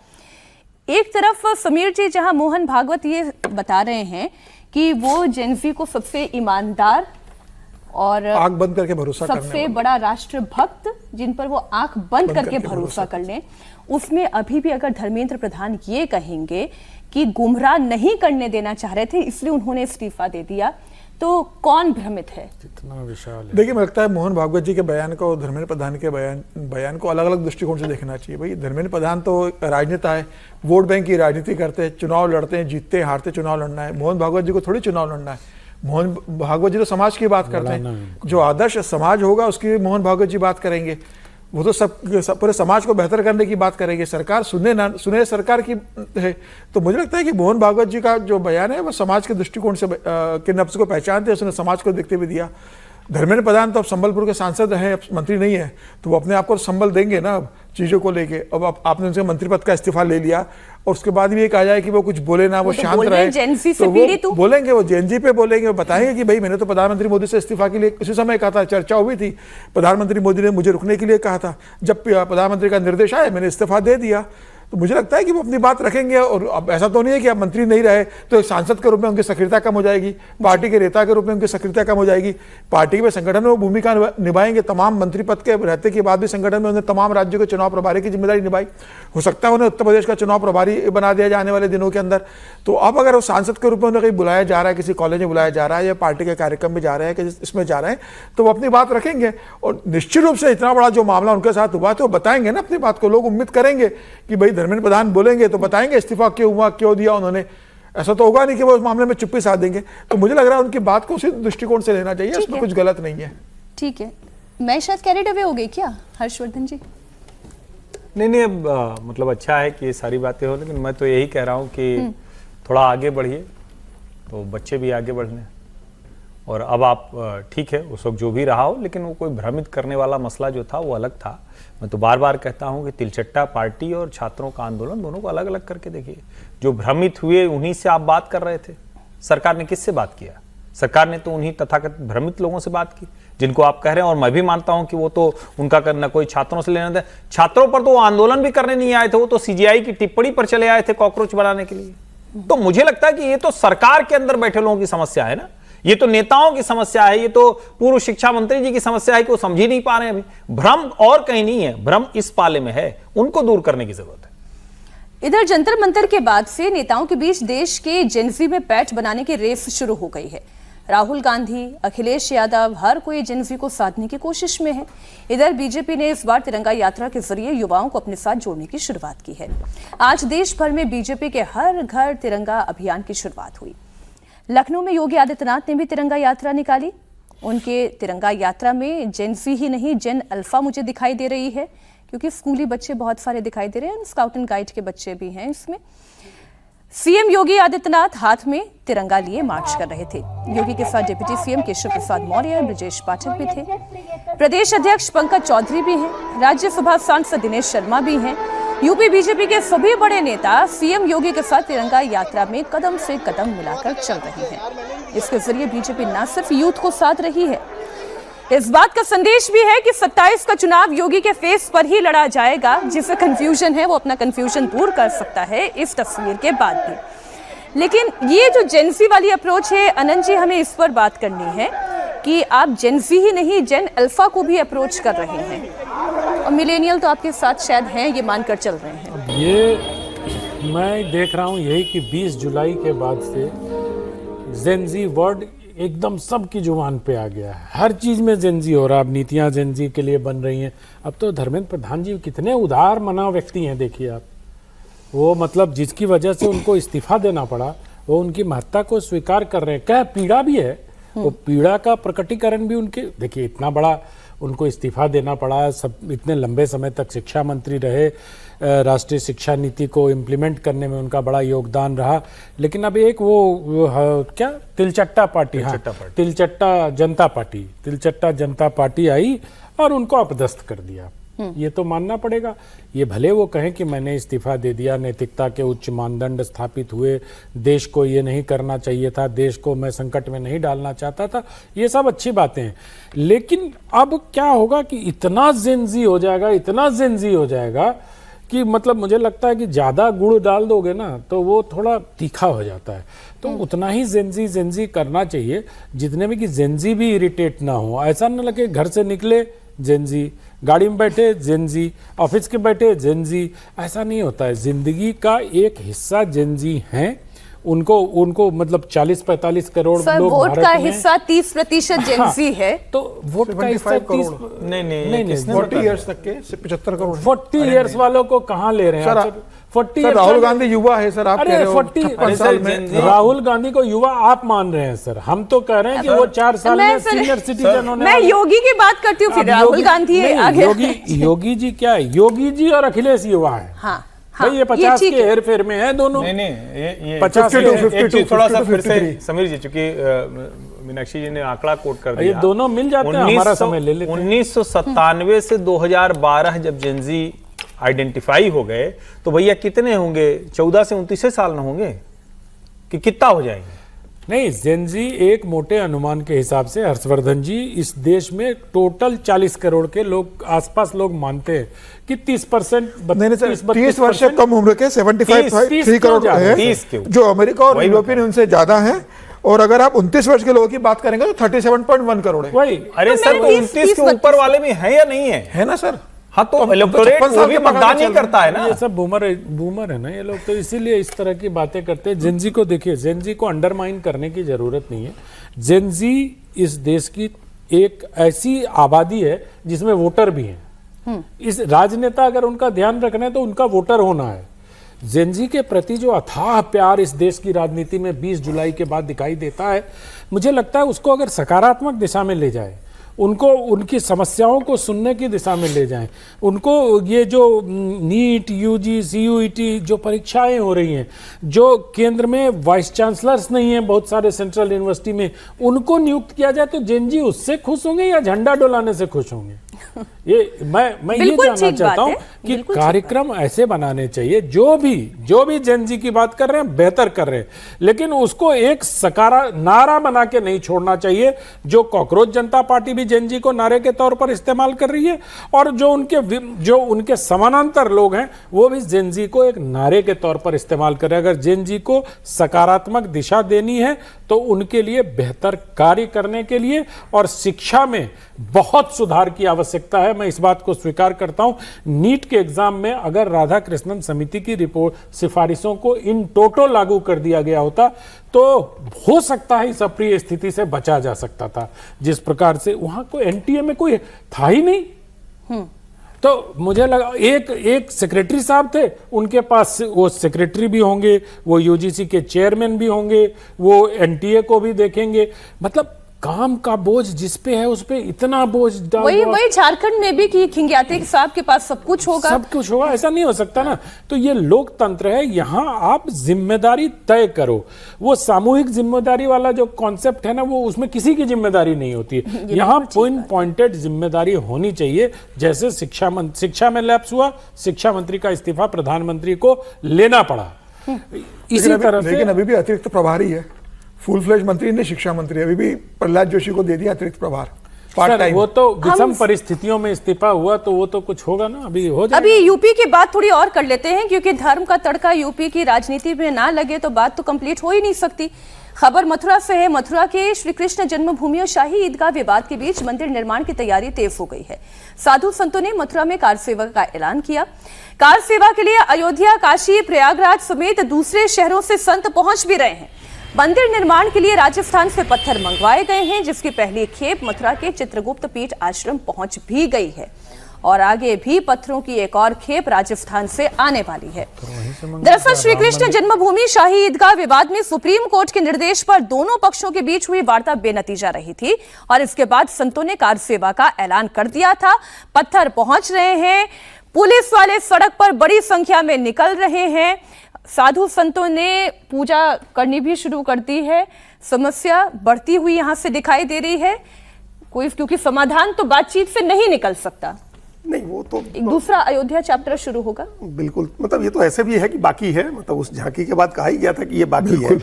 एक तरफ समीर जी जहां मोहन भागवत ये बता रहे हैं कि वो जेनजी को सबसे ईमानदार और आंख बंद करके भरोसा सबसे बड़ा राष्ट्रभक्त जिन पर वो आंख बंद करके भरोसा कर लें, उसमें अभी भी अगर धर्मेंद्र प्रधान ये कहेंगे कि गुमराह नहीं करने देना चाह रहे थे इसलिए उन्होंने इस्तीफा दे दिया, तो कौन भ्रमित है? कितना विशाल है। देखिए, मुझे लगता है मोहन भागवत जी के बयान को और धर्मेंद्र प्रधान के बयान को अलग अलग दृष्टिकोण से देखना चाहिए। भाई, धर्मेंद्र प्रधान तो राजनेता है, वोट बैंक की राजनीति करते हैं, चुनाव लड़ते हैं, जीतते हारते चुनाव लड़ना है। मोहन भागवत जी को थोड़ी चुनाव लड़ना है। मोहन भागवत जी तो समाज की बात करते हैं, जो आदर्श समाज होगा उसकी मोहन भागवत जी बात करेंगे। वो तो सब पूरे समाज को बेहतर करने की बात करेंगे। सरकार सुने सरकार की है। तो मुझे लगता है कि मोहन भागवत जी का जो बयान है वो समाज के दृष्टिकोण से के नब्ज को पहचानते हैं, उसने समाज को देखते हुए दिया। धर्मेंद्र प्रधान तो अब संबलपुर के सांसद हैं, अब मंत्री नहीं है, तो वो अपने आप को संबल देंगे ना चीज़ों को लेके। अब आपने उनसे मंत्री पद का इस्तीफा ले लिया और उसके बाद भी ये कहा जाए कि वो कुछ बोले ना, वो शांत रहे, तो वो बोलेंगे, वो जेएनजी पे बोलेंगे, वो बताएंगे कि भाई मैंने तो प्रधानमंत्री मोदी से इस्तीफा के लिए उसी समय कहा था, चर्चा हुई थी, प्रधानमंत्री मोदी ने मुझे रुकने के लिए कहा था, जब प्रधानमंत्री का निर्देश आया मैंने इस्तीफा दे दिया। तो मुझे लगता है कि वो अपनी बात रखेंगे। और अब ऐसा तो नहीं है कि अब मंत्री नहीं रहे तो एक सांसद के रूप में उनकी सक्रियता कम हो जाएगी, पार्टी के नेता के रूप में उनकी सक्रियता कम हो जाएगी। पार्टी में संगठन में वो भूमिका निभाएंगे। तमाम मंत्री पद के रहते के बाद भी संगठन में उन्होंने तमाम राज्यों के चुनाव प्रभारी की जिम्मेदारी निभाई। हो सकता है उन्हें उत्तर प्रदेश का चुनाव प्रभारी बना दिया जाए आने वाले दिनों के अंदर। तो अब अगर वो सांसद के रूप में उन्हें कहीं बुलाया जा रहा है, किसी कॉलेज में बुलाया जा रहा है या पार्टी के कार्यक्रम में जा रहे हैं कि इसमें जा रहे हैं, तो वो अपनी बात रखेंगे। और निश्चित रूप से इतना बड़ा जो मामला उनके साथ हुआ तो बताएंगे ना अपनी बात को। लोग उम्मीद करेंगे कि भाई धर्मेंद्र प्रधान बोलेंगे तो बताएंगे इस्तीफा क्यों हुआ, क्यों दिया उन्होंने। ऐसा तो होगा नहीं कि वो उस मामले में चुप्पी साध देंगे। तो मुझे लग रहा है उनकी बात को उसी दृष्टिकोण से लेना चाहिए, उसमें कुछ गलत नहीं है। ठीक है, मैं शायद कैरिड अवे हो गई क्या हर्षवर्धन जी? नहीं, अब मतलब अच्छा है कि ये सारी बातें हो, लेकिन मैं तो यही कह रहा हूँ कि थोड़ा आगे बढ़िए तो बच्चे भी आगे बढ़ने। और अब आप ठीक है, उस वक्त जो भी रहा हो, लेकिन वो कोई भ्रमित करने वाला मसला जो था वो अलग था। मैं तो बार बार कहता हूं कि तिलचट्टा पार्टी और छात्रों का आंदोलन दोनों को अलग अलग करके देखिए। जो भ्रमित हुए उन्हीं से आप बात कर रहे थे। सरकार ने किससे बात किया? सरकार ने तो उन्हीं तथाकथित भ्रमित लोगों से बात की जिनको आप कह रहे हैं। और मैं भी मानता हूं कि वो तो उनका करना कोई छात्रों से लेना था। छात्रों पर तो वो आंदोलन भी करने नहीं आए थे, वो तो सीजीआई की टिप्पणी पर चले आए थे कॉकरोच बनाने के लिए। तो मुझे लगता है कि ये तो सरकार के अंदर बैठे लोगों की समस्या है ना, ये तो नेताओं की समस्या है, ये तो पूर्व शिक्षा मंत्री जी की समस्या है कि वो समझ ही नहीं पा रहे हैं। अभी भ्रम और कहीं नहीं है, भ्रम इस पाले में है, उनको दूर करने की जरूरत है। इधर जंतर मंतर के बाद से नेताओं के बीच देश के जेनजी में पैठ बनाने की रेस शुरू हो गई है। राहुल गांधी, अखिलेश यादव, हर कोई जेनजी को साधने की कोशिश में है। इधर बीजेपी ने इस बार तिरंगा यात्रा के जरिए युवाओं को अपने साथ जोड़ने की शुरुआत की है। आज देश भर में बीजेपी के हर घर तिरंगा अभियान की शुरुआत हुई। लखनऊ में योगी आदित्यनाथ ने भी तिरंगा यात्रा निकाली। उनके तिरंगा यात्रा में जेनजी ही नहीं, जेन अल्फा मुझे दिखाई दे रही है, क्योंकि स्कूली बच्चे बहुत सारे दिखाई दे रहे हैं, स्काउट एंड गाइड के बच्चे भी हैं इसमें। सीएम योगी आदित्यनाथ हाथ में तिरंगा लिए मार्च कर रहे थे। योगी के साथ डिप्टी सीएम केशव प्रसाद मौर्य, ब्रजेश पाठक भी थे। प्रदेश अध्यक्ष पंकज चौधरी भी हैं। राज्यसभा सांसद दिनेश शर्मा भी हैं। यूपी बीजेपी के सभी बड़े नेता सीएम योगी के साथ तिरंगा यात्रा में कदम से कदम मिलाकर चल रहे हैं। इसके जरिए बीजेपी न सिर्फ यूथ को साथ रही है, इस बात का संदेश भी है कि 27 का चुनाव योगी के फेस पर ही लड़ा जाएगा। जिसे कंफ्यूजन है वो अपना कंफ्यूजन दूर कर सकता है इस तस्वीर के बाद भी। लेकिन ये जो जेनजी वाली अप्रोच है, अनंत जी, हमें इस पर बात करनी है कि आप जेनजी ही नहीं, जेन अल्फा को भी अप्रोच कर रहे हैं, और मिलेनियल तो आपके साथ शायद हैं, ये मानकर चल रहे हैं। अब ये मैं देख रहा हूँ यही कि 20 जुलाई के बाद से जेनजी वर्ड एकदम सबकी जुबान पे आ गया है। हर चीज़ में जेनजी हो रहा है। अब नीतियाँ जेनजी के लिए बन रही हैं। अब तो धर्मेंद्र प्रधान जी कितने उदार मना व्यक्ति हैं, देखिए आप। वो मतलब जिसकी वजह से उनको इस्तीफा देना पड़ा, वो उनकी महत्ता को स्वीकार कर रहे हैं। क्या पीड़ा भी है, वो पीड़ा का प्रकटीकरण भी उनके, देखिए इतना बड़ा उनको इस्तीफा देना पड़ा, सब इतने लंबे समय तक शिक्षा मंत्री रहे, राष्ट्रीय शिक्षा नीति को इम्प्लीमेंट करने में उनका बड़ा योगदान रहा। लेकिन अब एक वो क्या तिलचट्टा पार्टी, तिलचट्टा जनता पार्टी आई और उनको अपदस्थ कर दिया। ये तो मानना पड़ेगा। ये भले वो कहें कि मैंने इस्तीफा दे दिया, नैतिकता के उच्च मानदंड स्थापित हुए, देश को ये नहीं करना चाहिए था, देश को मैं संकट में नहीं डालना चाहता था, ये सब अच्छी बातें हैं। लेकिन अब क्या होगा कि इतना जेनजी हो जाएगा, इतना जेनजी हो जाएगा कि मतलब मुझे लगता है कि ज़्यादा गुड़ डाल दोगे ना तो वो थोड़ा तीखा हो जाता है। तो उतना ही जेनजी करना चाहिए जितने में कि जेनजी भी इरिटेट ना हो। ऐसा ना लगे घर से निकले जेनजी, गाड़ी में बैठे जेनजी, ऑफिस के बैठे जेनजी, ऐसा नहीं होता है। जिंदगी का एक हिस्सा जेनजी हैं। उनको मतलब 40-45 करोड़ लोग वोट भारत का में, हिस्सा 30% जेनजी है। तो वोट का हिस्सा 30 नहीं 40 ईयर्स तक के 75 करोड़ 40 ईयर्स वालों को कहाँ ले रहे हैं सर? 40 सर, राहुल गांधी युवा है सर, आप कह रहे हो 40 साल में राहुल गांधी को युवा आप मान रहे हैं सर। हम तो कह रहे हैं कि वो 4 साल में सीनियर सिटीजन होने मैं योगी की बात करती हूँ, फिर राहुल गांधी योगी जी क्या है? योगी जी और अखिलेश युवा है। हाँ, भाई ये 50 के हेर फेर में है दोनों। नहीं 50 एक चीज थोड़ा सा फिर से समीर जी, चूंकि मीनाक्षी जी ने आंकड़ा कोट कर दिया, ये दोनों मिल जाते हैं, हमारा समय ले लेते हैं। 1997 से 2012 जब जेनजी आइडेंटिफाई हो गए तो भैया कितने होंगे? 14 से 29 साल न होंगे कि कितना हो जाएंगे? नहीं, जेनजी एक मोटे अनुमान के हिसाब से हर्षवर्धन जी इस देश में टोटल 40 करोड़ के लोग आसपास लोग मानते हैं कि 30%, नहीं सर, 30 वर्ष से कम उम्र के 75 करोड़ है जो अमेरिका और यूरोपियन यूनियन से ज्यादा है। और अगर आप 29 वर्ष के लोगों की बात करेंगे तो 37.1 करोड़ है। वही, अरे सर, 29 के ऊपर वाले में है या नहीं है ना सर? हाँ, तो इलेक्टोरेट वो भी मतदान नहीं करता है ना। ये सब बूमर है ना ये लोग, तो इसीलिए इस तरह की बातें करते हैं। जेनजी को देखिए, जेनजी को अंडरमाइन करने की जरूरत नहीं है। जेनजी इस देश की एक ऐसी आबादी है जिसमें वोटर भी हैं। इस राजनेता अगर उनका ध्यान रखना है तो उनका वोटर होना है। जेनजी के प्रति जो अथाह प्यार इस देश की राजनीति में 20 जुलाई के बाद दिखाई देता है, मुझे लगता है उसको अगर सकारात्मक दिशा में ले जाए, उनको उनकी समस्याओं को सुनने की दिशा में ले जाएं, उनको ये जो नीट, यूजी, सीयूईटी जो परीक्षाएं हो रही हैं, जो केंद्र में वाइस चांसलर्स नहीं हैं बहुत सारे सेंट्रल यूनिवर्सिटी में, उनको नियुक्त किया जाए तो जेनजी उससे खुश होंगे या झंडा डोलाने से खुश होंगे? ये मैं ये जानना चाहता हूं कि कार्यक्रम ऐसे बनाने चाहिए, जो भी जेनजी की बात कर रहे हैं बेहतर कर रहे हैं, लेकिन उसको एक नारा बना के नहीं छोड़ना चाहिए। जो कॉकरोच जनता पार्टी भी जेनजी को नारे के तौर पर इस्तेमाल कर रही है, और जो उनके समानांतर लोग हैं वो भी जेनजी को एक नारे के तौर पर इस्तेमाल कर रहे हैं। अगर जेनजी को सकारात्मक दिशा देनी है तो उनके लिए बेहतर कार्य करने के लिए और शिक्षा में बहुत सुधार की आवश्यकता है। मैं इस बात को स्वीकार करता हूं। नीट के एग्जाम में अगर राधा कृष्णन समिति की रिपोर्ट सिफारिशों को इन टोटो लागू कर दिया गया होता तो हो सकता है इस अप्रिय स्थिति से बचा जा सकता था। जिस प्रकार से वहां को एनटीए में कोई था ही नहीं, तो मुझे लगा एक सेक्रेटरी साहब थे, उनके पास वो सेक्रेटरी भी होंगे, वो यूजीसी के चेयरमैन भी होंगे, वो एनटीए को भी देखेंगे। मतलब काम का बोझ जिस पे है उस पे इतना बोझ डाल, वही झारखंड में भी कि खिंग्याते साहब के पास सब कुछ होगा, ऐसा नहीं हो सकता ना। तो ये लोकतंत्र है, यहाँ आप जिम्मेदारी तय करो। वो सामूहिक जिम्मेदारी वाला जो कॉन्सेप्ट है ना, वो उसमें किसी की जिम्मेदारी नहीं होती है। यहाँ पॉइंटेड जिम्मेदारी होनी चाहिए। जैसे शिक्षा में लैप्स हुआ, शिक्षा मंत्री का इस्तीफा प्रधानमंत्री को लेना पड़ा, इसी तरह से। लेकिन अभी भी अतिरिक्त प्रभारी है, फुल फ्लेज मंत्री ने शिक्षा मंत्री, अभी भी प्रहलाद जोशी को दे दिया अतिरिक्त प्रभार पार्ट टाइम। वो तो विषम परिस्थितियों में इस्तीफा हुआ तो वो तो कुछ होगा ना, अभी हो जाएगा। अभी यूपी की बात थोड़ी और कर लेते हैं, क्योंकि धर्म का तड़का यूपी की राजनीति में ना लगे तो बात तो कंप्लीट हो ही नहीं सकती। खबर मथुरा से है। मथुरा के श्री कृष्ण जन्मभूमि और शाही ईदगाह विवाद के बीच मंदिर निर्माण की तैयारी तेज हो गई है। साधु संतों ने मथुरा में कार सेवा का ऐलान किया। कार सेवा के लिए अयोध्या, काशी, प्रयागराज समेत दूसरे शहरों से संत पहुंच भी रहे हैं। मंदिर निर्माण के लिए राजस्थान से पत्थर मंगवाए गए हैं, जिसकी पहली खेप मथुरा के चित्रगुप्त पीठ आश्रम पहुंच भी गई है और आगे भी पत्थरों की एक और खेप राजस्थान से आने वाली है। दरअसल श्री कृष्ण जन्मभूमि शाही ईदगाह विवाद में सुप्रीम कोर्ट के निर्देश पर दोनों पक्षों के बीच हुई वार्ता बेनतीजा रही थी और इसके बाद संतों ने कार सेवा का ऐलान कर दिया था। पत्थर पहुंच रहे हैं, पुलिस वाले सड़क पर बड़ी संख्या में निकल रहे हैं, साधु संतों ने पूजा करनी भी शुरू कर दी है। समस्या बढ़ती हुई यहां से दिखाई दे रही है, क्योंकि समाधान तो बातचीत से नहीं निकल सकता। नहीं, वो तो एक दूसरा अयोध्या चैप्टर शुरू होगा। बिल्कुल, मतलब ये तो ऐसे भी है कि बाकी है, मतलब उस झांकी के बाद कहा ही गया था कि ये बाकी है,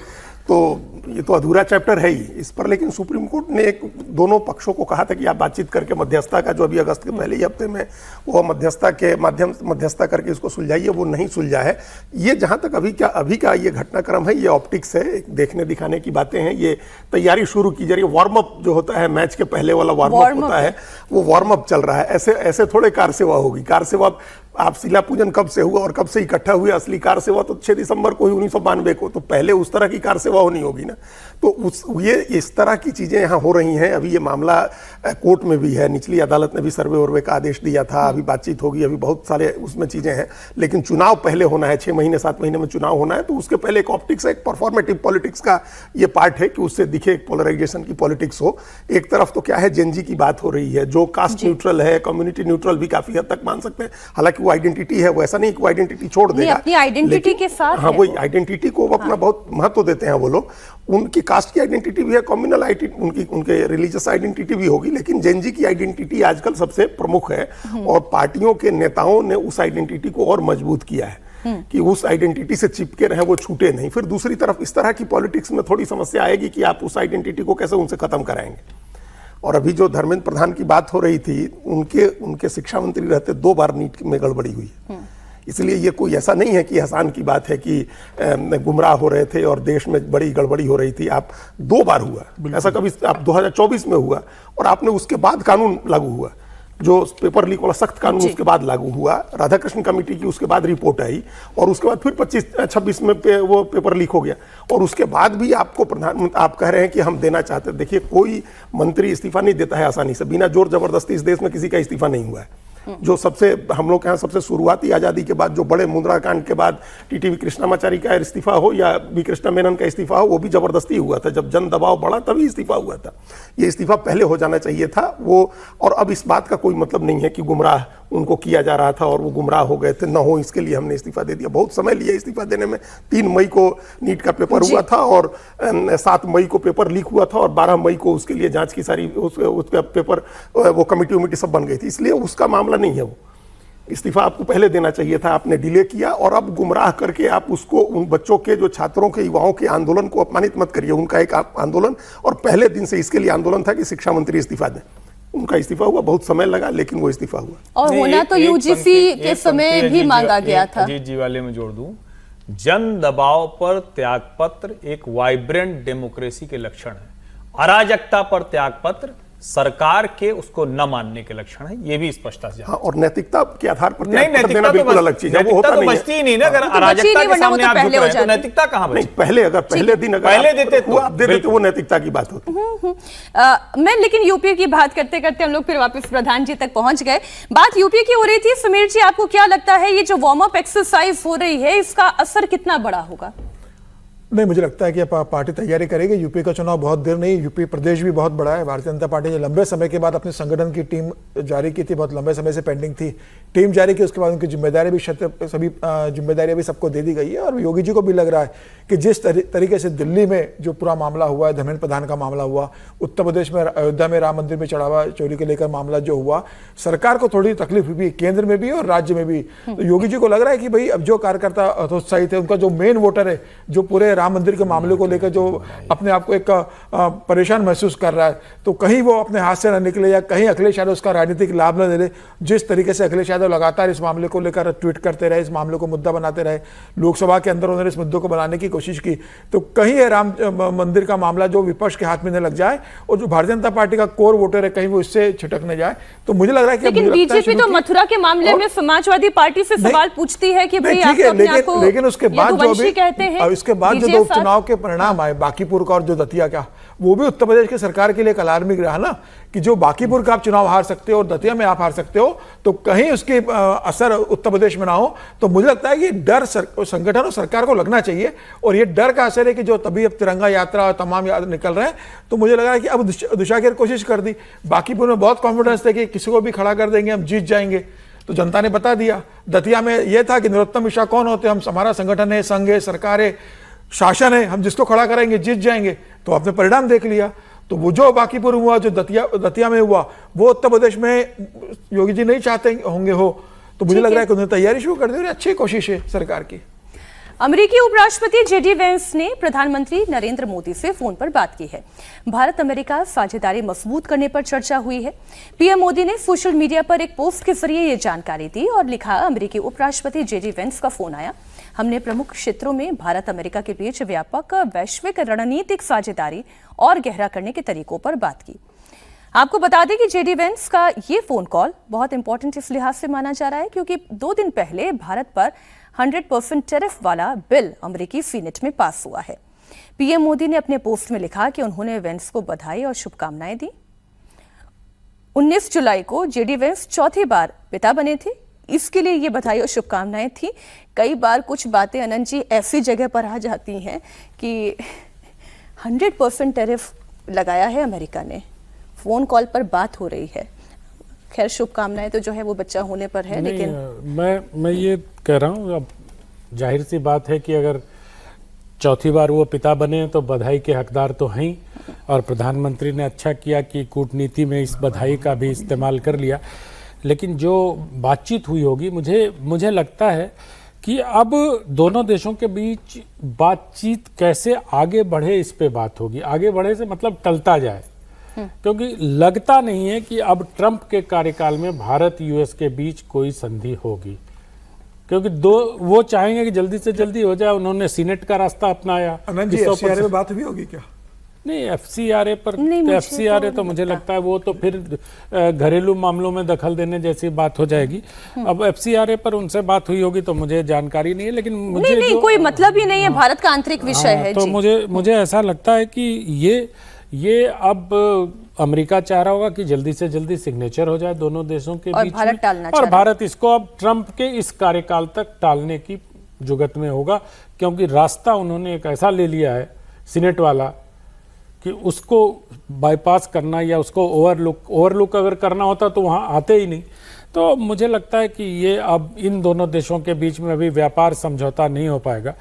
तो ये तो अधूरा चैप्टर है ही इस पर। लेकिन सुप्रीम कोर्ट ने दोनों पक्षों को कहा था कि आप बातचीत करके मध्यस्थता का जो अभी अगस्त के पहले ही हफ्ते में वो मध्यस्थता के माध्यम मध्यस्थता करके इसको सुलझाइए, वो नहीं सुलझा है। ये जहां तक अभी का ये घटनाक्रम है, ये ऑप्टिक्स है, देखने दिखाने की बातें हैं। ये तैयारी शुरू की जा रही है, वार्म अप जो होता है मैच के पहले वाला वार्म अप होता है, वो वार्म अप चल रहा है। ऐसे थोड़े कार सेवा होगी। कार सेवा आप शिला पूजन कब से हुआ और कब से इकट्ठा हुए, असली कार सेवा तो 6 दिसंबर को ही 1992 को, तो पहले उस तरह की कार सेवा होनी होगी ना। तो ये इस तरह की चीजें यहाँ हो रही हैं। अभी ये मामला कोर्ट में भी है, निचली अदालत ने भी सर्वे वर्वे का आदेश दिया था, अभी बातचीत होगी, अभी बहुत सारे उसमें चीजें हैं। लेकिन चुनाव पहले होना है, 6 महीने 7 महीने में चुनाव होना है, तो उसके पहले एक ऑप्टिक्स, एक परफॉर्मेटिव पॉलिटिक्स का ये पार्ट है कि उससे दिखे एक पोलराइजेशन की पॉलिटिक्स हो। एक तरफ तो क्या है, जेनजी की बात हो रही है, जो कास्ट न्यूट्रल है, कम्युनिटी न्यूट्रल भी काफी हद तक मान सकते हैं। हालांकि वो आइडेंटिटी है, वो ऐसा नहीं कि वो आइडेंटिटी छोड़ देगा, अपनी आइडेंटिटी के साथ, हाँ वही आइडेंटिटी को अपना बहुत महत्व देते हैं वो लोग। उनकी कास्ट की आइडेंटिटी भी है, कम्युनल आइडेंटिटी, उनके रिलीजियस आइडेंटिटी भी होगी, लेकिन जेनजी की आइडेंटिटी आजकल सबसे प्रमुख है और पार्टियों के नेताओं ने उस आइडेंटिटी को और मजबूत किया है। कि उस आइडेंटिटी से चिपके रहे, वो छूटे नहीं। फिर दूसरी तरफ इस तरह की पॉलिटिक्स में थोड़ी समस्या आएगी कि आप उस आइडेंटिटी को कैसे उनसे खत्म कराएंगे। और अभी जो धर्मेंद्र प्रधान की बात हो रही थी, उनके शिक्षा मंत्री रहते 2 बार नीट में गड़बड़ी हुई है। इसलिए ये कोई ऐसा नहीं है कि एहसान की बात है कि गुमराह हो रहे थे और देश में बड़ी गड़बड़ी हो रही थी। आप 2 बार हुआ, ऐसा कभी आप 2024 में हुआ और आपने उसके बाद कानून लागू हुआ, जो पेपर लीक वाला सख्त कानून उसके बाद लागू हुआ, राधाकृष्ण कमेटी की उसके बाद रिपोर्ट आई और उसके बाद फिर 25-26 में वो पेपर लीक हो गया और उसके बाद भी आपको प्रधानमंत्री आप कह रहे हैं कि हम देना चाहते हैं। देखिए, कोई मंत्री इस्तीफा नहीं देता है आसानी से, बिना जोर जबरदस्ती इस देश में किसी का इस्तीफा नहीं हुआ है। जो सबसे हम लोग के यहाँ सबसे शुरुआती आज़ादी के बाद जो बड़े मुंद्रा कांड के बाद टीटीवी कृष्णामाचारी का इस्तीफा हो या वी कृष्णा मेनन का इस्तीफा हो, वो भी जबरदस्ती हुआ था। जब जन दबाव बढ़ा तभी इस्तीफा हुआ था। ये इस्तीफा पहले हो जाना चाहिए था वो। और अब इस बात का कोई मतलब नहीं है कि गुमराह उनको किया जा रहा था और वो गुमराह हो गए थे, न हो इसके लिए हमने इस्तीफा दे दिया। बहुत समय लिया इस्तीफा देने में। 3 मई को नीट का पेपर हुआ था और 7 मई को पेपर लीक हुआ था और 12 मई को उसके लिए जांच की सारी उसका पेपर वो कमेटी सब बन गई थी। इसलिए उसका मामला नहीं है वो। इस्तीफा आपको पहले देना चाहिए था, आपने डिले किया और अब गुमराह करके आप उसको उन बच्चों के जो छात्रों के युवाओं के आंदोलन को अपमानित मत करिए। उनका एक आंदोलन और पहले दिन से इसके लिए आंदोलन था कि शिक्षा मंत्री इस्तीफा दें। उनका इस्तीफा हुआ, बहुत समय लगा लेकिन वो इस्तीफा हुआ। और होना तो यूजीसी के समय भी मांगा गया था। अजीत जी वाले में जोड़ दूं, जन दबाव पर त्यागपत्र एक वाइब्रेंट डेमोक्रेसी के लक्षण है। अराजकता पर त्यागपत्र सरकार के उसको न मानने के लक्षण है। ये भी स्पष्टता से हाँ, और नैतिकता के आधार पर नहीं, नैतिकता बिल्कुल अलग चीज है। वो होता नहीं बचती ही नहीं ना। अगर अराजकता के सामने आप झुक रहे हैं तो नैतिकता कहां बची? पहले अगर पहले दिन अगर पहले देते तो आप दे देते वो नैतिकता की बात होती। मैं लेकिन यूपी की बात करते करते हम लोग फिर वापस प्रधान जी तक पहुंच गए। बात यूपी की हो रही थी। समीर जी, आपको क्या लगता है ये जो वार्म अप एक्सरसाइज हो रही है इसका असर कितना बड़ा होगा? नहीं, मुझे लगता है कि पार्टी तैयारी करेगी। यूपी का चुनाव बहुत देर नहीं, यूपी प्रदेश भी बहुत बड़ा है। भारतीय जनता पार्टी ने लंबे समय के बाद अपने संगठन की टीम जारी की थी, बहुत लंबे समय से पेंडिंग थी। टीम जारी की, उसके बाद उनकी जिम्मेदारी भी सभी जिम्मेदारियां भी सबको दे दी गई है। और योगी जी को भी लग रहा है कि जिस तरीके से दिल्ली में जो पूरा मामला हुआ है, धर्मेंद्र प्रधान का मामला हुआ, उत्तर प्रदेश में अयोध्या में राम मंदिर में चढ़ावा चोरी को लेकर मामला जो हुआ, सरकार को थोड़ी तकलीफ हुई, केंद्र में भी और राज्य में भी। तो योगी जी को लग रहा है कि भाई अब जो कार्यकर्ता हतोत्साहित है, उनका जो मेन वोटर है, जो पूरे राम मंदिर के मामले को लेकर जो अपने आप को एक परेशान महसूस कर रहा है, तो कहीं वो अपने हाथ से न निकले या कहीं अखिलेश यादव उसका राजनीतिक लाभ न ले ले। जिस तरीके से अखिलेश यादव लगातार इस मामले को लेकर ट्वीट करते रहे, इस मामले को मुद्दा बनाते रहे, लोकसभा के अंदर उन्होंने इस मुद्दे को बनाने की कोशिश की, तो कहीं ये राम मंदिर का मामला जो विपक्ष के हाथ में न लग जाए और जो भारतीय जनता पार्टी का कोर वोटर है कहीं वो इससे छिटक न जाए। तो मुझे लग रहा है कि लेकिन बीजेपी तो मथुरा के मामले में समाजवादी पार्टी से सवाल पूछती है कि भाई आप अपने आप को लेकिन उसके बाद जो अभी कहते हैं, इसके बाद जो उपचुनाव के परिणाम आए बांकीपुर का और जो दतिया का, वो भी उत्तर प्रदेश की सरकार के लिए एक अलार्मिंग रहा ना कि जो बांकीपुर का आप चुनाव हार सकते हो और दतिया में आप हार सकते हो, तो कहीं उसके असर उत्तर प्रदेश में ना हो। तो मुझे लगता है कि डर संगठन और सरकार को लगना चाहिए और ये डर का असर है कि जो तभी अब तिरंगा यात्रा और तमाम निकल रहे हैं, तो मुझे लगा कि अब दिशा की कोशिश कर दी। बांकीपुर में बहुत कॉन्फिडेंस थे कि किसी को भी खड़ा कर देंगे, हम जीत जाएंगे, तो जनता ने बता दिया। दतिया में यह था कि नरोत्तम मिश्रा कौन होते, हम हमारा संगठन है, संघ है, सरकार है, शासन है, हम जिसको खड़ा करेंगे जीत जाएंगे। तो आपने परिणाम देख लिया। तो वो जो बांकीपुर हुआ, जो दतिया में हुआ, वो उत्तर प्रदेश में योगी जी नहीं चाहते होंगे हो। तो मुझे लग रहा है कि उन्होंने तैयारी शुरू कर दी और अच्छी कोशिश है सरकार की। अमेरिकी उपराष्ट्रपति जेडी वेंस ने प्रधानमंत्री नरेंद्र मोदी से फोन पर बात की है। भारत अमेरिका साझेदारी मजबूत करने पर चर्चा हुई है। पीएम मोदी ने सोशल मीडिया पर एक पोस्ट के जरिए ये जानकारी दी और लिखा, अमेरिकी उपराष्ट्रपति जेडी वेंस का फोन आया। हमने प्रमुख क्षेत्रों में भारत अमेरिका के बीच व्यापक वैश्विक रणनीतिक साझेदारी और गहरा करने के तरीकों पर बात की। आपको बता दें कि जेडी वेंस का ये फोन कॉल बहुत इंपॉर्टेंट इस लिहाज से माना जा रहा है क्योंकि 2 दिन पहले भारत पर 100% टैरिफ वाला बिल अमेरिकी सीनेट में पास हुआ है। पीएम मोदी ने अपने पोस्ट में लिखा कि उन्होंने वेंस को बधाई और शुभकामनाएं दी। 19 जुलाई को जेडी वेंस चौथी बार पिता बने थे, इसके लिए ये बधाई और शुभकामनाएं थी। कई बार कुछ बातें अनंत जी ऐसी जगह पर आ जाती हैं कि 100% टैरिफ लगाया है अमेरिका ने, फोन कॉल पर बात हो रही है। खैर शुभकामनाएं तो जो है वो बच्चा होने पर है, लेकिन मैं ये कह रहा हूँ, अब जाहिर सी बात है कि अगर चौथी बार वो पिता बने तो बधाई के हकदार तो हैं। और प्रधानमंत्री ने अच्छा किया कि कूटनीति में इस बधाई का भी इस्तेमाल कर लिया। लेकिन जो बातचीत हुई होगी, मुझे लगता है कि अब दोनों देशों के बीच बातचीत कैसे आगे बढ़े, इस पे बात होगी। आगे बढ़े से मतलब टलता जाए, क्योंकि लगता नहीं है कि अब ट्रंप के कार्यकाल में भारत यूएस के बीच कोई संधि होगी, क्योंकि वो चाहेंगे कि जल्दी से जल्दी हो जाए। उन्होंने सीनेट का रास्ता अपनाया। आनंद जी, FCRA पे बात भी होगी क्या? नहीं, FCRA पर FCRA तो मुझे लगता है वो तो फिर घरेलू मामलों में दखल देने जैसी बात हो जाएगी। अब FCRA पर उनसे बात हुई होगी तो मुझे जानकारी नहीं है, लेकिन मुझे नहीं, कोई मतलब ही नहीं है, भारत का आंतरिक विषय है। तो मुझे ऐसा लगता है कि ये अब अमेरिका चाह रहा होगा कि जल्दी से जल्दी सिग्नेचर हो जाए दोनों देशों के बीच भारत टालना और भारत इसको अब ट्रंप के इस कार्यकाल तक टालने की जुगत में होगा, क्योंकि रास्ता उन्होंने एक ऐसा ले लिया है सीनेट वाला कि उसको बाईपास करना या उसको ओवरलुक अगर करना होता तो वहाँ आते ही नहीं। तो मुझे लगता है कि ये अब इन दोनों देशों के बीच में अभी व्यापार समझौता नहीं हो पाएगा,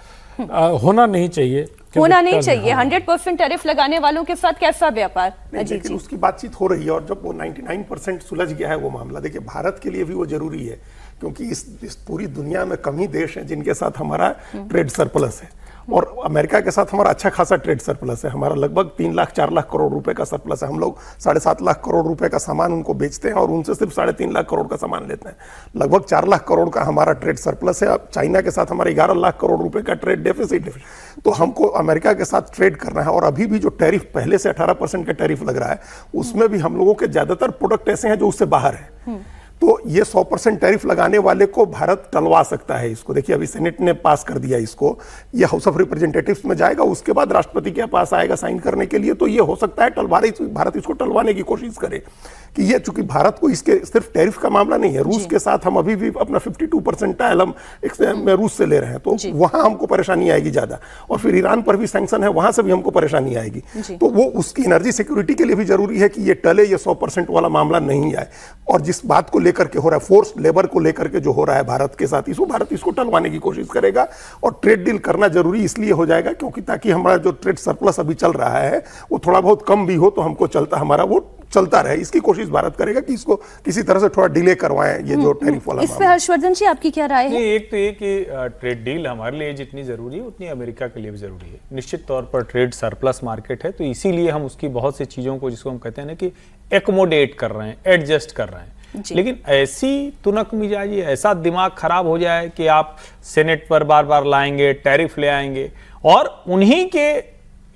होना नहीं चाहिए। 100% टैरिफ लगाने वालों के साथ कैसा व्यापार? लेकिन उसकी बातचीत हो रही है, और जब वो 99% सुलझ गया है वो मामला, देखिए भारत के लिए भी वो जरूरी है, क्योंकि इस पूरी दुनिया में कम ही देश हैं जिनके साथ हमारा ट्रेड सरप्लस है, और अमेरिका के साथ हमारा अच्छा खासा ट्रेड सरप्लस है। हमारा लगभग 3 लाख 4 लाख करोड़ रुपए का सरप्लस है। हम लोग 7.5 लाख करोड़ रुपए का सामान उनको बेचते हैं और उनसे सिर्फ 3.5 लाख करोड़ का सामान लेते हैं। लगभग 4 लाख करोड़ का हमारा ट्रेड सरप्लस है। अब चाइना के साथ हमारा 11 लाख करोड़ रुपए का ट्रेड डेफिसिट है। तो हमको अमेरिका के साथ ट्रेड करना है, और अभी भी जो टैरिफ पहले से 18% का टैरिफ लग रहा है, उसमें भी हम लोगों के ज्यादातर प्रोडक्ट ऐसे हैं जो उससे बाहर है। तो ये 100% टैरिफ लगाने वाले को भारत टलवा सकता है इसको। देखिए अभी सेनेट ने पास कर दिया इसको, ये हाउस ऑफ रिप्रेजेंटेटिव्स में जाएगा, उसके बाद राष्ट्रपति के पास आएगा साइन करने के लिए। तो ये हो सकता है भारत इसको टलवाने की कोशिश करे, कि ये चूंकि भारत को इसके सिर्फ टैरिफ का मामला नहीं है, रूस के साथ हम अभी भी अपना 52% टाइल हम रूस से ले रहे हैं, तो वहां हमको परेशानी आएगी ज्यादा। और फिर ईरान पर भी सैंक्शन है, वहां से भी हमको परेशानी आएगी। तो वो उसकी एनर्जी सिक्योरिटी के लिए भी जरूरी है कि ये टले, ये 100% वाला मामला नहीं आए। और जिस बात को लेकर के हो रहा है, फोर्स लेबर को लेकर के जो हो रहा है भारत के साथ, भारत इसको टलवाने की कोशिश करेगा। और ट्रेड डील करना जरूरी इसलिए हो जाएगा क्योंकि ताकि हमारा जो ट्रेड सरप्लस अभी चल रहा है वो थोड़ा बहुत कम भी हो, तो हमको हमारा वो चलता रहे, इसकी कोशिश भारत करेगा कि इसको किसी तरह से थोड़ा डिले करवाएं, ये जो टैरिफ वाला। इस पे हर्षवर्धन जी आपकी क्या राय है? एक तो ये कि ट्रेड डील हमारे लिए जितनी जरूरी है उतनी अमेरिका के लिए भी जरूरी है। निश्चित तौर पर ट्रेड सरप्लस मार्केट है, तो इसीलिए हम उसकी बहुत सी चीजों को, जिसको हम कहते हैं ना कि एकोमोडेट कर रहे हैं, एडजस्ट कर रहे हैं। लेकिन ऐसी तुनक मिजाजी, ऐसा दिमाग खराब हो जाए कि आप सेनेट पर बार बार लाएंगे, टैरिफ ले आएंगे, और उन्हीं के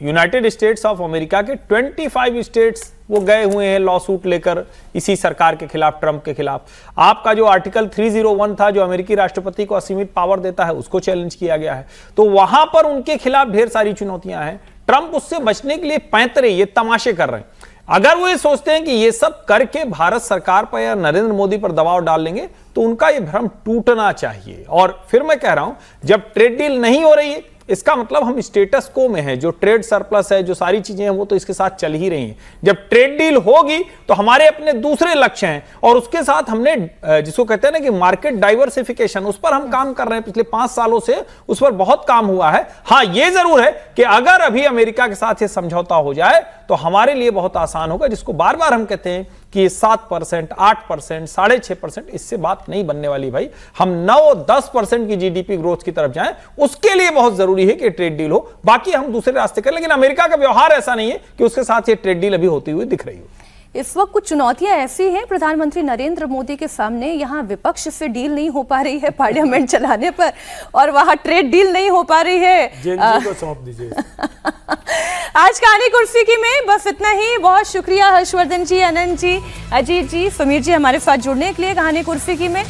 यूनाइटेड स्टेट्स ऑफ अमेरिका के 25 स्टेट्स वो गए हुए हैं लॉ सूट लेकर इसी सरकार के खिलाफ, ट्रंप के खिलाफ। आपका जो आर्टिकल 301 था, जो अमेरिकी राष्ट्रपति को असीमित पावर देता है, उसको चैलेंज किया गया है। तो वहां पर उनके खिलाफ ढेर सारी चुनौतियां हैं। ट्रंप उससे बचने के लिए पैंतरे, ये तमाशे कर रहे हैं। अगर वो ये सोचते हैं कि ये सब करके भारत सरकार पर या नरेंद्र मोदी पर दबाव डाल लेंगे, तो उनका ये भ्रम टूटना चाहिए। और फिर मैं कह रहा हूं, जब ट्रेड डील नहीं हो रही है, इसका मतलब हम स्टेटस को में हैं, जो ट्रेड सरप्लस है, जो सारी चीजें हैं, वो तो इसके साथ चल ही रही हैं। जब ट्रेड डील होगी तो हमारे अपने दूसरे लक्ष्य हैं, और उसके साथ हमने जिसको कहते हैं ना कि मार्केट डाइवर्सिफिकेशन, उस पर हम काम कर रहे हैं। पिछले 5 सालों से उस पर बहुत काम हुआ है। हाँ, ये जरूर है कि अगर अभी अमेरिका के साथ ये समझौता हो जाए तो हमारे लिए बहुत आसान होगा, जिसको बार बार हम कहते हैं कि 7%, 8%, 6.5%, इससे बात नहीं बनने वाली भाई। हम 9-10% की जीडीपी ग्रोथ की तरफ जाएं, उसके लिए बहुत जरूरी है कि ट्रेड डील हो। बाकी हम दूसरे रास्ते करें, लेकिन अमेरिका का व्यवहार ऐसा नहीं है कि उसके साथ ये ट्रेड डील अभी होती हुई दिख रही हो। इस वक्त कुछ चुनौतियां ऐसी हैं प्रधानमंत्री नरेंद्र मोदी के सामने, यहाँ विपक्ष से डील नहीं हो पा रही है पार्लियामेंट चलाने पर, और वहां ट्रेड डील नहीं हो पा रही है। जेएनजी को सौंप दीजिए। आज कहानी कुर्सी की में बस इतना ही। बहुत शुक्रिया हर्षवर्धन जी, अनंत जी, अजीत जी, समीर जी हमारे साथ जुड़ने के लिए कहानी कुर्सी की में।